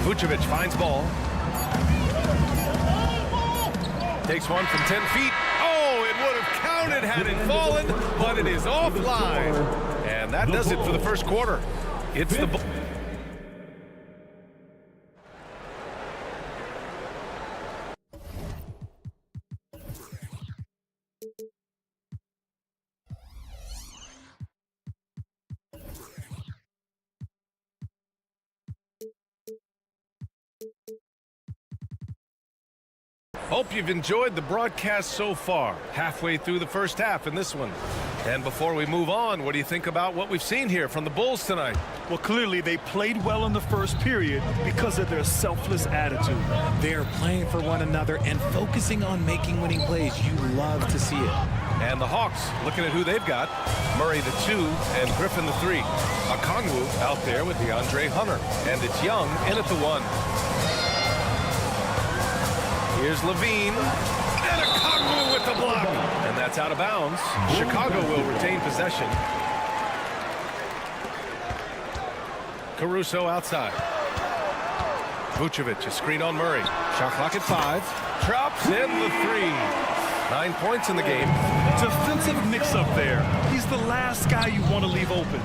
Vucevic finds Ball. Takes one from 10 feet. Oh, it would have counted had it fallen, but it is offline. And that does it for the first quarter. It's the ball. Hope you've enjoyed the broadcast so far. Halfway through the first half in this one. And before we move on, what do you think about what we've seen here from the Bulls tonight? Well, clearly they played well in the first period because of their selfless attitude. They're playing for one another and focusing on making winning plays. You love to see it. And the Hawks, looking at who they've got. Murray the 2 and Griffin the 3. Okongwu out there with DeAndre Hunter. And it's Young in at the 1. Here's Levine, and Okongwu with the block. And that's out of bounds. Chicago will retain possession. Caruso outside. Vucevic, a screen on Murray. Shot clock at 5. Drops in the 3. 9 points in the game. Defensive mix-up there. He's the last guy you want to leave open.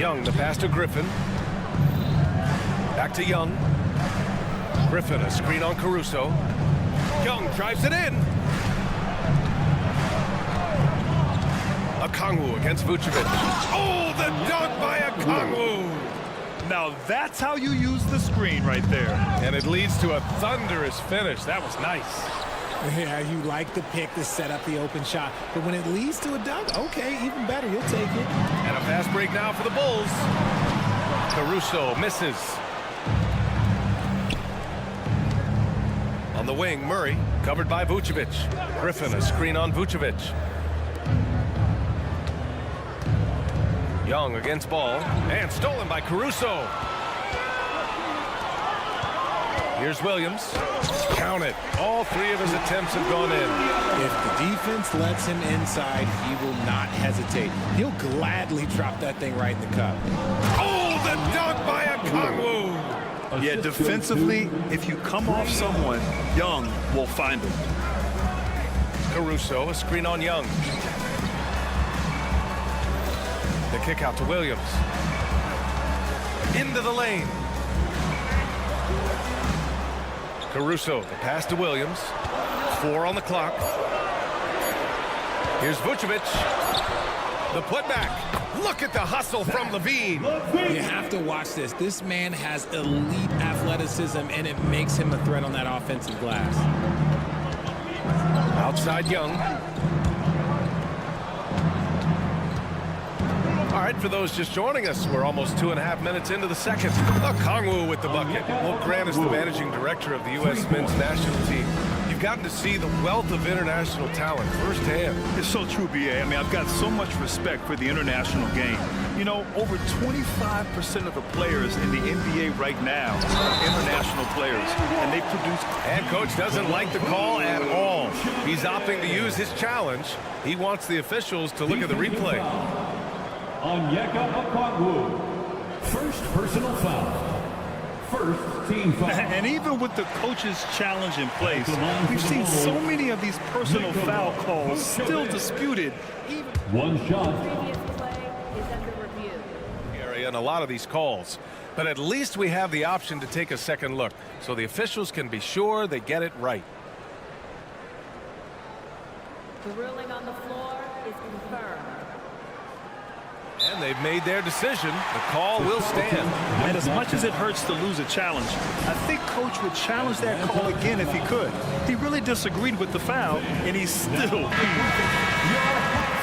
Young, the pass to Griffin. Back to Young. Griffin, a screen on Caruso. Young drives it in. Okongwu against Vucevic. Oh, the dunk by Okongwu. Now that's how you use the screen right there. And it leads to a thunderous finish. That was nice. Yeah, you like the pick to set up the open shot. But when it leads to a dunk, okay, even better. You'll take it. And a fast break now for the Bulls. Caruso misses. On the wing, Murray, covered by Vucevic. Griffin, a screen on Vucevic. Young against Ball, and stolen by Caruso. Here's Williams. Count it. All 3 of his attempts have gone in. If the defense lets him inside, he will not hesitate. He'll gladly drop that thing right in the cup. Oh, the dunk by Okongwu. Yeah, defensively, if you come off someone, Young will find him. Caruso, a screen on Young. The kick out to Williams. Into the lane. Caruso, the pass to Williams. 4 on the clock. Here's Vucevic. The putback. Look at the hustle from Levine. You have to watch this. This man has elite athleticism, and it makes him a threat on that offensive glass. Outside Young. All right, for those just joining us, we're almost 2.5 minutes into the second. Okongwu with the bucket. Well, Grant is the managing director of the U.S. men's national team. You've gotten to see the wealth of international talent firsthand. It's so true, B.A. I mean, I've got so much respect for the international game. You know, over 25% of the players in the NBA right now are international players, and they produce. And coach doesn't like the call at all. He's opting to use his challenge. He wants the officials to look at the replay. Onyeka Okongwu. First personal foul. First team foul. And even with the coach's challenge in place, we've seen so many of these personal foul calls still disputed. One shot. Area and a lot of these calls. But at least we have the option to take a second look, so the officials can be sure they get it right. The ruling on the floor is confirmed. And they've made their decision. The call will stand. And as much as it hurts to lose a challenge, I think Coach would challenge that call again if he could. He really disagreed with the foul, and he's still. Your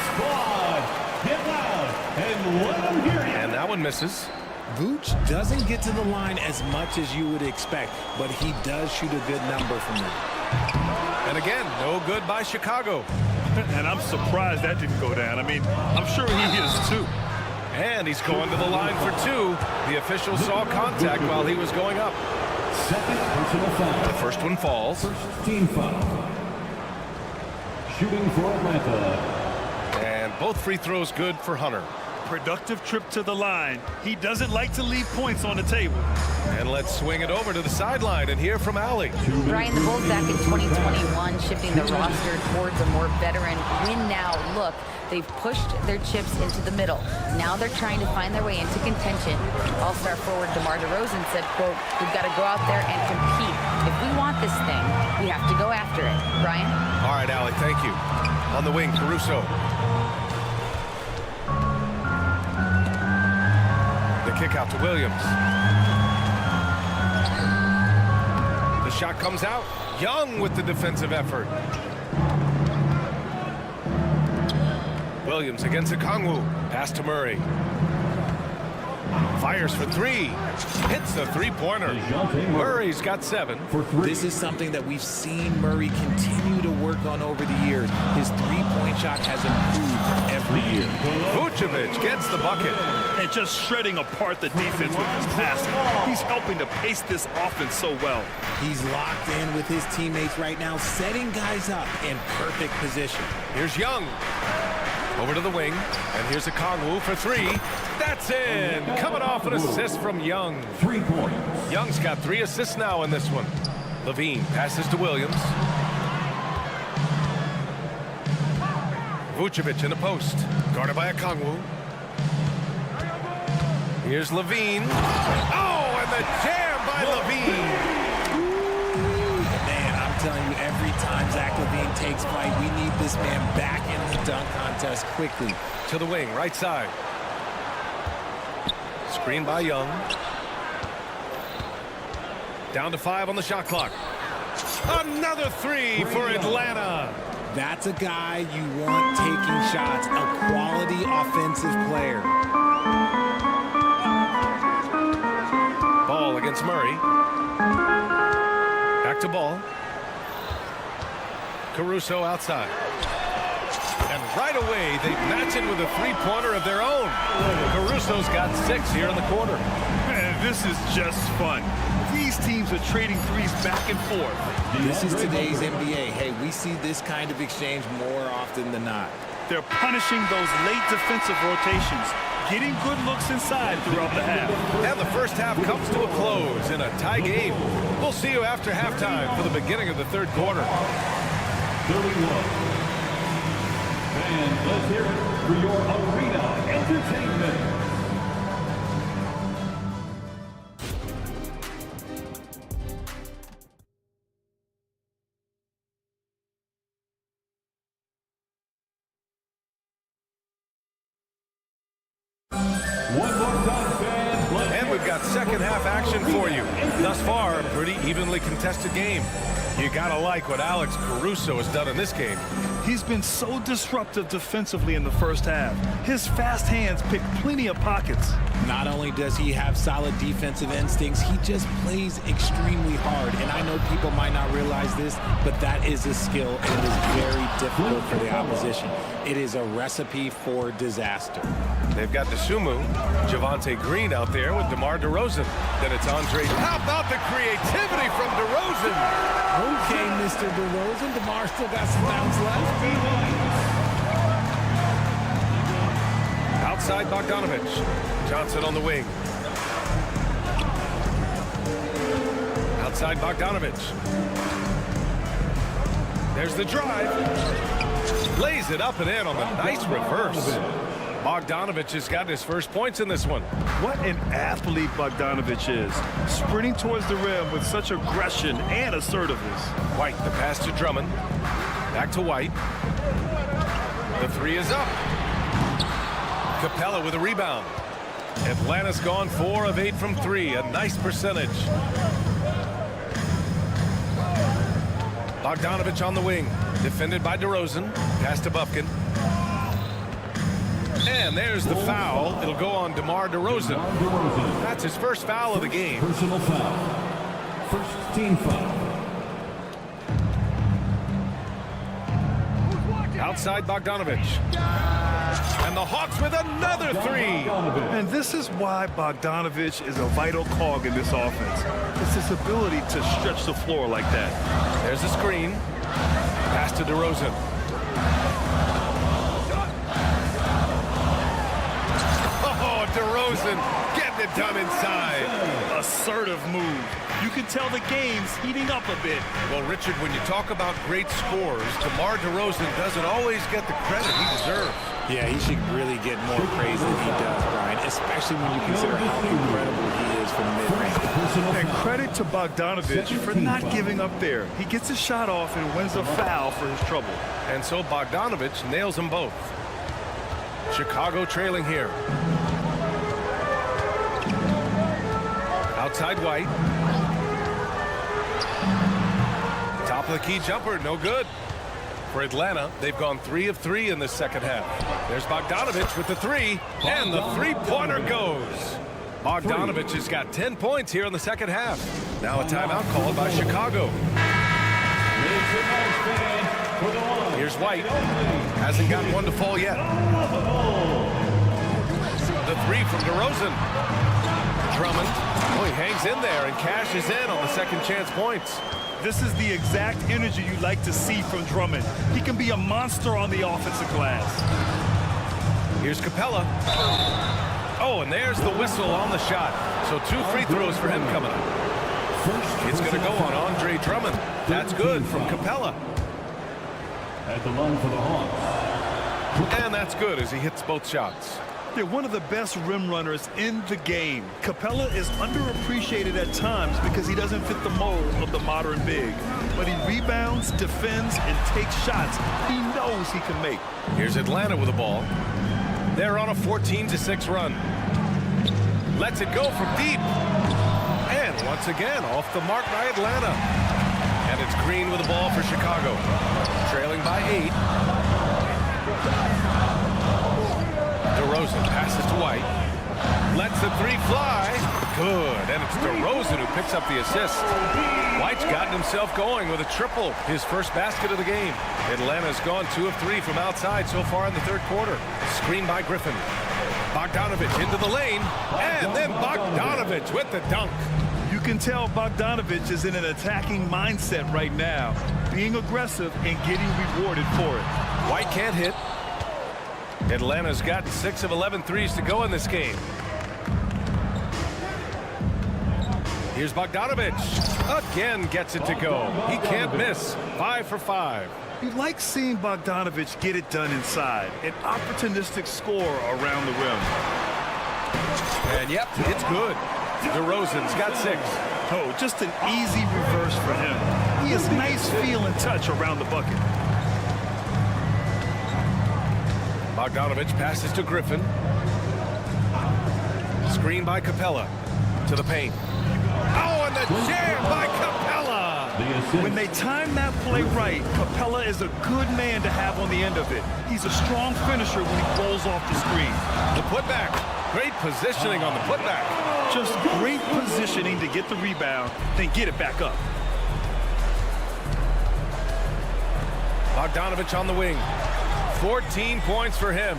squad, get loud and let them hear you. And that one misses. Vooch doesn't get to the line as much as you would expect, but he does shoot a good number from there. And again, no good by Chicago. And I'm surprised that didn't go down. I mean, I'm sure he is too. And he's going to the line for 2. The official saw contact while he was going up. Second personal foul. The first one falls. First team foul. Shooting for Atlanta. And both free throws good for Hunter. Productive trip to the line. He doesn't like to leave points on the table. And let's swing it over to the sideline and hear from Allie. Brian, the Bulls back in 2021 shifting the roster towards a more veteran win-now look. They've pushed their chips into the middle. Now they're trying to find their way into contention. All-star forward DeMar DeRozan said, quote, "We've got to go out there and compete. If we want this thing, we have to go after it." Brian? All right, Allie, thank you. On the wing, Caruso. The kick out to Williams. The shot comes out. Young with the defensive effort. Williams against Okongwu. Pass to Murray. Fires for 3. Hits the three-pointer. Murray's got 7. This is something that we've seen Murray continue to work on over the years. His three-point shot has improved every year. Vucevic gets the bucket. And just shredding apart the defense with his passing. He's helping to pace this offense so well. He's locked in with his teammates right now, setting guys up in perfect position. Here's Young. Over to the wing, and here's Okongwu for 3. That's in! Coming off an assist from Young. 3 points. Young's got 3 assists now in this one. Levine passes to Williams. Vucevic in the post, guarded by Okongwu. Here's Levine. Oh, and the jam by Levine! Telling you, every time Zach Levine takes flight, we need this man back in the dunk contest quickly. To the wing, right side. Screen by Young. Down to 5 on the shot clock. Another 3 for Atlanta. That's a guy you want taking shots, a quality offensive player. Ball against Murray. Back to Ball. Caruso outside. And right away, they match it with a three-pointer of their own. Caruso's got 6 here in the quarter. Man, this is just fun. These teams are trading threes back and forth. This is today's NBA. Hey, we see this kind of exchange more often than not. They're punishing those late defensive rotations, getting good looks inside throughout the half. And the first half comes to a close in a tie game. We'll see you after halftime for the beginning of the third quarter. 31. And let's hear it for your arena entertainment. One more time, fans. And we've got second half action for you. Thus far, a pretty evenly contested game. You gotta like what Alex Caruso has done in this game. He's been so disruptive defensively in the first half. His fast hands pick plenty of pockets. Not only does he have solid defensive instincts, he just plays extremely hard. And I know people might not realize this, but that is a skill, and it is very difficult for the opposition. It is a recipe for disaster. They've got DeSumo, Javonte Green out there with DeMar DeRozan. Then it's Andre. How about the creativity from DeRozan? Okay, Mr. DeRozan. DeMar still got some bounce left. Outside Bogdanovich. Johnson on the wing. Outside Bogdanovich. There's the drive. Lays it up and in on the nice reverse. Bogdanovich has gotten his first points in this one. What an athlete Bogdanovich is. Sprinting towards the rim with such aggression and assertiveness. White, the pass to Drummond. Back to White. The three is up. Capella with a rebound. Atlanta's gone 4 of 8 from 3. A nice percentage. Bogdanovich on the wing. Defended by DeRozan. Pass to Bufkin. And there's the foul. It'll go on DeMar DeRozan. That's his first foul of the game. Personal foul. First team foul. Outside Bogdanovich. And the Hawks with another 3. And this is why Bogdanovich is a vital cog in this offense. It's his ability to stretch the floor like that. There's the screen. Pass to DeRozan. Oh, DeRozan getting it done inside. Assertive move. You can tell the game's heating up a bit. Well, Richard, when you talk about great scores, DeMar DeRozan doesn't always get the credit he deserves. Yeah, he should really get more praise than he does, Brian, especially when you consider how incredible he is from mid-range. And credit to Bogdanovich for not giving up there. He gets his shot off and wins a foul for his trouble. And so Bogdanovich nails them both. Chicago trailing here. Outside White. Top of the key jumper, no good. For Atlanta, they've gone 3 of 3 in the second half. There's Bogdanovich with the 3, and the three-pointer goes. Bogdanovich has got 10 points here in the second half. Now a timeout called by Chicago. Here's White. Hasn't gotten one to fall yet. The 3 from DeRozan. Drummond. Oh, he hangs in there and cashes in on the second chance points. This is the exact energy you like to see from Drummond. He can be a monster on the offensive glass. Here's Capella. Oh, and there's the whistle on the shot. So 2 free throws for him coming up. It's going to go on Andre Drummond. That's good from Capella. At the line for the Hawks. And that's good as he hits both shots. They're one of the best rim runners in the game. Capella is underappreciated at times because he doesn't fit the mold of the modern big. But he rebounds, defends, and takes shots he knows he can make. Here's Atlanta with the ball. They're on a 14-6 run. Lets it go from deep. And once again, off the mark by Atlanta. And it's Green with the ball for Chicago. Trailing by 8. DeRozan passes to White. Lets the 3 fly. Good. And it's DeRozan who picks up the assist. White's gotten himself going with a triple. His first basket of the game. Atlanta's gone 2 of 3 from outside so far in the third quarter. Screen by Griffin. Bogdanovich into the lane. And then Bogdanovich with the dunk. You can tell Bogdanovich is in an attacking mindset right now. Being aggressive and getting rewarded for it. White can't hit. Atlanta's got 6 of 11 threes to go in this game. Here's Bogdanovich. Again gets it to go. He can't miss. 5 for 5. You like seeing Bogdanovich get it done inside. An opportunistic score around the rim. And yep, it's good. DeRozan's got 6. Oh, just an easy reverse for him. He has nice feel and touch around the bucket. Bogdanovich passes to Griffin. Screen by Capella. To the paint. Oh, and the jam by Capella! When they time that play right, Capella is a good man to have on the end of it. He's a strong finisher when he rolls off the screen. The putback. Great positioning on the putback. Just great positioning to get the rebound, then get it back up. Bogdanovich on the wing. 14 points for him.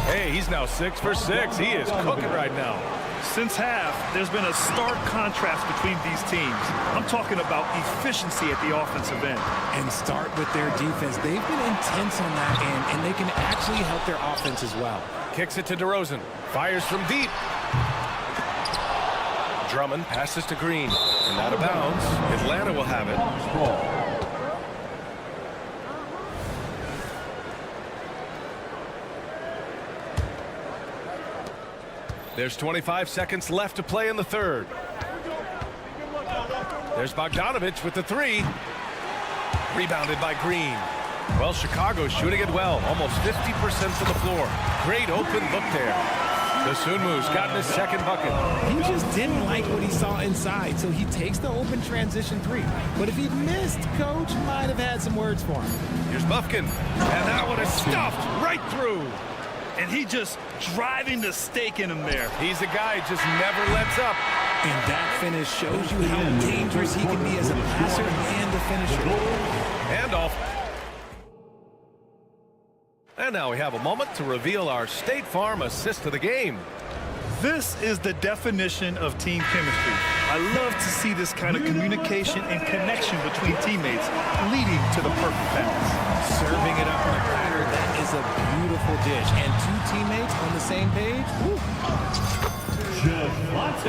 Hey, he's now 6 for 6. He is cooking right now. Since half, there's been a stark contrast between these teams. I'm talking about efficiency at the offensive end. And start with their defense. They've been intense on that end, and they can actually help their offense as well. Kicks it to DeRozan. Fires from deep. Drummond passes to Green. And out of bounds. Atlanta will have it. There's 25 seconds left to play in the third. There's Bogdanovich with the three. Rebounded by Green. Well, Chicago's shooting it well. Almost 50% from the floor. Great open look there. Dosunmu's gotten his second bucket. He just didn't like what he saw inside, so he takes the open transition three. But if he missed, Coach might have had some words for him. Here's Buffkin. And that one is stuffed right through. And he just driving the stake in him there. He's a guy who just never lets up. And that finish shows you how dangerous he can be as a passer and a finisher. Handoff. And now we have a moment to reveal our State Farm assist of the game. This is the definition of team chemistry. I love to see this kind of communication and connection between teammates leading to the perfect pass. Serving it up on a platter, that is a beautiful dish. And two teammates on the same page. Woo.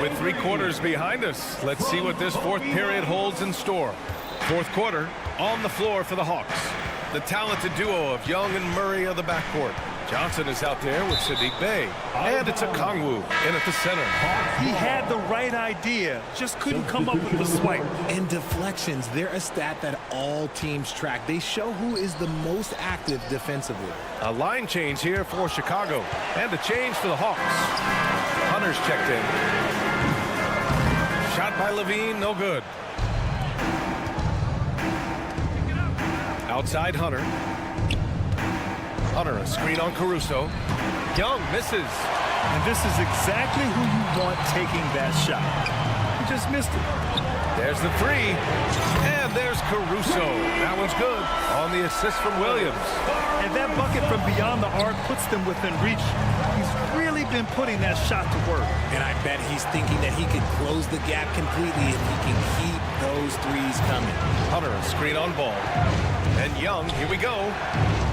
With 3 quarters behind us, let's see what this fourth period holds in store. Fourth quarter on the floor for the Hawks. The talented duo of Young and Murray of the backcourt. Johnson is out there with Sadiq Bey. And it's a Kongwu in at the center. He had the right idea, just couldn't come up with the swipe. And deflections, they're a stat that all teams track. They show who is the most active defensively. A line change here for Chicago. And a change for the Hawks. Hunter's checked in. Shot by Levine, no good. Outside Hunter. Hunter, a screen on Caruso. Young misses. And this is exactly who you want taking that shot. He just missed it. There's the three. And there's Caruso. That one's good on the assist from Williams. And that bucket from beyond the arc puts them within reach. He's really been putting that shot to work. And I bet he's thinking that he could close the gap completely if he can keep those threes coming. Hunter, a screen on ball. And Young, here we go.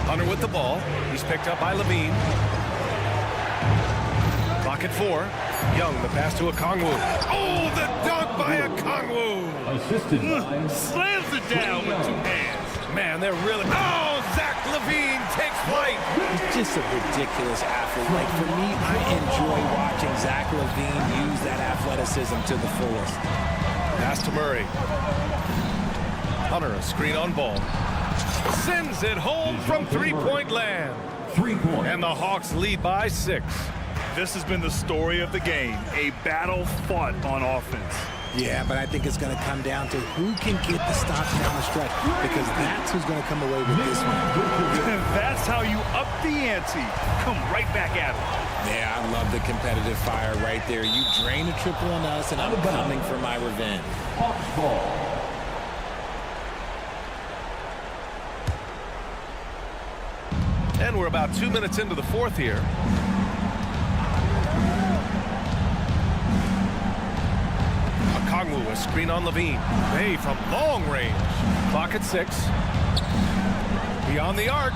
Hunter with the ball. He's picked up by Levine. Clock at 4. Young, the pass to Okongwu. Oh, the dunk by Okongwu. Slams it down with 2 hands. Man, they're really... Oh, Zach LaVine takes flight. He's just a ridiculous athlete. Like, for me, I enjoy watching Zach LaVine use that athleticism to the fullest. Pass to Murray. Hunter, a screen on ball. Sends it home from three-point land. 3 points. And the Hawks lead by 6. This has been the story of the game, a battle fought on offense. Yeah, but I think it's going to come down to who can get the stops down the stretch, because that's who's going to come away with this one. And that's how you up the ante. Come right back at it. Yeah, I love the competitive fire right there. You drain a triple on us, and I'm coming for my revenge. Hawks ball. And we're about 2 minutes into the fourth here. Okongwu, a screen on Levine. Hey, from long range. Clock at 6. Beyond the arc.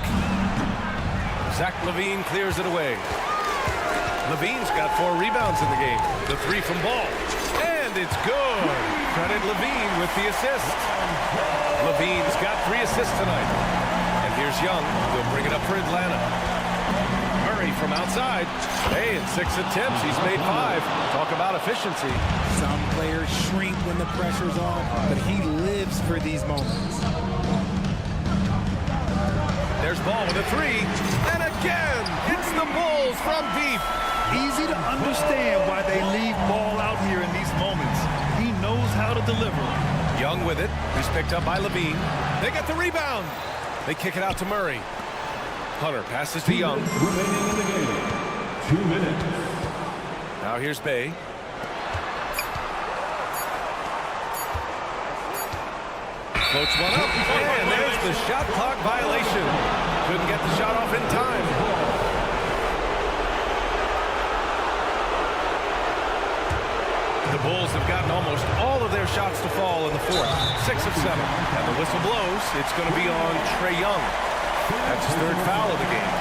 Zach LaVine clears it away. Levine's got 4 rebounds in the game. The 3 from ball. And it's good. Credit Levine with the assist. Levine's got 3 assists tonight. And here's Young. He'll bring it up for Atlanta. Murray from outside. Hey, in 6 attempts, he's made 5. Talk about efficiency. Some players shrink when the pressure's on, but he lives for these moments. There's Ball with a 3. And again, it's the Bulls from deep. Easy to understand understand why they leave Ball out here in these moments. He knows how to deliver. Young with it. He's picked up by Levine. They get the rebound. They kick it out to Murray. Hunter passes to Young. Remaining in the game. 2 minutes. Now here's Bay. Floats one up, and there's the shot clock violation. Couldn't get the shot off in time. The Bulls have gotten almost all of their shots to fall in the fourth. 6 of 7. And the whistle blows. It's going to be on Trae Young. That's his 3rd foul of the game.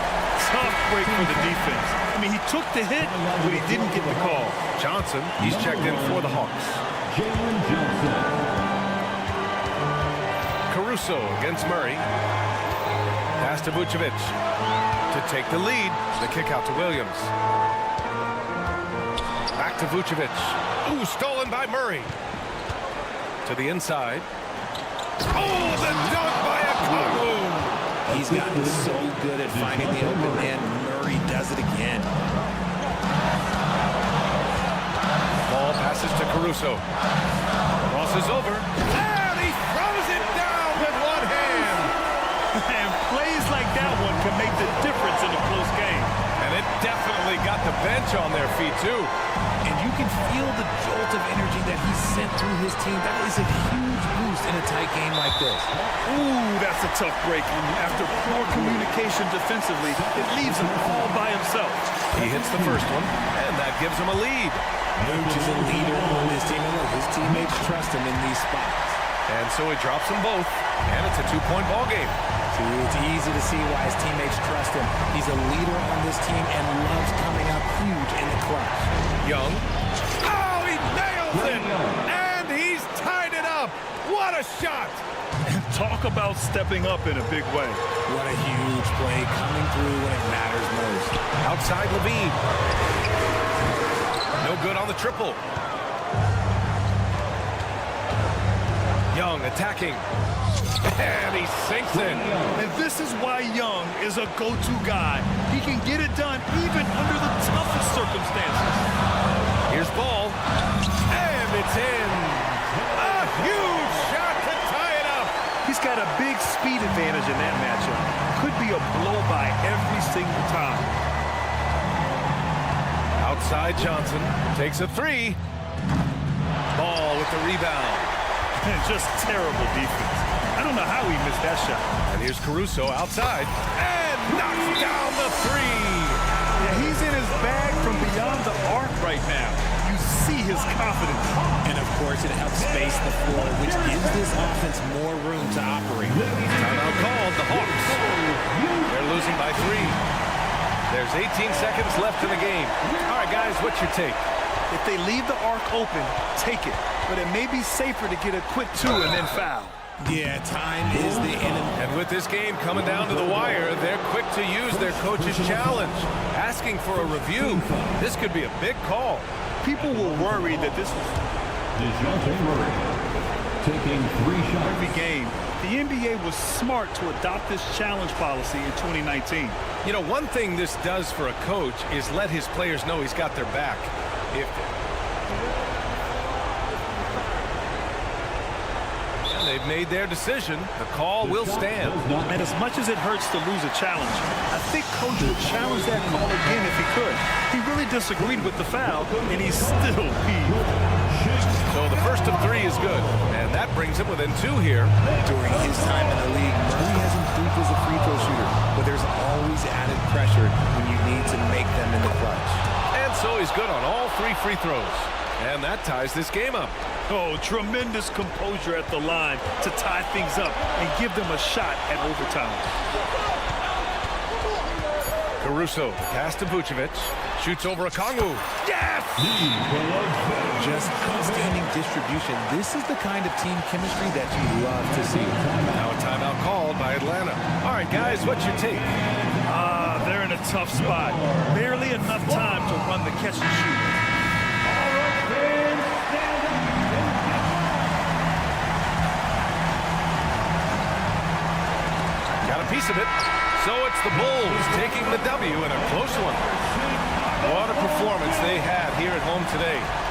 Tough break for the defense. I mean, he took the hit, but he didn't get the call. Johnson, he's checked in for the Hawks. Jalen Johnson. Caruso against Murray. Pass to Vucevic. To take the lead, the kick out to Williams. Back to Vucevic. Ooh, stolen by Murray. To the inside. Oh, the dunk by Okongwu. He's gotten so good at finding the open man. Murray does it again. Ball passes to Caruso. Crosses over. And he throws it down with one hand. And plays like that one can make the difference in a close game. And it definitely got the bench on their feet, too. And you can feel the jolt of energy that he sent through his team. That is a huge boost in a tight game like this. Ooh, that's a tough break. After poor communication defensively, it leaves him all by himself. He hits the first one, and that gives him a lead. Vooch is a leader on his team, and look, his teammates trust him in these spots. And so he drops them both, and it's a 2-point ball game. See, it's easy to see why his teammates trust him. He's a leader on this team and loves coming up huge in the clutch. Young. Oh, he nails it! And he's tied it up! What a shot! And talk about stepping up in a big way. What a huge play coming through when it matters most. Outside Levine. No good on the triple. Young attacking. And he sinks it. And this is why Young is a go-to guy. He can get it done even under the toughest circumstances. Here's Ball. And it's in. A huge shot to tie it up. He's got a big speed advantage in that matchup. Could be a blow-by every single time. Outside Johnson takes a 3. Ball with the rebound. Just terrible defense. I don't know how he missed that shot. And here's Caruso outside. And knocks down the 3. Yeah, he's in his bag from beyond the arc right now. You see his confidence. And, of course, it helps space the floor, which gives this offense more room to operate. Timeout called. The Hawks. They're losing by 3. There's 18 seconds left in the game. All right, guys, what's your take? If they leave the arc open, take it. But it may be safer to get a quick 2 and then foul. Yeah, time is the enemy. And with this game coming down to the wire, they're quick to use their coach's challenge, asking for a review. This could be a big call. People were worried that this was DeJounte Murray taking 3 shots. every game. The NBA was smart to adopt this challenge policy in 2019. You know, one thing this does for a coach is let his players know he's got their back. They've made their decision. The call will stand. And as much as it hurts to lose a challenge, I think Coach would challenge that call again if he could. He really disagreed with the foul, and he's still peeved. So the first of 3 is good, and that brings him within 2 here. During his time in the league, Murray has improved as a free throw shooter, but there's always added pressure when you need to make them in the clutch. And so he's good on all 3 free throws. And that ties this game up. Oh, tremendous composure at the line to tie things up and give them a shot at overtime. Caruso, pass to Vucevic. Shoots over Okongwu. Yes! Just outstanding distribution. This is the kind of team chemistry that you love to see. Now a timeout called by Atlanta. All right, guys, what's your take? They're in a tough spot. Barely enough time to run the catch and shoot. Got a piece of it. So it's the Bulls taking the W in a close one. What a performance they had here at home today.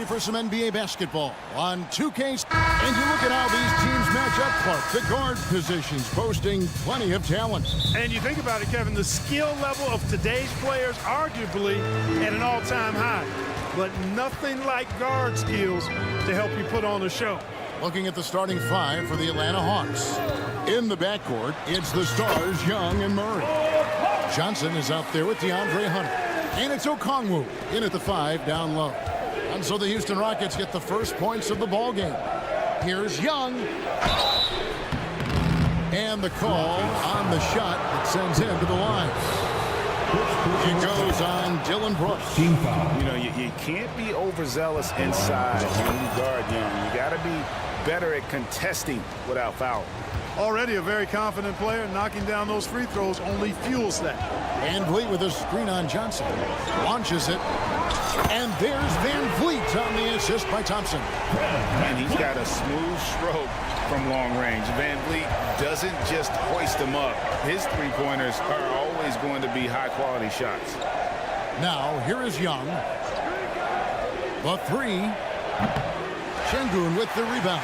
For some NBA basketball on 2K. And you look at how these teams match up, Clark. The guard positions posting plenty of talent. And you think about it, Kevin, the skill level of today's players arguably at an all-time high. But nothing like guard skills to help you put on a show. Looking at the starting five for the Atlanta Hawks. In the backcourt, it's the stars Young and Murray. Johnson is out there with DeAndre Hunter. And it's Okongwu in at the 5 down low. And so the Houston Rockets get the first points of the ball game. Here's Young. And the call on the shot that sends him to the line. It goes on Dylan Brooks. You know, you can't be overzealous inside when you guard Young. You got to be better at contesting without foul. Already a very confident player. Knocking down those free throws only fuels that. Van Vliet with a screen on Johnson. Launches it. And there's Van Vliet on the assist by Thompson. And he's got a smooth stroke from long range. Van Vliet doesn't just hoist them up. His three-pointers are always going to be high-quality shots. Now, here is Young. The 3. Şengün with the rebound.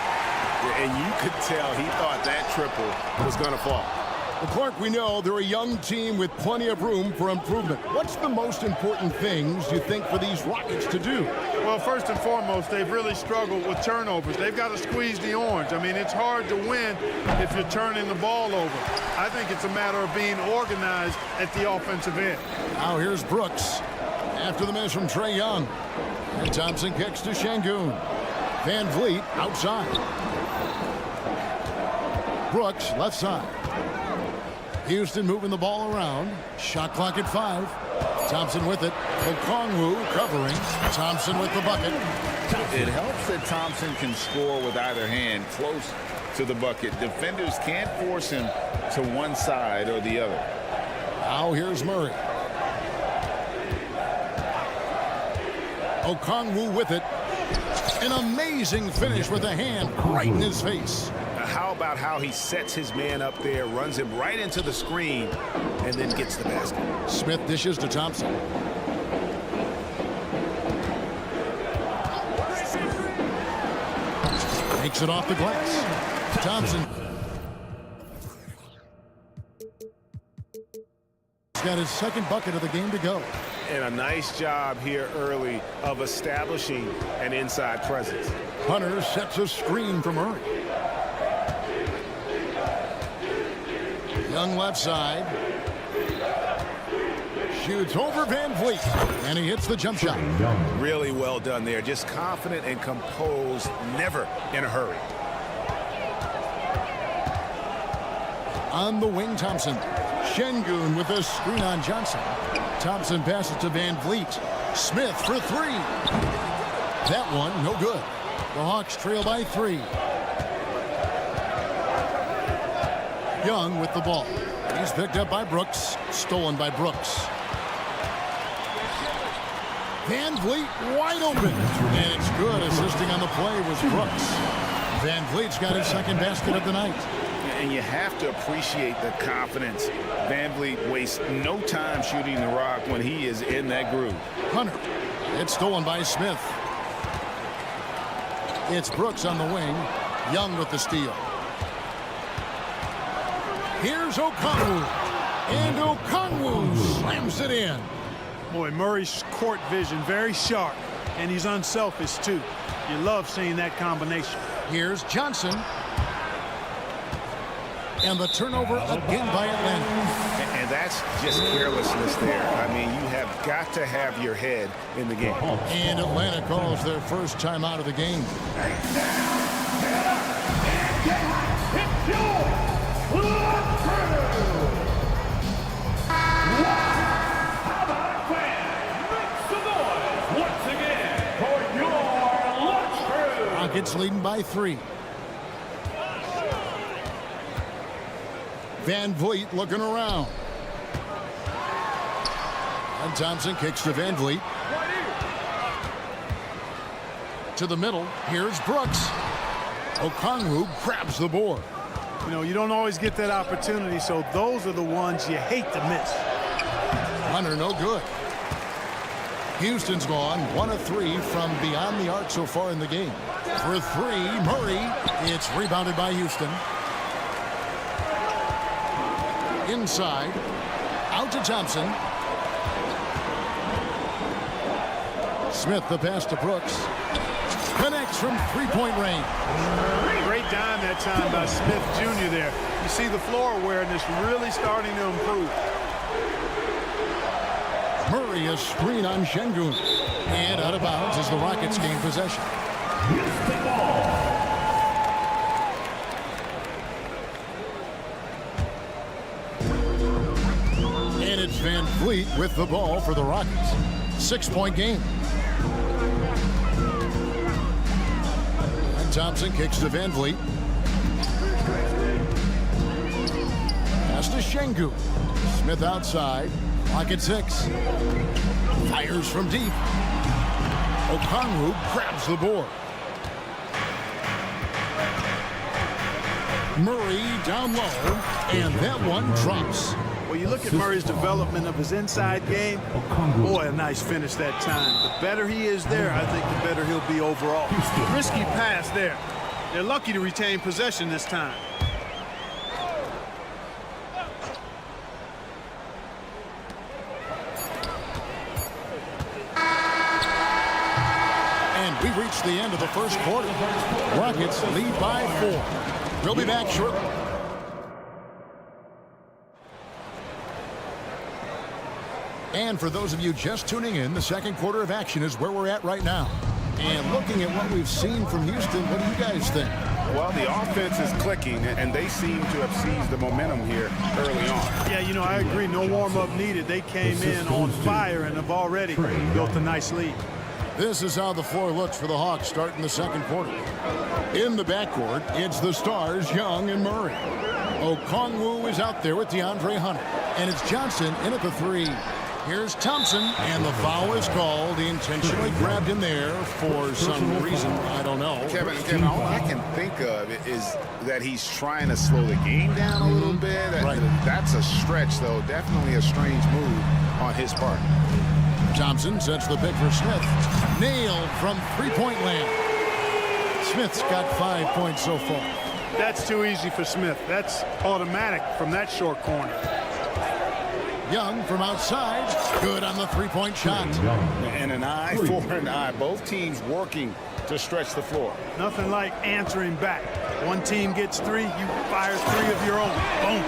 And you could tell he thought that triple was going to fall. Well, Clark, we know they're a young team with plenty of room for improvement. What's the most important things you think for these Rockets to do? Well, first and foremost, they've really struggled with turnovers. They've got to squeeze the orange. I mean, it's hard to win if you're turning the ball over. I think it's a matter of being organized at the offensive end. Now here's Brooks after the miss from Trae Young. And Thompson kicks to Şengün. Van Vliet outside. Brooks left side. Houston moving the ball around. Shot clock at 5. Thompson with it. Okongwu covering. Thompson with the bucket. It helps that Thompson can score with either hand close to the bucket. Defenders can't force him to one side or the other. Now here's Murray. Okongwu with it. An amazing finish with a hand right in his face. How about how he sets his man up there, runs him right into the screen, and then gets the basket. Smith dishes to Thompson. Takes it off the glass. Thompson. He's got his second bucket of the game to go. And a nice job here early of establishing an inside presence. Hunter sets a screen for Murray. Young left side. Shoots over Van Vliet. And he hits the jump shot. Really well done there. Just confident and composed, never in a hurry. On the wing, Thompson. Şengün with a screen on Johnson. Thompson passes to Van Vliet. Smith for 3. That one, no good. The Hawks trail by 3. Young with the ball. He's picked up by Brooks. Stolen by Brooks. Van Vliet wide open. And it's good. Assisting on the play was Brooks. Van Vliet's got his second basket of the night. And you have to appreciate the confidence. Van Vliet wastes no time shooting the rock when he is in that groove. Hunter. It's stolen by Smith. It's Brooks on the wing. Young with the steal. Here's Okongwu. And Okongwu slams it in. Boy, Murray's court vision very sharp, and he's unselfish too. You love seeing that combination. Here's Johnson. And the turnover again by Atlanta. And that's just carelessness there. I mean, you have got to have your head in the game. And Atlanta calls their first time out of the game. Rockets leading by 3. Van Vliet looking around. And Thompson kicks to Van Vliet. To the middle. Here's Brooks. Okongwu grabs the board. You know, you don't always get that opportunity, so those are the ones you hate to miss. Hunter, no good. Houston's gone 1 of 3 from beyond the arc so far in the game. For 3, Murray. It's rebounded by Houston. Inside. Out to Thompson. Smith, the pass to Brooks. Connects from three-point range. Great dime that time by Smith Jr. there. You see the floor awareness really starting to improve. Murray, a screen on Şengün. And out of bounds as the Rockets gain possession. And it's Van Vliet with the ball for the Rockets. 6-point game. And Thompson kicks to Van Vliet. Pass to Şengün. Smith outside. Clock at 6. Fires from deep. Okongwu grabs the board. Murray down low, and that one drops. Well, you look at Murray's development of his inside game. Boy, a nice finish that time. The better he is there, I think the better he'll be overall. Risky pass there. They're lucky to retain possession this time. And we reach the end of the first quarter. Rockets lead by 4. We'll be back shortly. And for those of you just tuning in, the second quarter of action is where we're at right now. And looking at what we've seen from Houston, what do you guys think? Well, the offense is clicking, and they seem to have seized the momentum here early on. Yeah, you know, I agree. No warm-up needed. They came in on fire and have already built a nice lead. This is how the floor looks for the Hawks starting the second quarter. In the backcourt, it's the stars, Young and Murray. Okongwu is out there with DeAndre Hunter. And it's Johnson in at the 3. Here's Thompson, and the foul is called. He intentionally grabbed him there for some reason. I don't know. Kevin, all I can think of is that he's trying to slow the game down a little bit. Right. That's a stretch, though. Definitely a strange move on his part. Thompson sets the pick for Smith. Nailed from three-point land. Smith's got 5 points so far. That's too easy for Smith. That's automatic from that short corner. Young from outside. Good on the three-point shot. And an eye for an eye. Both teams working to stretch the floor. Nothing like answering back. One team gets 3, you fire 3 of your own. Boom.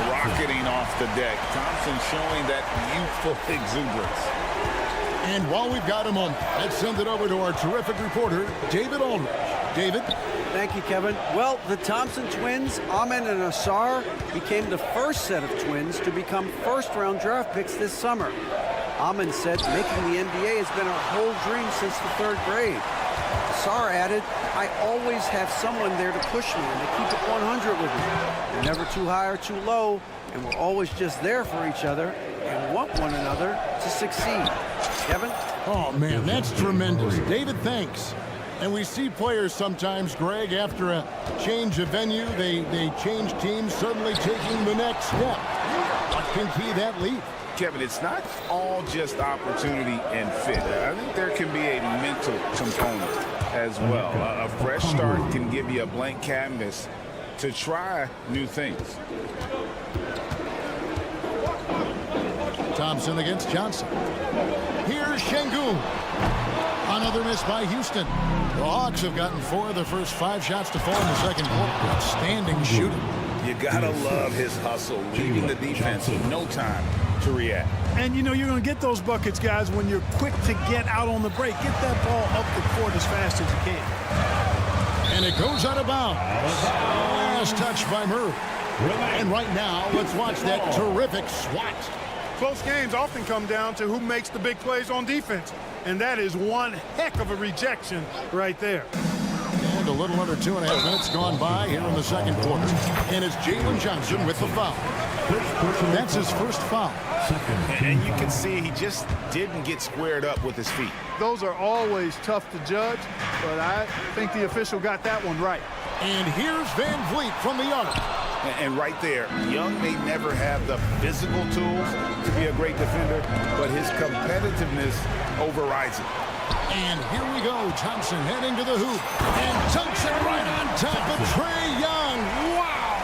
Rocketing off the deck. Thompson showing that youthful exuberance. And while we've got a moment, let's send it over to our terrific reporter, David Aldridge. David? Thank you, Kevin. Well, the Thompson twins, Amen and Asar, became the first set of twins to become first-round draft picks this summer. Amen said making the NBA has been our whole dream since the 3rd grade. Asar added, I always have someone there to push me and to keep it 100 with me. We're never too high or too low, and we're always just there for each other and want one another to succeed. Kevin? Oh, man, that's tremendous. David, thanks. And we see players sometimes, Greg, after a change of venue, they change teams, suddenly taking the next step. What can key that leap? Kevin, it's not all just opportunity and fit. I think there can be a mental component as well. A fresh start can give you a blank canvas to try new things. Thompson against Johnson. Here's Şengün. Another miss by Houston. The Hawks have gotten 4 of their first 5 shots to fall in the second quarter. Outstanding shooting. You gotta love his hustle, leaving the defense with no time to react. And you know you're going to get those buckets, guys, when you're quick to get out on the break. Get that ball up the court as fast as you can. And it goes out of bounds. Last touch by Murray. And right now, let's watch that terrific swat. Close games often come down to who makes the big plays on defense. And that is one heck of a rejection right there. And a little under 2.5 minutes gone by here in the second quarter. And it's Jalen Johnson with the foul. That's his first foul. And you can see he just didn't get squared up with his feet. Those are always tough to judge, but I think the official got that one right. And here's Van Vliet from the arc. And right there, Young may never have the physical tools to be a great defender, but his competitiveness overrides it. And here we go. Thompson heading to the hoop. And dunks it right on top of Trae Young. Wow!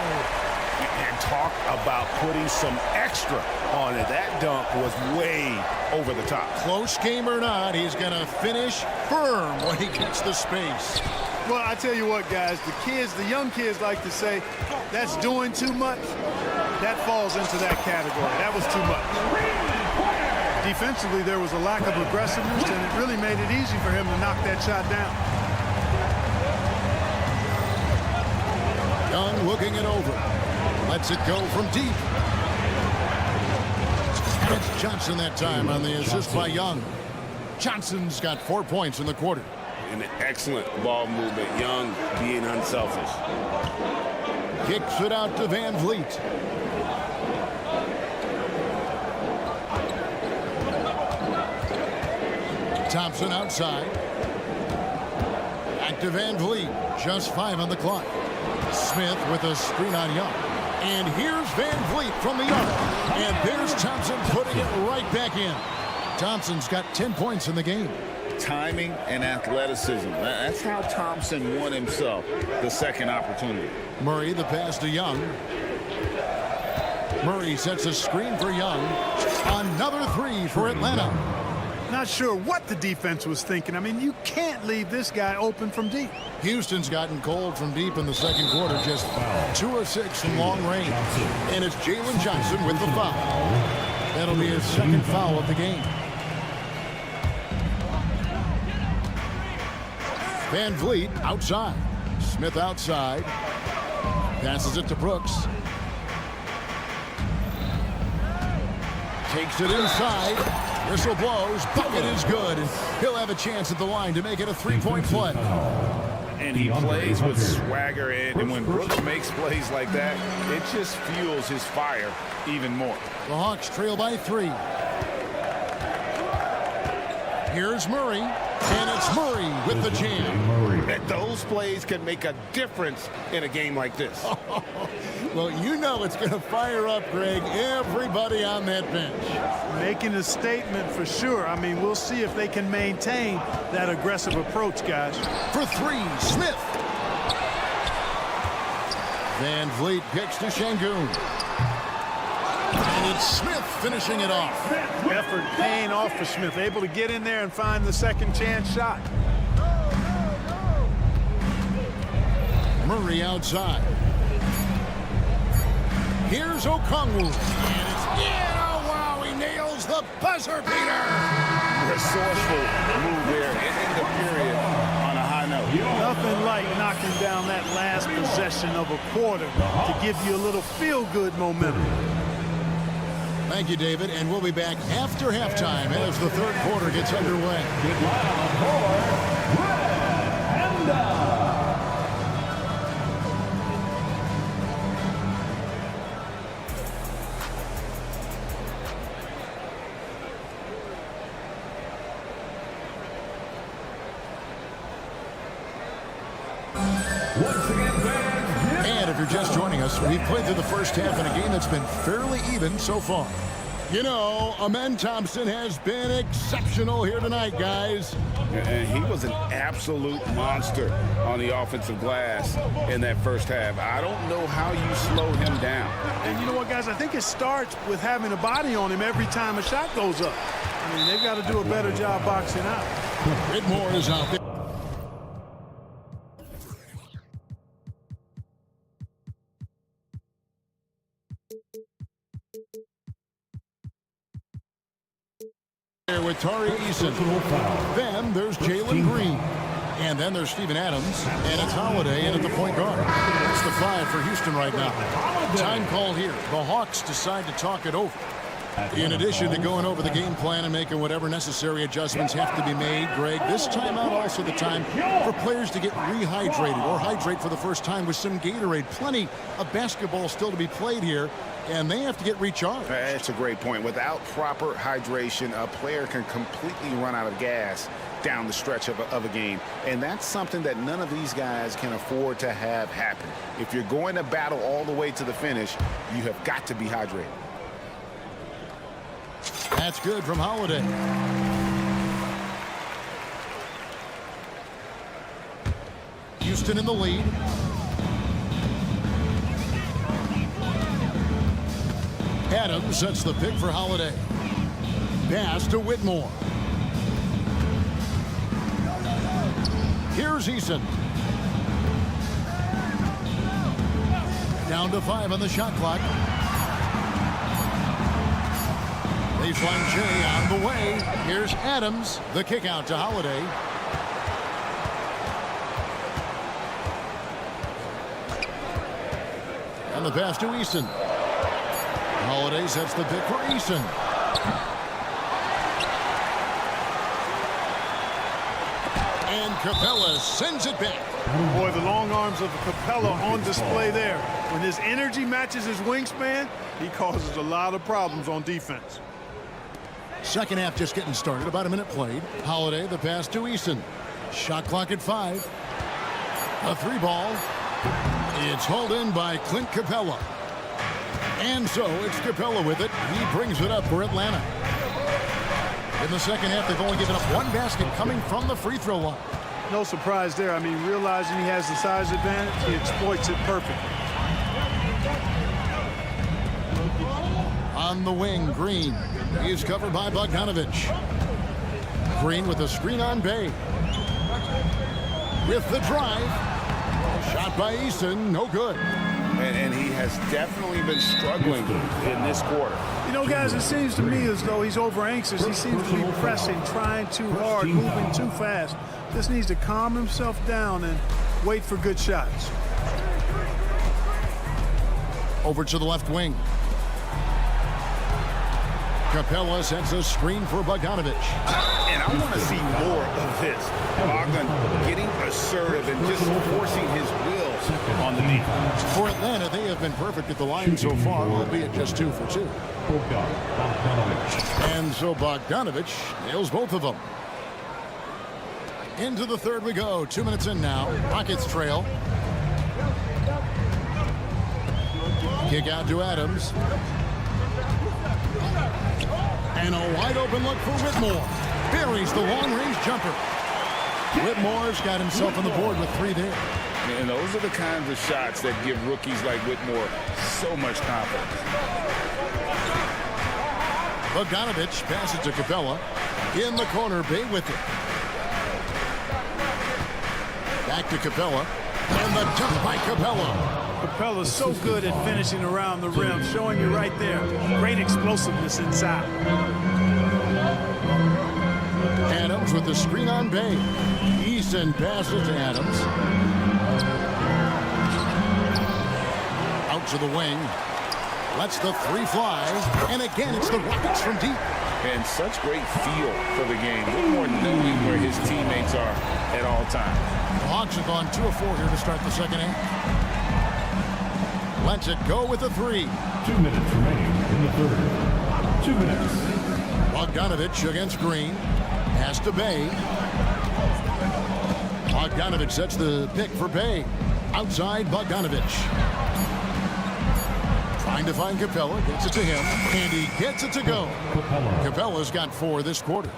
And talk about putting some extra on it. That dunk was way over the top. Close game or not, he's going to finish firm when he gets the space. Well, I tell you what, guys, the young kids like to say, that's doing too much. That falls into that category. That was too much. Defensively, there was a lack of aggressiveness, and it really made it easy for him to knock that shot down. Young looking it over. Lets it go from deep. And it's Johnson that time on the assist by Young. Johnson's got 4 points in the quarter. And an excellent ball movement. Young being unselfish. Kicks it out to Van Vliet. Thompson outside. Back to Van Vliet. Just 5 on the clock. Smith with a screen on Young. And here's Van Vliet from the arc. And there's Thompson putting it right back in. Thompson's got 10 points in the game. Timing and athleticism. That's how Thompson won himself the second opportunity. Murray the pass to Young. Murray sets a screen for Young. Another 3 for Atlanta. Not sure what the defense was thinking. I mean, you can't leave this guy open from deep. Houston's gotten cold from deep in the second quarter. Just 2 of 6 from long range. And it's Jalen Johnson with the foul. That'll be his second foul of the game. Van Vliet outside. Smith outside. Passes it to Brooks. Takes it inside. Whistle blows. Bucket is good. He'll have a chance at the line to make it a 3-point play. And he plays with swagger, and when Brooks makes plays like that, it just fuels his fire even more. The Hawks trail by 3. Here's Murray. And it's Murray with the jam. And those plays can make a difference in a game like this. Well, you know it's going to fire up, Greg, everybody on that bench. Making a statement for sure. I mean, we'll see if they can maintain that aggressive approach, guys. For 3, Smith. Van Vliet kicks to Şengün. And it's Smith finishing it off. Effort paying off for Smith. Able to get in there and find the second chance shot. Murray outside. Here's Okongwu. And it's, yeah, wow, he nails the buzzer beater. Resourceful move there, ending the period on a high note. Nothing like knocking down that last possession of a quarter to give you a little feel-good momentum. Thank you, David, and we'll be back after halftime as the third quarter gets underway. And if you're just joining us, we've played through the first half in a game that's been fairly even so far. You know, Amen Thompson has been exceptional here tonight, guys. And he was an absolute monster on the offensive glass in that first half. I don't know how you slow him down. And you know what, guys? I think it starts with having a body on him every time a shot goes up. I mean, they've got to do a better job boxing out. Whitmore is out there. With Tari Eason. Then there's Jalen Green. And then there's Steven Adams. And it's Holiday in at the point guard. It's the 5 for Houston right now. Time called here. The Hawks decide to talk it over. In addition to going over the game plan and making whatever necessary adjustments have to be made, Greg, this timeout also the time for players to get rehydrated or hydrate for the first time with some Gatorade. Plenty of basketball still to be played here, and they have to get recharged. That's a great point. Without proper hydration, a player can completely run out of gas down the stretch of a game. And that's something that none of these guys can afford to have happen. If you're going to battle all the way to the finish, you have got to be hydrated. That's good from Holiday. Houston in the lead. Adams sets the pick for Holiday. Pass to Whitmore. Here's Eason. Down to 5 on the shot clock. Baseline J on the way. Here's Adams. The kick out to Holiday. And the pass to Eason. Holiday sets the pick for Eason. And Capella sends it back. Boy, the long arms of Capella on display there. When his energy matches his wingspan, he causes a lot of problems on defense. Second half just getting started. About a minute played. Holiday, the pass to Eason. Shot clock at 5. A 3 ball. It's hauled in by Clint Capella. And so it's Capella with it. He brings it up for Atlanta. In the second half, they've only given up 1 basket coming from the free throw line. No surprise there. I mean, realizing he has the size advantage, he exploits it perfectly. On the wing, Green. He's covered by Bogdanovich. Green with a screen on Bay. With the drive. Shot by Eason, no good. And he has definitely been struggling in this quarter. You know, guys, it seems to me as though he's over anxious. He seems to be pressing, trying too hard, moving too fast. Just needs to calm himself down and wait for good shots. Over to the left wing. Capella sets a screen for Bogdanovich. And I want to see more of this. Bogdan getting assertive and just forcing his will on the defense. For Atlanta, they have been perfect at the line so far, albeit just 2 for 2. And so Bogdanovich nails both of them. Into the third we go. 2 minutes in now. Rockets trail. Kick out to Adams. And a wide open look for Whitmore. Buries the long-range jumper. Whitmore's got himself on the board with 3 there. And those are the kinds of shots that give rookies like Whitmore so much confidence. Bogdanovich passes to Capella. In the corner, Bay with it. Back to Capella. And the jump by Capella. Capella's so good at finishing around the rim, showing you right there. Great explosiveness inside. Adams with the screen on Bay. Eason passes to Adams. Out to the wing. Lets the 3 fly. And again, it's the Rockets from deep. And such great feel for the game. Whitmore knowing where his teammates are at all times. The Hawks have gone 2 of 4 here to start the second half. Lets it go with a 3. 2 minutes remaining in the third. 2 minutes. Bogdanovich against Green. Pass to Bay. Bogdanovich sets the pick for Bay. Outside Bogdanovich. Trying to find Capella. Gets it to him. And he gets it to go. Capella's got 4 this quarter.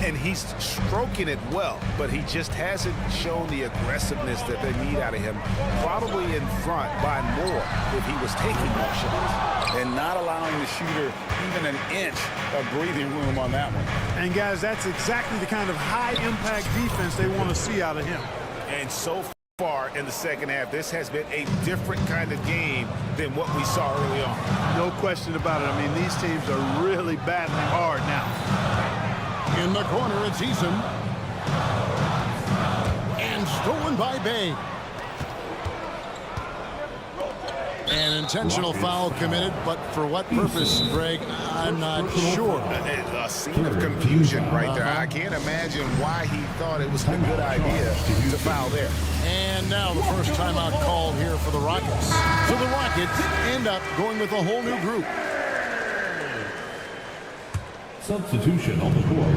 And he's stroking it well, but he just hasn't shown the aggressiveness that they need out of him. Probably in front by more if he was taking more shots and not allowing the shooter even an inch of breathing room on that one. And guys, that's exactly the kind of high-impact defense they want to see out of him. And so far in the second half, this has been a different kind of game than what we saw early on. No question about it. I mean, these teams are really battling hard now. In the corner, it's Eason. And stolen by Bay. An intentional foul committed, but for what purpose, Greg, I'm not sure. A scene of confusion right there. I can't imagine why he thought it was a good idea to foul there. And now the first timeout called here for the Rockets. So the Rockets end up going with a whole new group. Substitution on the court.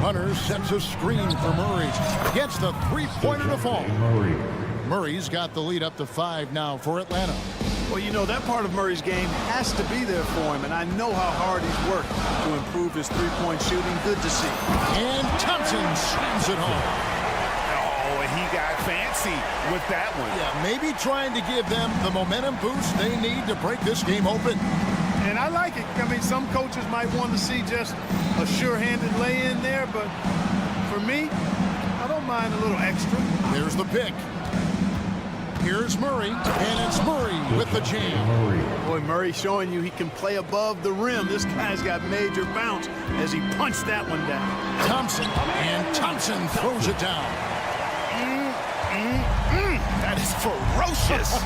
Hunter sets a screen for Murray. Gets the three-pointer to fall. Murray's got the lead up to 5 now for Atlanta. Well, you know, that part of Murray's game has to be there for him, and I know how hard he's worked to improve his three-point shooting. Good to see. And Thompson slams it home. Oh, and he got fancy with that one. Yeah, maybe trying to give them the momentum boost they need to break this game open. And I like it. I mean, some coaches might want to see just a sure-handed lay-in there, but for me, I don't mind a little extra. There's the pick. Here's Murray, and it's Murray with the jam. Boy, Murray showing you he can play above the rim. This guy's got major bounce as he punched that one down. Thompson, and Thompson throws it down. That is ferocious.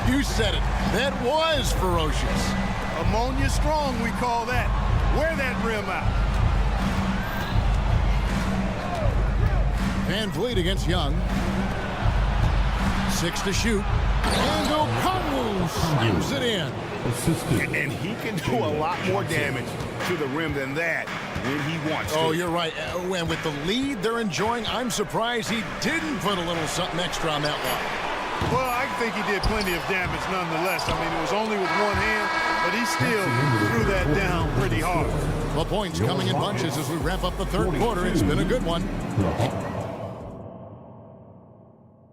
You said it. That was ferocious. Ammonia strong, we call that. Wear that rim out. Van Vliet against Young. 6 to shoot. And O'Connell slams it in. And he can do a lot more damage to the rim than that when he wants to. Oh, you're right. And with the lead they're enjoying, I'm surprised he didn't put a little something extra on that one. Well, I think he did plenty of damage nonetheless. I mean, it was only with one hand, but he still threw that down pretty hard. The points coming in bunches as we wrap up the third quarter. It's been a good one.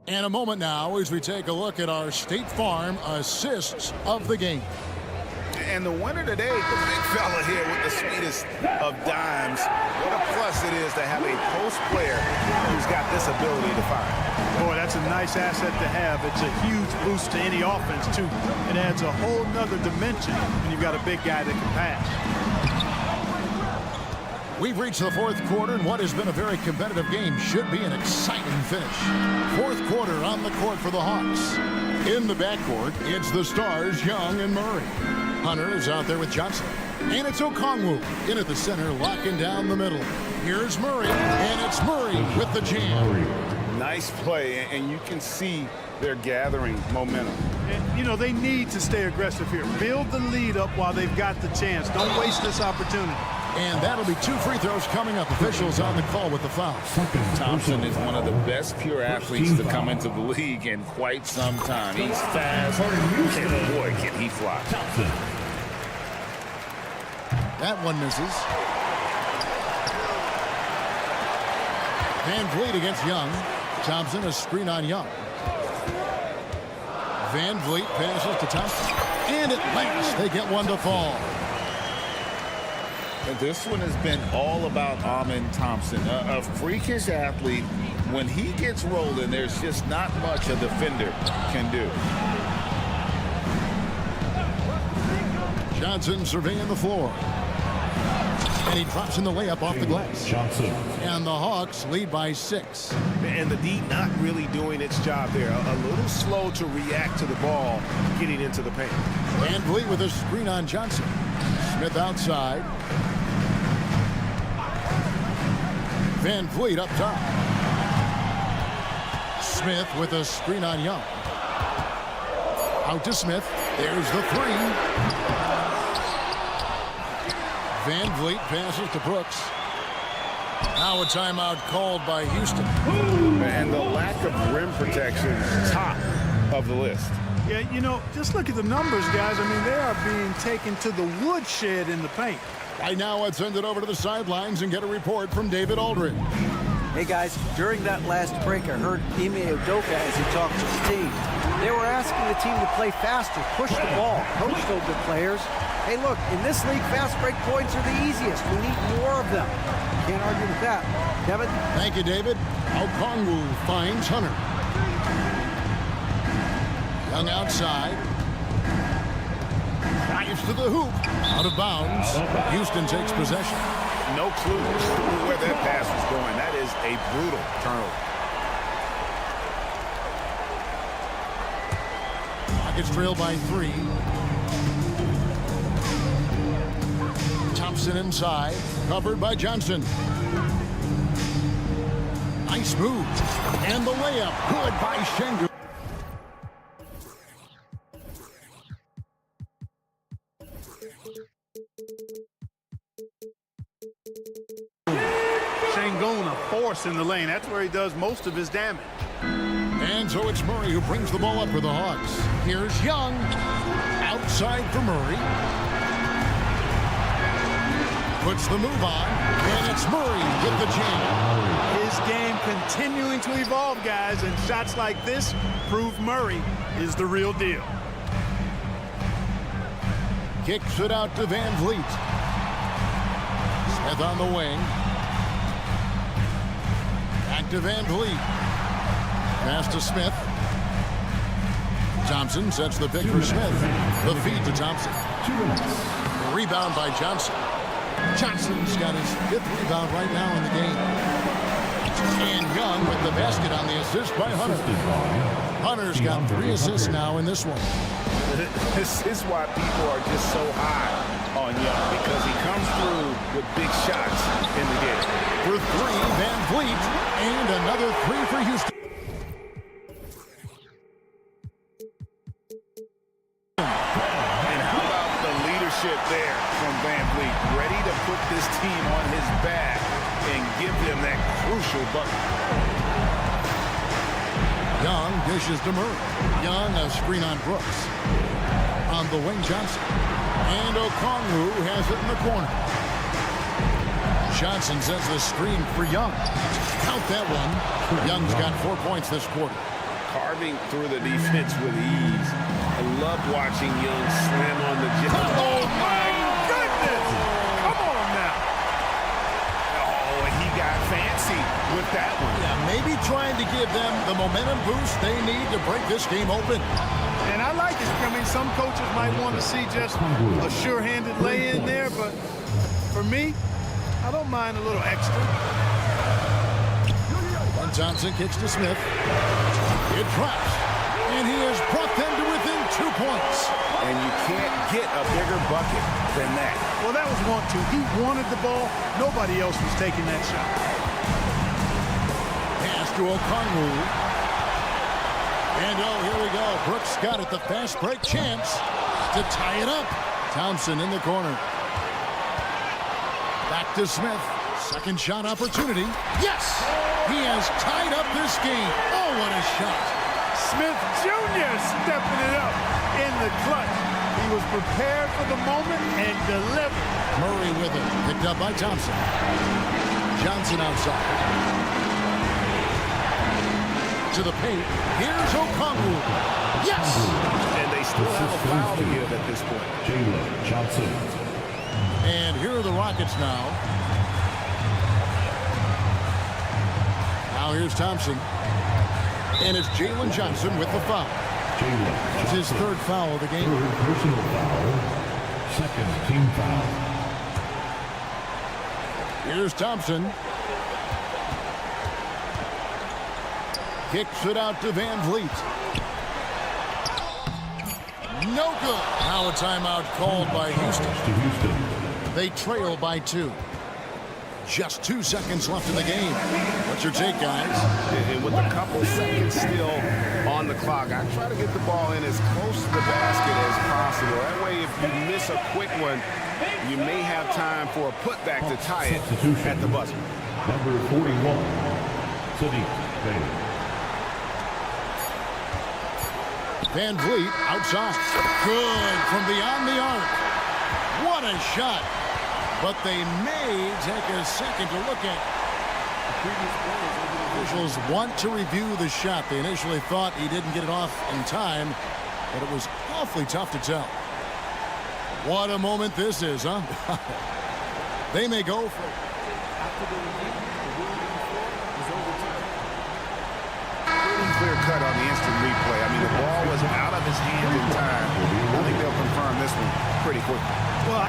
And a moment now as we take a look at our State Farm assists of the game. And the winner today, the big fella here with the sweetest of dimes. What a plus it is to have a post player who's got this ability to fire. Boy, that's a nice asset to have. It's a huge boost to any offense, too. It adds a whole nother dimension when you've got a big guy that can pass. We've reached the fourth quarter, and what has been a very competitive game should be an exciting finish. Fourth quarter on the court for the Hawks. In the backcourt, it's the stars, Young and Murray. Hunter is out there with Johnson. And it's Okongwu in at the center, locking down the middle. Here's Murray, and it's Murray with the jam. Nice play, and you can see they're gathering momentum. And, you know, they need to stay aggressive here. Build the lead up while they've got the chance. Don't waste this opportunity. And that'll be 2 free throws coming up. Officials on the call with the foul. Thompson is one of the best pure athletes to come into the league in quite some time. He's fast, and boy, can he fly. That one misses. Van Vliet against Young. Thompson, a screen on Young. Van Vliet passes to Thompson. And at last, they get one to fall. This one has been all about Amin Thompson, a freakish athlete. When he gets rolling, there's just not much a defender can do. Johnson surveying the floor. And he drops in the layup off the glass. Johnson. And the Hawks lead by 6. And the D not really doing its job there. A little slow to react to the ball getting into the paint. Van Vliet with a screen on Johnson. Smith outside. Van Vliet up top. Smith with a screen on Young. Out to Smith. There's the 3. Van Vliet passes to Brooks. Now a timeout called by Houston. And the lack of rim protection, top of the list. Yeah, you know, just look at the numbers, guys. I mean, they are being taken to the woodshed in the paint. Right now, let's send it over to the sidelines and get a report from David Aldridge. Hey, guys, during that last break, I heard Ime Udoka as he talked to the team. They were asking the team to play faster, push the ball, coach those good players. Hey, look, in this league, fast break points are the easiest. We need more of them. Can't argue with that. Kevin? Thank you, David. Okongwu finds Hunter. Young outside. Drives to the hoop. Out of bounds. Houston takes possession. No clue where that pass was going. That is a brutal turnover. Rockets trail by 3. Thompson inside. Covered by Johnson. Nice move. And the layup. Good by Şengün. pass in the lane. That's where he does most of his damage. And so it's Murray who brings the ball up for the Hawks. Here's Young. Outside for Murray. Puts the move on. And it's Murray with the jam. His game continuing to evolve, guys, and shots like this prove Murray is the real deal. Kicks it out to Van Vliet. Smith on the wing. Back to Van Vliet. Pass to Smith. Thompson sets the pick for Smith. The feed to Thompson. Rebound by Johnson. Johnson's got his 5th rebound right now in the game. And Young with the basket on the assist by Hunter. Hunter's got 3 assists now in this one. This is why people are just so high on Young, because he comes through with big shots in the game. For 3, Van Vliet, and another 3 for Houston. And how about the leadership there from Van Vliet, ready to put this team on his back and give them that crucial bucket. Young dishes to Murray. Young, a screen on Brooks. On the wing, Johnson. And Okongwu has it in the corner. Johnson sets the screen for Young. Count that one. Young's got 4 points this quarter. Carving through the defense with ease. I love watching Young slam on the jet. Oh, my goodness! Come on now. Oh, and he got fancy with that one. Yeah, maybe trying to give them the momentum boost they need to break this game open. And I like it. I mean, some coaches might want to see just a sure-handed lay-in there, but for me, I don't mind a little extra. And Thompson kicks to Smith. It drops. And he has brought them to within 2 points. And you can't get a bigger bucket than that. Well, that was want to. He wanted the ball. Nobody else was taking that shot. Pass to Okongwu. And oh, here we go. Brooks got it. The fast break chance to tie it up. Thompson in the corner. Back to Smith. Second shot opportunity. Yes! He has tied up this game. Oh, what a shot. Smith Jr. stepping it up in the clutch. He was prepared for the moment and delivered. Murray with it. Picked up by Thompson. Johnson outside. To the paint. Here's Okongwu. Yes! And they still have a foul to give at this point. Jalen Johnson. And here are the Rockets now. Now here's Thompson. And it's Jalen Johnson with the foul. It's his 3rd foul of the game. 3rd personal foul. 2nd team foul. Here's Thompson. Kicks it out to Van Vliet. No good. Now a timeout called by Houston. They trail by 2. Just 2 seconds left in the game. What's your take, guys? And with a couple seconds still on the clock, I try to get the ball in as close to the basket as possible. That way, if you miss a quick one, you may have time for a putback to tie it at the buzzer. Number 41, Sadiq Bey. Van Vliet outside. Good from beyond the arc. What a shot. But they may take a second to look at the previous plays. Officials want to review the shot. They initially thought he didn't get it off in time, but it was awfully tough to tell. What a moment this is, huh? They may go for it. After the review, the ruling is overturned. Pretty clear cut on the instant replay. I mean, the ball was out of his hands in time. I think they'll confirm this one pretty quickly. Well,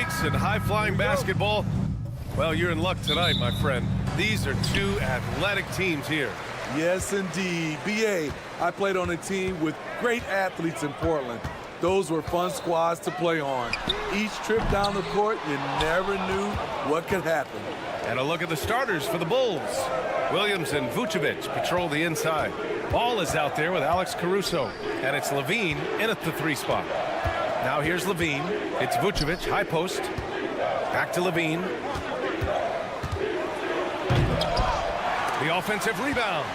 athletes in high-flying basketball, well, you're in luck tonight, my friend. These are two athletic teams here. Yes, indeed. BA, I played on a team with great athletes in Portland. Those were fun squads to play on. Each trip down the court, you never knew what could happen. And a look at the starters for the Bulls. Williams and Vucevic patrol the inside. Ball is out there with Alex Caruso, and it's Levine in at the 3 spot. Now here's Levine. It's Vucevic, high post. Back to Levine. The offensive rebound.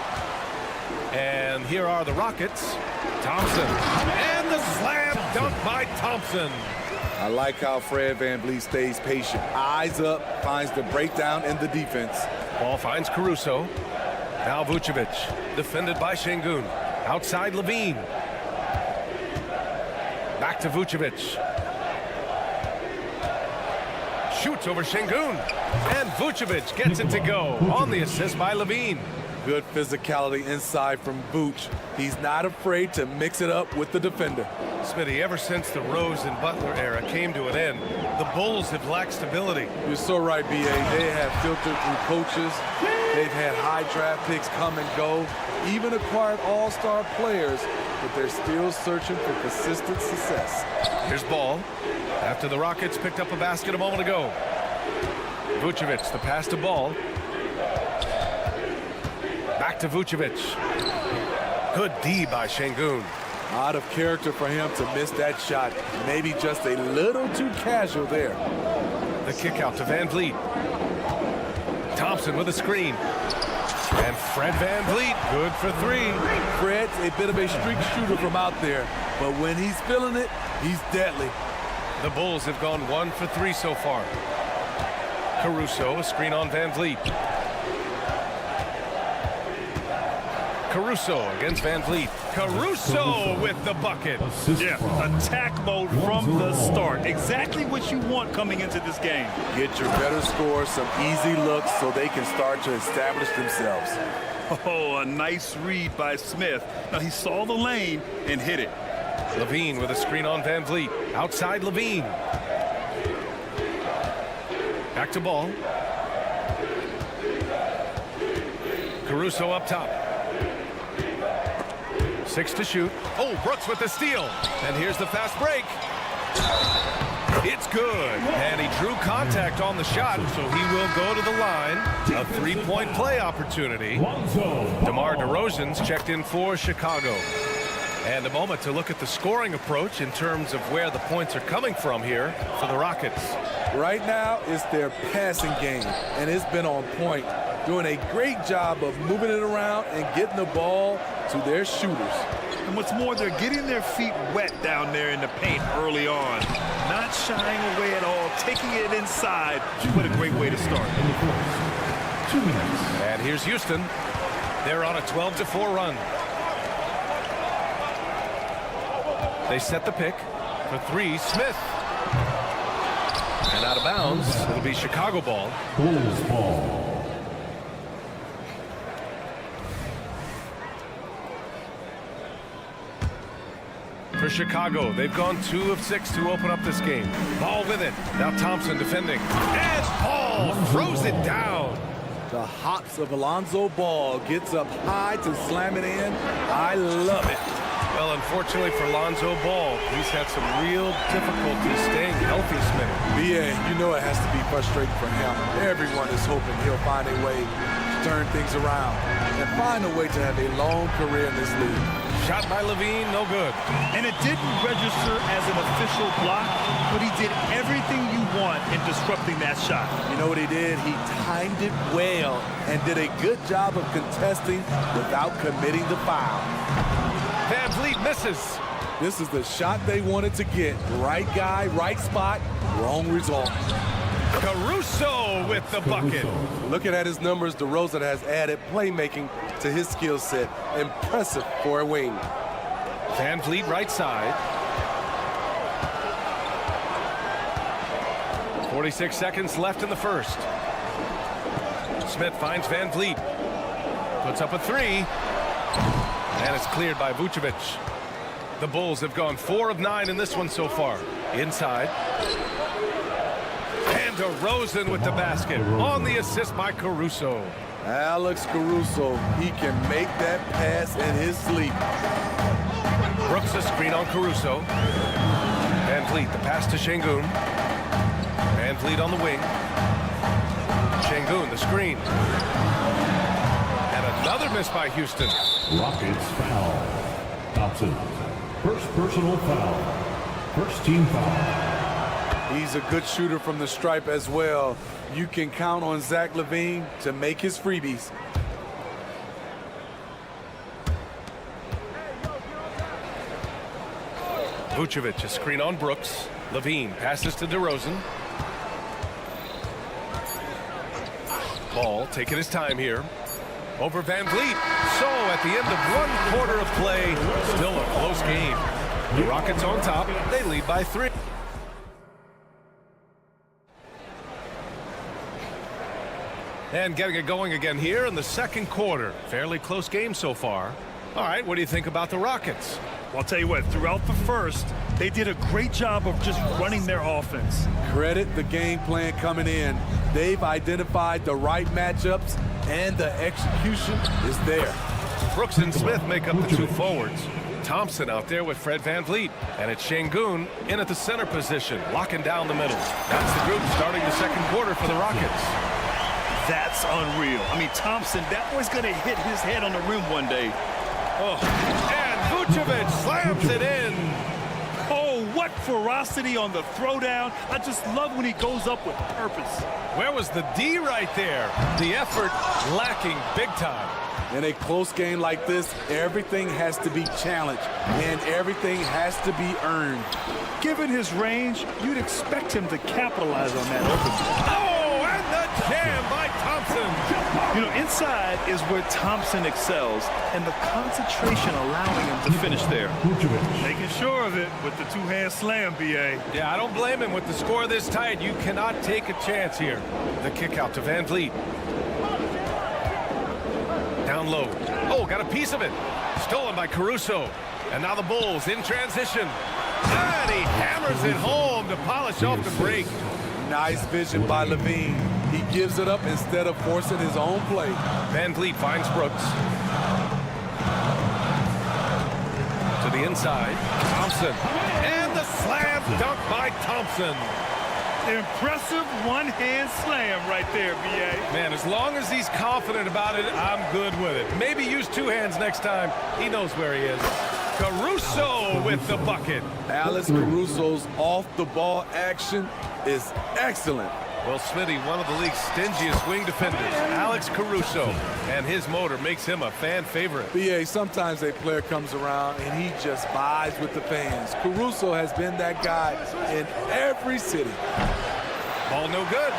And here are the Rockets. Thompson. And the slam dunk by Thompson. I like how Fred VanVleet stays patient. Eyes up, finds the breakdown in the defense. Ball finds Caruso. Now Vucevic, defended by Şengün. Outside Levine. Back to Vucevic. Shoots over Şengün. And Vucevic gets it to go on the assist by Levine. Good physicality inside from Vooch. He's not afraid to mix it up with the defender. Smitty, ever since the Rose and Butler era came to an end, the Bulls have lacked stability. You're so right, BA. They have filtered through coaches. They've had high draft picks come and go, even acquired all-star players, but they're still searching for consistent success. Here's Ball. After the Rockets picked up a basket a moment ago. Vucevic, the pass to Ball. Back to Vucevic. Good D by Şengün. Out of character for him to miss that shot. Maybe just a little too casual there. The kick out to VanVleet. Thompson with a screen. And Fred VanVleet, good for 3. Fred's a bit of a streak shooter from out there, but when he's feeling it, he's deadly. The Bulls have gone 1 for 3 so far. Caruso, a screen on VanVleet. Caruso against VanVleet. Caruso with the bucket. Yeah, attack mode from the start. Exactly what you want coming into this game. Get your better scores some easy looks so they can start to establish themselves. Oh, a nice read by Smith. Now, he saw the lane and hit it. Levine with a screen on VanVleet. Outside Levine. Back to Ball. Caruso up top. 6 to shoot. Oh, Brooks with the steal. And here's the fast break. It's good. And he drew contact on the shot, so he will go to the line. A 3-point play opportunity. DeMar DeRozan's checked in for Chicago. And a moment to look at the scoring approach in terms of where the points are coming from here for the Rockets. Right now, it's their passing game, and it's been on point. Doing a great job of moving it around and getting the ball to their shooters. And what's more, they're getting their feet wet down there in the paint early on. Not shying away at all, taking it inside. What a great way to start. 2 minutes. And here's Houston. They're on a 12-4 run. They set the pick for 3. Smith. And out of bounds. It'll be Chicago ball. Bulls ball. For Chicago, they've gone 2 of 6 to open up this game. Ball with it. Now Thompson defending. And Ball throws it down. The hops of Alonzo Ball gets up high to slam it in. I love it. Well, unfortunately for Lonzo Ball, he's had some real difficulty staying healthy, Smith. BA, you know it has to be frustrating for him. Everyone is hoping he'll find a way to turn things around and find a way to have a long career in this league. Shot by Levine, no good. And it didn't register as an official block, but he did everything you want in disrupting that shot. You know what he did? He timed it well and did a good job of contesting without committing the foul. VanVleet misses. This is the shot they wanted to get. Right guy, right spot, wrong result. Caruso with the bucket. Looking at his numbers, DeRozan has added playmaking to his skill set. Impressive for a wing. VanVleet right side. 46 seconds left in the first. Smith finds VanVleet. Puts up a 3. And it's cleared by Vucevic. The Bulls have gone 4 of 9 in this one so far. Inside. And DeRozan with the basket on the assist by Caruso. Alex Caruso, he can make that pass in his sleep. Brooks a screen on Caruso. Van Vliet, the pass to Şengün. Van Vliet on the wing. Şengün, the screen. And another miss by Houston. Rockets foul. Thompson. First personal foul. First team foul. He's a good shooter from the stripe as well. You can count on Zach LaVine to make his freebies. Vucevic, a screen on Brooks. LaVine passes to DeRozan. Ball taking his time here. Over Van Vliet. So at the end of 1 quarter of play, still a close game. The Rockets on top. They lead by 3. And getting it going again here in the second quarter. Fairly close game so far. All right, what do you think about the Rockets? Well, I'll tell you what, throughout the first, they did a great job of just running their offense. Credit the game plan coming in. They've identified the right matchups, and the execution is there. Brooks and Smith make up the 2 forwards. Thompson out there with Fred Van Vliet. And it's Şengün in at the center position, locking down the middle. That's the group starting the second quarter for the Rockets. That's unreal. I mean, Thompson, that boy's going to hit his head on the rim one day. Oh, and Vucevic slams it in. Oh, what ferocity on the throwdown. I just love when he goes up with purpose. Where was the D right there? The effort lacking big time. In a close game like this, everything has to be challenged, and everything has to be earned. Given his range, you'd expect him to capitalize on that open. Oh, and the jam by Thompson. You know, inside is where Thompson excels, and the concentration allowing him to finish there. Making sure of it with the 2-hand slam, B.A. Yeah, I don't blame him with the score this tight. You cannot take a chance here. The kick out to Van Vliet. Down low. Oh, got a piece of it. Stolen by Caruso. And now the Bulls in transition. And he hammers it home to polish off the break. Nice vision by LaVine. He gives it up instead of forcing his own play. Van Vliet finds Brooks. To the inside. Thompson. And the slam dunk by Thompson. Impressive one-hand slam right there, B.A. Man, as long as he's confident about it, I'm good with it. Maybe use 2 hands next time. He knows where he is. Caruso with the bucket. Alex Caruso's off-the-ball action is excellent. Well, Smitty, one of the league's stingiest wing defenders, Alex Caruso, and his motor makes him a fan favorite. B.A., sometimes a player comes around and he just vibes with the fans. Caruso has been that guy in every city. Ball no good.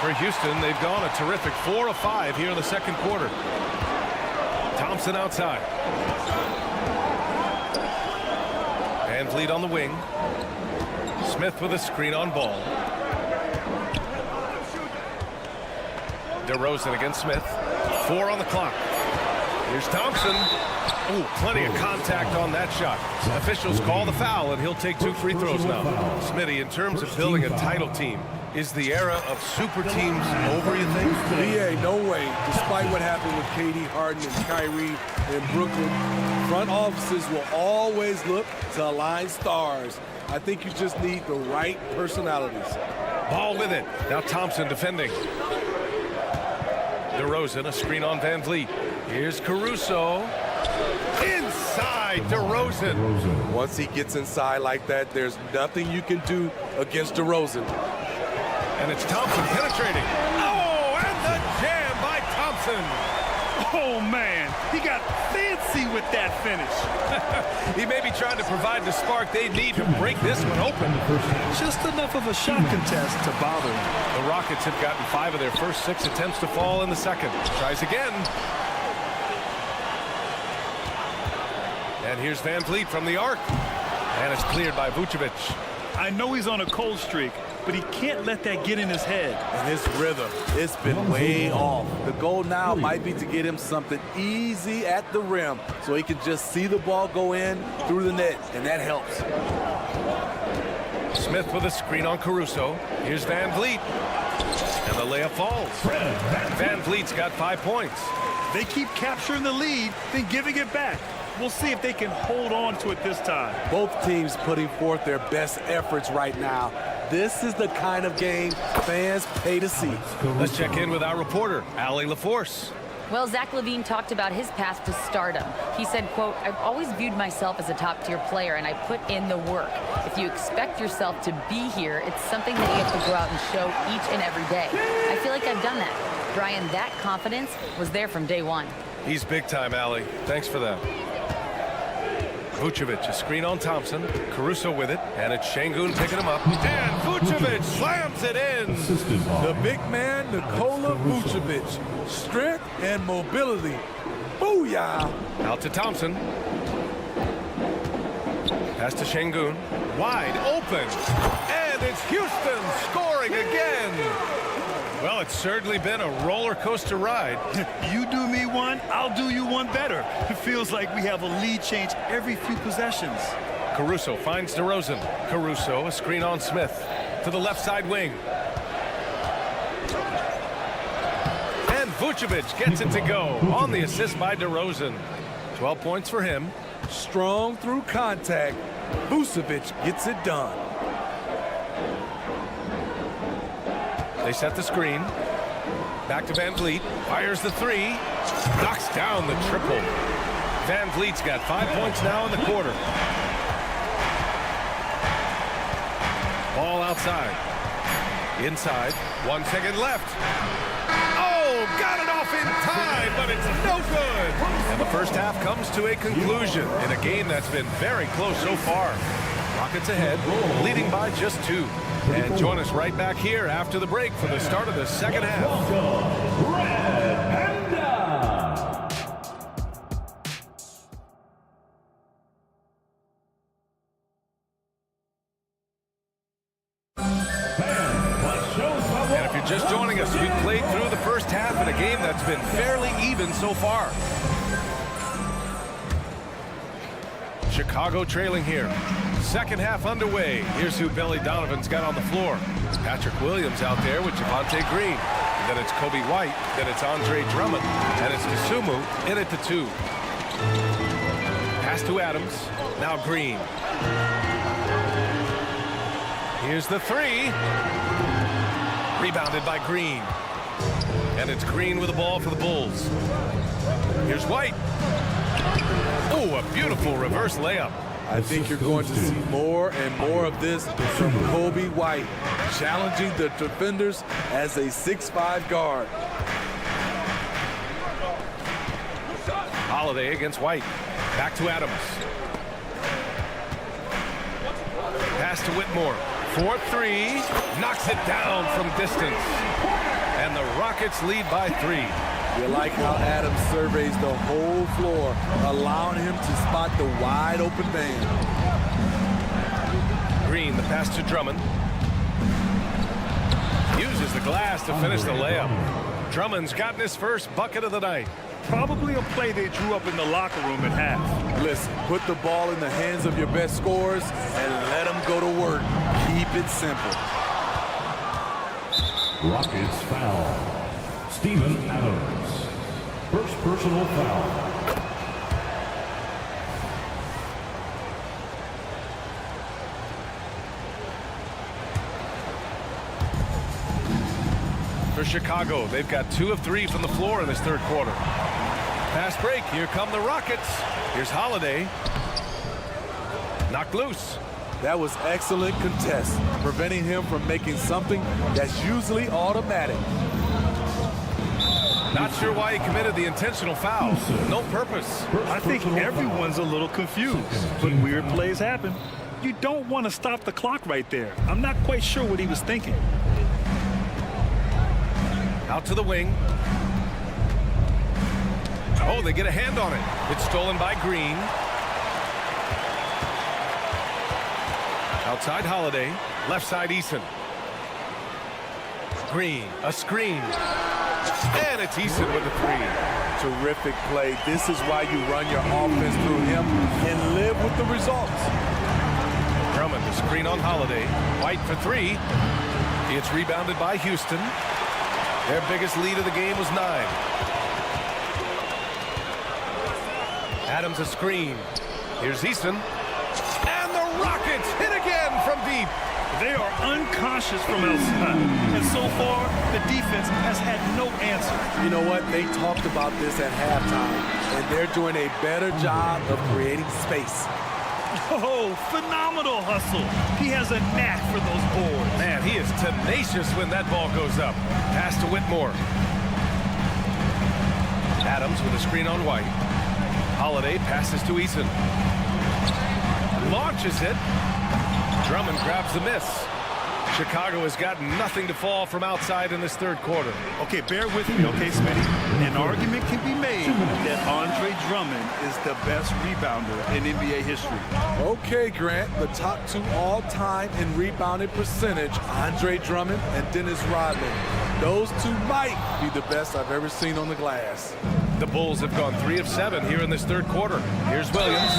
For Houston, they've gone a terrific 4 of 5 here in the second quarter. Thompson outside. Van Vliet on the wing. Smith with a screen on Ball. DeRozan against Smith. 4 on the clock. Here's Thompson. Oh, plenty of contact on that shot. Officials call the foul, and he'll take 2 free throws now. Smitty, in terms of building a title team, is the era of super teams over, you think? B.A., no way. Despite what happened with KD, Harden, and Kyrie in Brooklyn, front offices will always look to align stars. I think you just need the right personalities. Ball with it. Now Thompson defending. DeRozan, a screen on Van Vliet. Here's Caruso. Inside DeRozan. Once he gets inside like that, there's nothing you can do against DeRozan. And it's Thompson penetrating. Oh, and the jam by Thompson. Oh, man. He got fancy with that finish. He may be trying to provide the spark they need to break this one open. Just enough of a shot contest to bother him. The Rockets have gotten 5 of their first 6 attempts to fall in the second. Tries again. And here's Van Vliet from the arc. And it's cleared by Vucevic. I know he's on a cold streak, but he can't let that get in his head. And his rhythm, it's been way off. The goal now might be to get him something easy at the rim so he can just see the ball go in through the net, and that helps. Smith with a screen on Caruso. Here's Van Vliet. And the layup falls. Van Vliet's got 5 points. They keep capturing the lead, then giving it back. We'll see if they can hold on to it this time. Both teams putting forth their best efforts right now. This is the kind of game fans pay to see. Let's check in with our reporter, Allie LaForce. Well, Zach LaVine talked about his path to stardom. He said, quote, "I've always viewed myself as a top-tier player, and I put in the work. If you expect yourself to be here, it's something that you have to go out and show each and every day. I feel like I've done that." Brian, that confidence was there from day one. He's big time, Allie. Thanks for that. Vucevic, a screen on Thompson. Caruso with it, and it's Şengün picking him up. And Vucevic slams it in. The big man, Nikola Vucevic. Strength and mobility. Booyah! Out to Thompson. Pass to Şengün. Wide open. And it's Houston scoring again. Well, it's certainly been a roller coaster ride. You do me one, I'll do you one better. It feels like we have a lead change every few possessions. Caruso finds DeRozan. Caruso, a screen on Smith. To the left side wing. And Vucevic gets it to go on the assist by DeRozan. 12 points for him. Strong through contact. Vucevic gets it done. They set the screen. Back to Van Vliet. Fires the three. Knocks down the triple. Van Vliet's got 5 points now in the quarter. Ball outside. Inside. 1 second left. Oh, got it off in time, but it's no good. And the first half comes to a conclusion in a game that's been very close so far. Rockets ahead, leading by just 2. And join us right back here after the break for the start of the second half. Red Panda. And if you're just joining us, we've played through the first half in a game that's been fairly even so far. Chicago trailing here. Second half underway. Here's who Billy Donovan's got on the floor. Patrick Williams out there with Javonte Green. Then it's Kobe White. Then it's Andre Drummond. And it's Kasumu in at the 2. Pass to Adams. Now Green. Here's the 3. Rebounded by Green. And it's Green with the ball for the Bulls. Here's White. Oh, a beautiful reverse layup. I think you're going to see more and more of this from Kobe White, challenging the defenders as a 6'5" guard. Holiday against White. Back to Adams. Pass to Whitmore. 4-3. Knocks it down from distance. And the Rockets lead by 3. You like how Adams surveys the whole floor, allowing him to spot the wide open man. Green, the pass to Drummond. Uses the glass to finish the layup. Drummond's gotten his first bucket of the night. Probably a play they drew up in the locker room at half. Listen, put the ball in the hands of your best scorers and let them go to work. Keep it simple. Rockets foul. Steven Adams. First personal foul. For Chicago, they've got 2 of 3 from the floor in this third quarter. Fast break. Here come the Rockets. Here's Holiday. Knocked loose. That was excellent contest, preventing him from making something that's usually automatic. Not sure why he committed the intentional foul. No purpose. I think everyone's a little confused, but weird plays happen. You don't want to stop the clock right there. I'm not quite sure what he was thinking. Out to the wing. Oh, they get a hand on it. It's stolen by Green. Outside Holiday. Left side Eason. Green, a screen. And it's Eason with the 3. Terrific play. This is why you run your offense through him and live with the results. Drummond, the screen on Holiday. White for three. It's rebounded by Houston. Their biggest lead of the game was 9. Adams a screen. Here's Easton. And the Rockets hit again from deep. They are unconscious from outside. And so far, the defense has had no answer. You know what? They talked about this at halftime, and they're doing a better job of creating space. Oh, phenomenal hustle. He has a knack for those boards. Man, he is tenacious when that ball goes up. Pass to Whitmore. Adams with a screen on White. Holiday passes to Eason. Launches it. Drummond grabs the miss. Chicago has got nothing to fall from outside in this third quarter. Okay, bear with me, okay, Smitty? An argument can be made that Andre Drummond is the best rebounder in NBA history. Okay, Grant, the top 2 all-time in rebounding percentage, Andre Drummond and Dennis Rodman. Those 2 might be the best I've ever seen on the glass. The Bulls have gone 3 of 7 here in this third quarter. Here's Williams.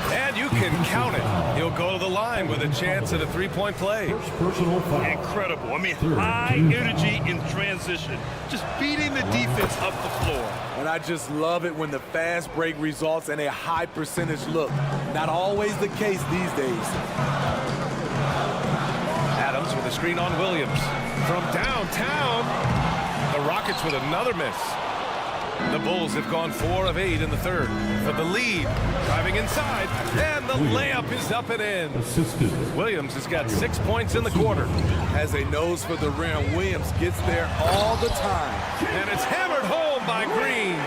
And you can count it. He'll go to the line with a chance at a three-point play. Incredible. I mean, high energy in transition. Just beating the defense up the floor. And I just love it when the fast break results in a high percentage look. Not always the case these days. Adams with a screen on Williams. From downtown, the Rockets with another miss. The Bulls have gone 4 of 8 in the third. For the lead, driving inside, and the layup is up and in. Williams has got 6 points in the quarter. Has a nose for the rim. Williams gets there all the time. And it's hammered home by Green.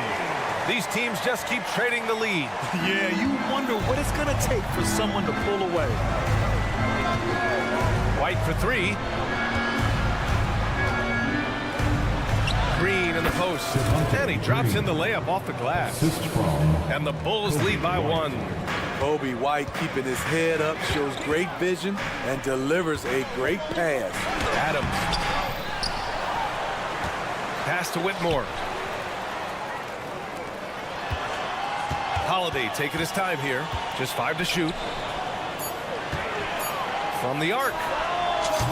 These teams just keep trading the lead. Yeah, you wonder what it's going to take for someone to pull away. White for three. Green in the post. And he drops in the layup off the glass. And the Bulls lead by 1. Kobe White keeping his head up, shows great vision, and delivers a great pass. Adams. Pass to Whitmore. Holiday taking his time here. Just 5 to shoot. From the arc.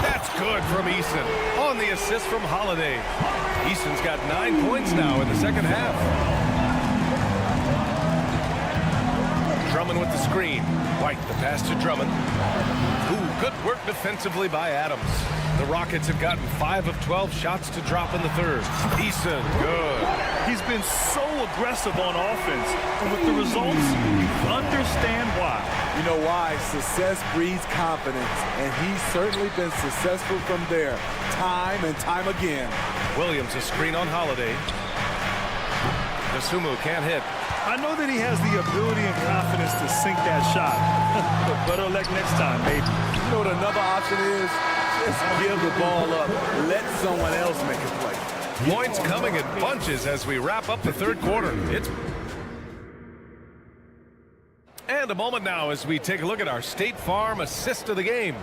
That's good from Eason. On the assist from Holiday. Eason's got 9 points now in the second half. Drummond with the screen. White, the pass to Drummond. Ooh, good work defensively by Adams. The Rockets have gotten 5 of 12 shots to drop in the third. Eason, good. He's been so aggressive on offense, and with the results, you understand why. You know why? Success breeds confidence, and he's certainly been successful from there, time and time again. Williams, a screen on Holiday. Dosunmu can't hit. I know that he has the ability and confidence to sink that shot, but better luck next time, maybe. You know what another option is? Just give the ball up. Let someone else make a play. Points coming in bunches as we wrap up the third quarter. And a moment now as we take a look at our State Farm assist of the game.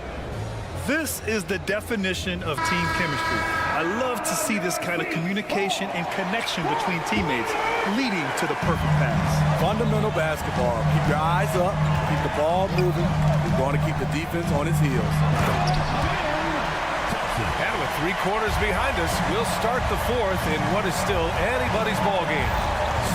This is the definition of team chemistry. I love to see this kind of communication and connection between teammates leading to the perfect pass. Fundamental basketball. Keep your eyes up, keep the ball moving. You're going to keep the defense on its heels. And with 3 quarters behind us, we'll start the fourth in what is still anybody's ball game.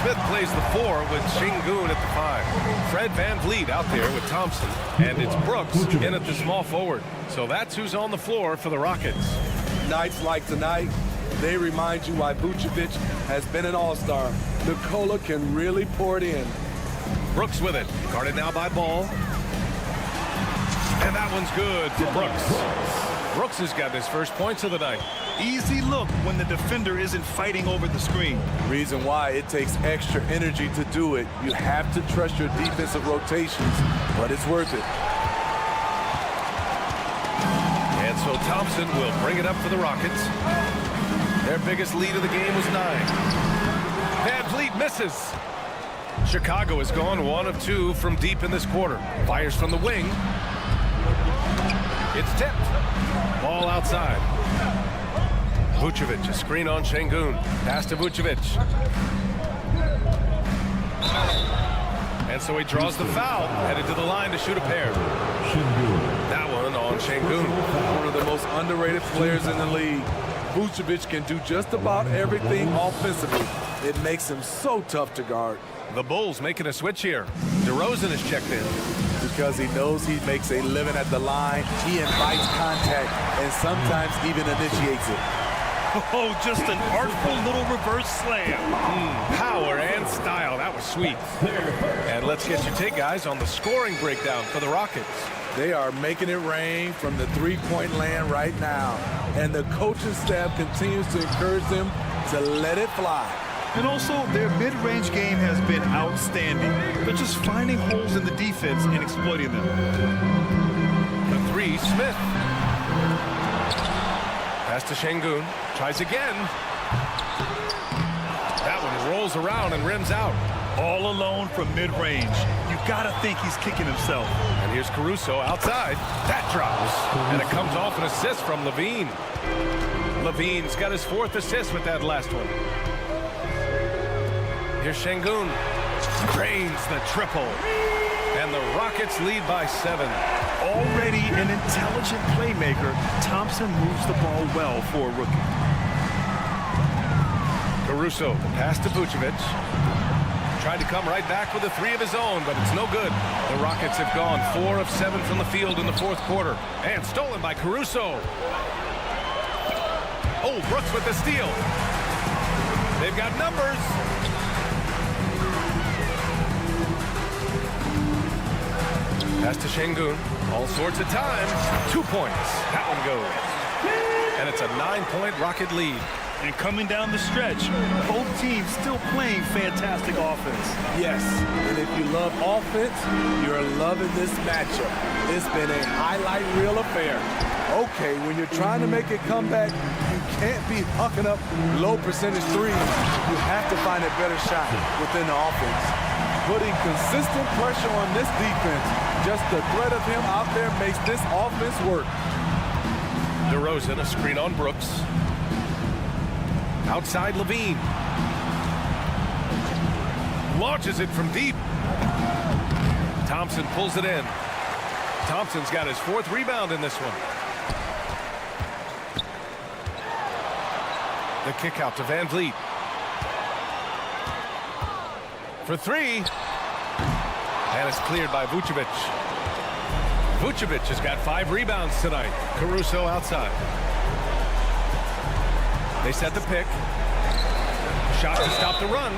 Smith plays the 4 with Şengün at the 5. Fred VanVleet out there with Thompson. And it's Brooks in at the small forward. So that's who's on the floor for the Rockets. Nights like tonight, they remind you why Vucevic has been an all-star. Nikola can really pour it in. Brooks with it. Guarded now by Ball. And that one's good for Brooks. Brooks has got his first points of the night. Easy look when the defender isn't fighting over the screen. Reason why it takes extra energy to do it. You have to trust your defensive rotations, but it's worth it. And so Thompson will bring it up for the Rockets. Their biggest lead of the game was 9. VanVleet misses. Chicago has gone 1 of 2 from deep in this quarter. Fires from the wing. It's tipped. Ball outside. Vucevic, a screen on Şengün. Pass to Vucevic. And so he draws the foul, headed to the line to shoot a pair. Şengün. One of the most underrated players in the league. Vucevic can do just about everything offensively. It makes him so tough to guard. The Bulls making a switch here. DeRozan is checked in. Because he knows he makes a living at the line, he invites contact and sometimes even initiates it. Oh, just an artful little reverse slam. Power and style. That was sweet. And let's get your take, guys, on the scoring breakdown for the Rockets. They are making it rain from the three-point land right now. And the coaching staff continues to encourage them to let it fly. And also, their mid-range game has been outstanding. They're just finding holes in the defense and exploiting them. The three, Smith. Pass to Şengün. Tries again. That one rolls around and rims out. All alone from mid-range. You've got to think he's kicking himself. And here's Caruso outside. That drops. And it comes off an assist from Levine. Levine's got his 4th assist with that last one. Here's Şengün. Drains the triple. And the Rockets lead by 7. Already an intelligent playmaker, Thompson moves the ball well for a rookie. Caruso, pass to Vucevic. Tried to come right back with a 3 of his own, but it's no good. The Rockets have gone 4 of 7 from the field in the 4th quarter. And stolen by Caruso. Oh, Brooks with the steal. They've got numbers. Pass to Şengün. All sorts of time. 2 points. That one goes. And it's a 9-point Rocket lead. And coming down the stretch, both teams still playing fantastic offense. Yes, and if you love offense, you're loving this matchup. It's been a highlight reel affair. Okay, when you're trying to make a comeback, you can't be hucking up low percentage threes. You have to find a better shot within the offense. Putting consistent pressure on this defense, just the threat of him out there makes this offense work. DeRozan, a screen on Brooks. Outside Levine. Launches it from deep. Thompson pulls it in. Thompson's got his 4th rebound in this one. The kick out to Van Vliet. For 3. And it's cleared by Vucevic. Vucevic has got 5 rebounds tonight. Caruso outside. They set the pick. Shot to stop the run.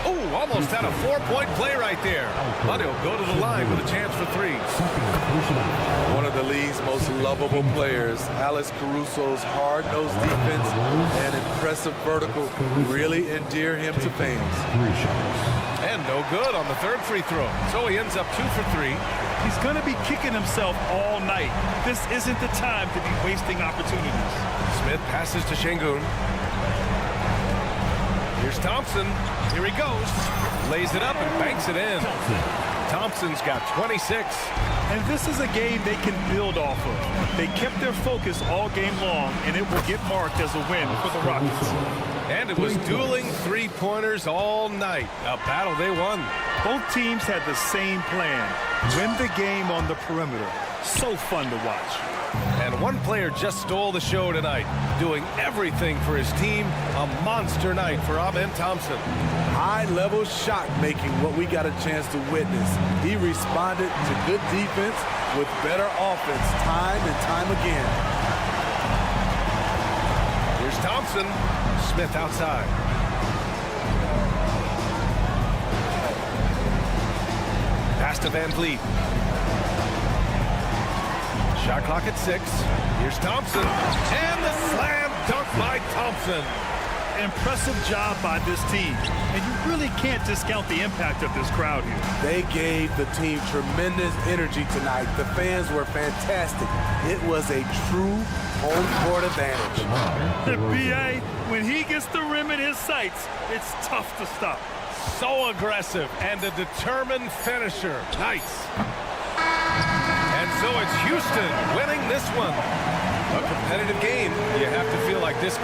Oh, almost had a 4-point play right there. But he'll go to the line with a chance for 3. One of the league's most lovable players, Alex Caruso's hard-nosed defense and impressive vertical really endear him to fans. And no good on the 3rd free throw. So he ends up 2 for 3. He's going to be kicking himself all night. This isn't the time to be wasting opportunities. Smith passes to Şengün. Here's Thompson. Here he goes. Lays it up and banks it in. Thompson's got 26. And this is a game they can build off of. They kept their focus all game long, and it will get marked as a win for the Rockets. And it was dueling 3-pointers all night. A battle they won. Both teams had the same plan. Win the game on the perimeter. So fun to watch. And one player just stole the show tonight, doing everything for his team. A monster night for Amen Thompson. High-level shot making, what we got a chance to witness. He responded to good defense with better offense time and time again. Here's Thompson. Smith outside. Pass to Van Vliet. Shot clock at 6. Here's Thompson. And the slam dunk by Thompson. Impressive job by this team. And you really can't discount the impact of this crowd here. They gave the team tremendous energy tonight. The fans were fantastic. It was a true home court advantage. The BA, when he gets the rim in his sights, it's tough to stop. So aggressive and a determined finisher. Nice. And so it's Houston winning this one. A competitive game. You have to feel like this.